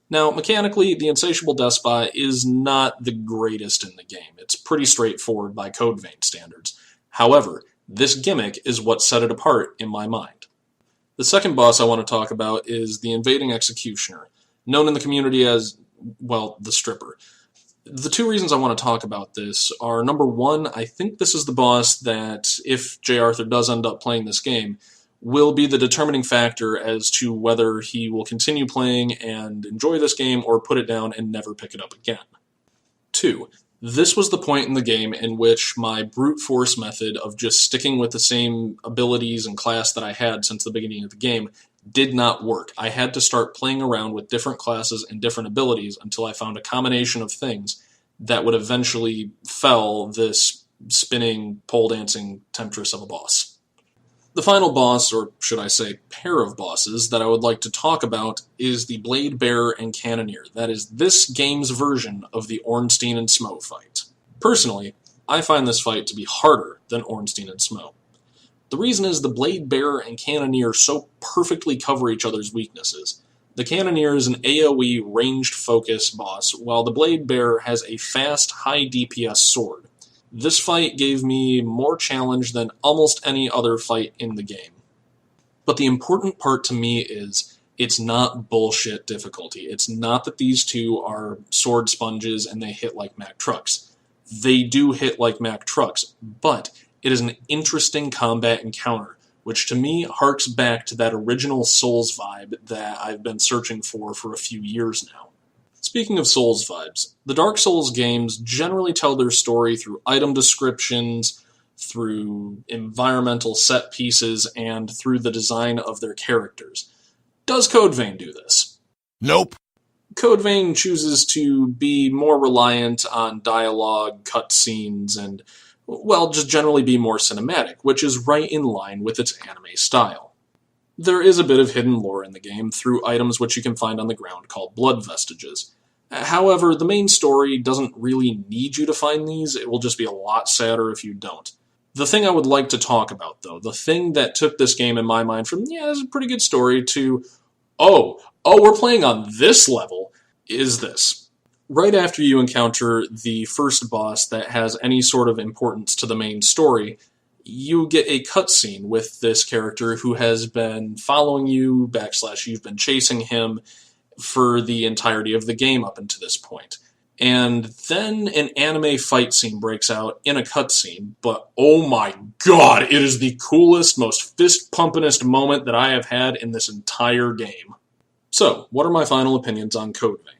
Now, mechanically, the Insatiable Despot is not the greatest in the game. It's pretty straightforward by Code Vein standards. However, this gimmick is what set it apart in my mind. The second boss I want to talk about is the Invading Executioner, known in the community as, well, the Stripper. The 2 reasons I want to talk about this are, number 1, I think this is the boss that, if J. Arthur does end up playing this game, will be the determining factor as to whether he will continue playing and enjoy this game or put it down and never pick it up again. 2. This was the point in the game in which my brute force method of just sticking with the same abilities and class that I had since the beginning of the game did not work. I had to start playing around with different classes and different abilities until I found a combination of things that would eventually fell this spinning, pole-dancing temptress of a boss. The final boss, or should I say pair of bosses, that I would like to talk about is the Blade Bearer and Cannoneer. That is this game's version of the Ornstein and Smough fight. Personally, I find this fight to be harder than Ornstein and Smough. The reason is the Blade Bearer and Cannoneer so perfectly cover each other's weaknesses. The Cannoneer is an AoE ranged focus boss, while the Blade Bearer has a fast, high DPS sword. This fight gave me more challenge than almost any other fight in the game. But the important part to me is it's not bullshit difficulty. It's not that these 2 are sword sponges and they hit like Mack trucks. They do hit like Mack trucks, but it is an interesting combat encounter, which to me harks back to that original Souls vibe that I've been searching for a few years now. Speaking of Souls vibes, the Dark Souls games generally tell their story through item descriptions, through environmental set pieces, and through the design of their characters. Does Code Vein do this? Nope. Code Vein chooses to be more reliant on dialogue, cutscenes, and, well, just generally be more cinematic, which is right in line with its anime style. There is a bit of hidden lore in the game through items which you can find on the ground called blood vestiges. However, the main story doesn't really need you to find these. It will just be a lot sadder if you don't. The thing I would like to talk about, though, the thing that took this game in my mind from, yeah, this is a pretty good story, to, oh, we're playing on this level, is this. right after you encounter the first boss that has any sort of importance to the main story, you get a cutscene with this character who has been following you, / you've been chasing him for the entirety of the game up until this point. And then an anime fight scene breaks out in a cutscene, but oh my god, it is the coolest, most fist-pumpinest moment that I have had in this entire game. So, what are my final opinions on Code Vein?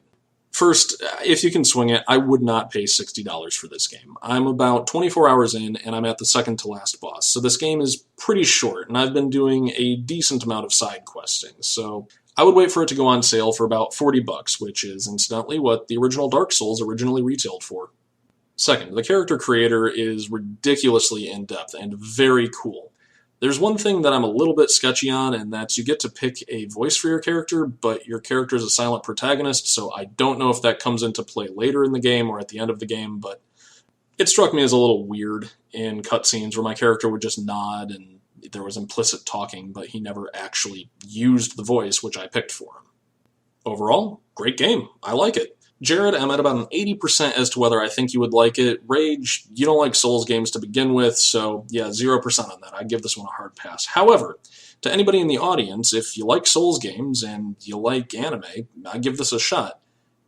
First, if you can swing it, I would not pay $60 for this game. I'm about 24 hours in, and I'm at the second to last boss, so this game is pretty short, and I've been doing a decent amount of side questing, so I would wait for it to go on sale for about $40, which is, incidentally, what the original Dark Souls originally retailed for. Second, the character creator is ridiculously in-depth and very cool. There's one thing that I'm a little bit sketchy on, and that's you get to pick a voice for your character, but your character is a silent protagonist, so I don't know if that comes into play later in the game or at the end of the game, but it struck me as a little weird in cutscenes where my character would just nod and there was implicit talking, but he never actually used the voice, which I picked for him. Overall, great game. I like it. Jared, I'm at about an 80% as to whether I think you would like it. Rage, you don't like Souls games to begin with, so yeah, 0% on that. I give this one a hard pass. However, to anybody in the audience, if you like Souls games and you like anime, I give this a shot.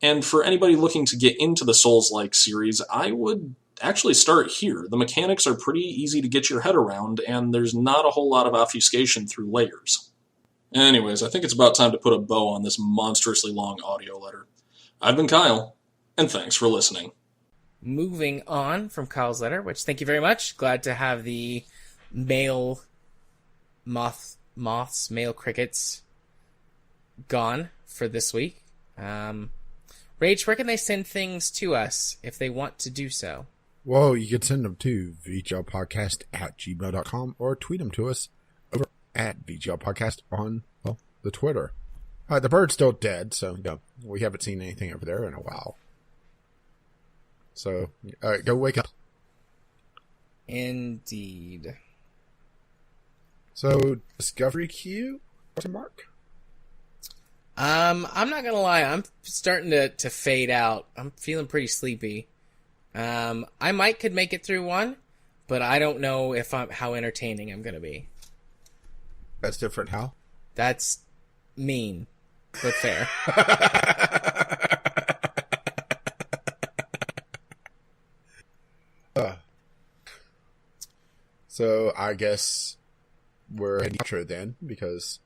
And for anybody looking to get into the Souls-like series, I would actually start here. The mechanics are pretty easy to get your head around, and there's not a whole lot of obfuscation through layers. Anyways, I think it's about time to put a bow on this monstrously long audio letter. I've been Kyle, and thanks for listening. Moving on from Kyle's letter, which thank you very much. Glad to have the male male crickets gone for this week. Rage, where can they send things to us if they want to do so? Well, you can send them to vglpodcast@gmail.com or tweet them to us over at vglpodcast on, well, the Twitter. The bird's still dead, so we haven't seen anything over there in a while. So, go wake up. Indeed. So, Discovery Queue? Mark? I'm not gonna lie, I'm starting to fade out. I'm feeling pretty sleepy. I could make it through one, but I don't know how entertaining I'm gonna be. That's different how? That's mean, but fair. So I guess we're in outro then, because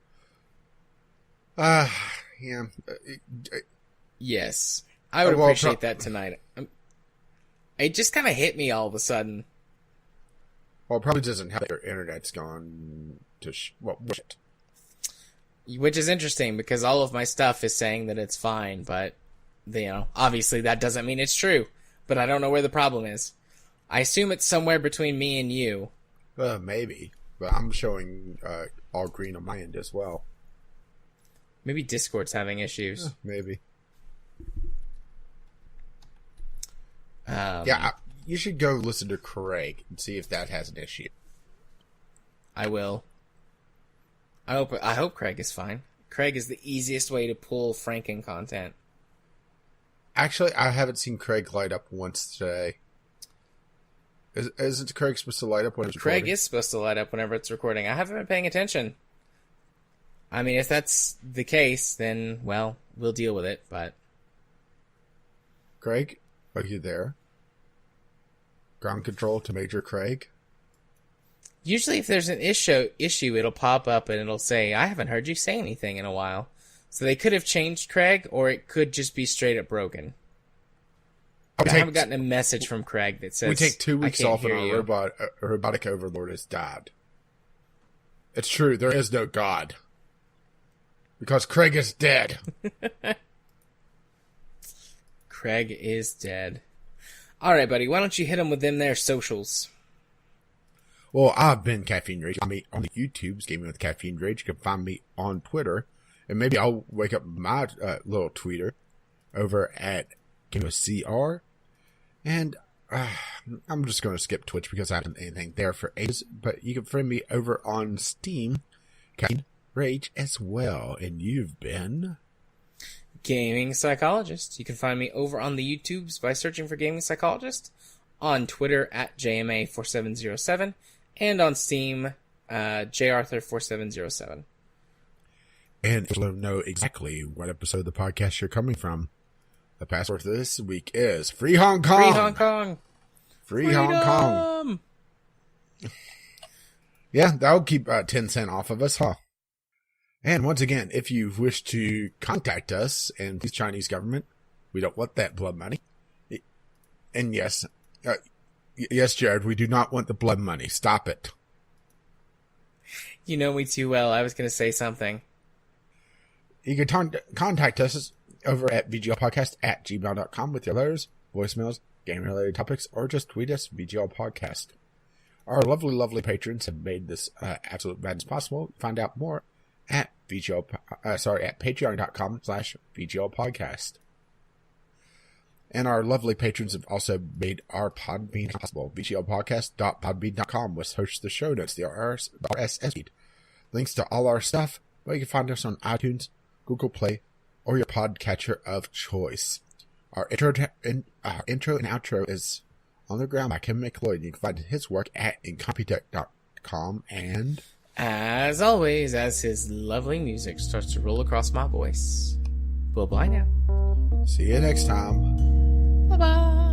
yeah. Yes, I would appreciate that tonight. It just kind of hit me all of a sudden. Well, it probably doesn't help that your internet's gone to shit. Which is interesting, because all of my stuff is saying that it's fine, but, obviously that doesn't mean it's true. But I don't know where the problem is. I assume it's somewhere between me and you. Maybe. But I'm showing all green on my end as well. Maybe Discord's having issues. Maybe. Yeah, you should go listen to Craig and see if that has an issue. I will. I hope Craig is fine. Craig is the easiest way to pull Franken content. Actually, I haven't seen Craig light up once today. Isn't Craig supposed to light up when it's recording? Craig is supposed to light up whenever it's recording. I haven't been paying attention. I mean, if that's the case, then, well, we'll deal with it, but... Craig, are you there? Ground control to Major Craig? Usually if there's an issue, it'll pop up and it'll say, I haven't heard you say anything in a while. So they could have changed Craig, or it could just be straight up broken. I haven't gotten a message from Craig that says, we take 2 weeks off and our robotic overlord has died. It's true, there is no God. Because Craig is dead. Craig is dead. Alright, buddy, why don't you hit him with them there socials? Well, I've been Caffeine Rage. I'm on the YouTube's Gaming with Caffeine Rage. You can find me on Twitter. And maybe I'll wake up my little tweeter over at Game with CR. And I'm just going to skip Twitch because I haven't anything there for ages. But you can find me over on Steam, Caffeine Rage as well. And you've been... Gaming Psychologist. You can find me over on the YouTubes by searching for Gaming Psychologist, on Twitter at JMA4707, and on Steam, JArthur4707. And if you want to know exactly what episode of the podcast you're coming from, the password for this week is Free Hong Kong! Free Hong Kong! Free Hong Kong! Yeah, that'll keep 10 cents off of us, huh? And once again, if you wish to contact us, and please Chinese government, we don't want that blood money. And yes, yes, Jared, we do not want the blood money. Stop it. You know me too well. I was going to say something. You can contact us over at vglpodcast@gmail.com with your letters, voicemails, game-related topics, or just tweet us, VGLPodcast. Our lovely, lovely patrons have made this absolute madness possible. Find out more at patreon.com/VGLpodcast. And our lovely patrons have also made our Podbean possible. VGLpodcast.podbean.com, which hosts the show notes, the RSS feed. Links to all our stuff. Well, you can find us on iTunes, Google Play, or your podcatcher of choice. Our intro and outro is On the Ground by MacLeod. You can find his work at incompetech.com. And as always, as his lovely music starts to roll across my voice, well, bye now. See you next time. Bye-bye.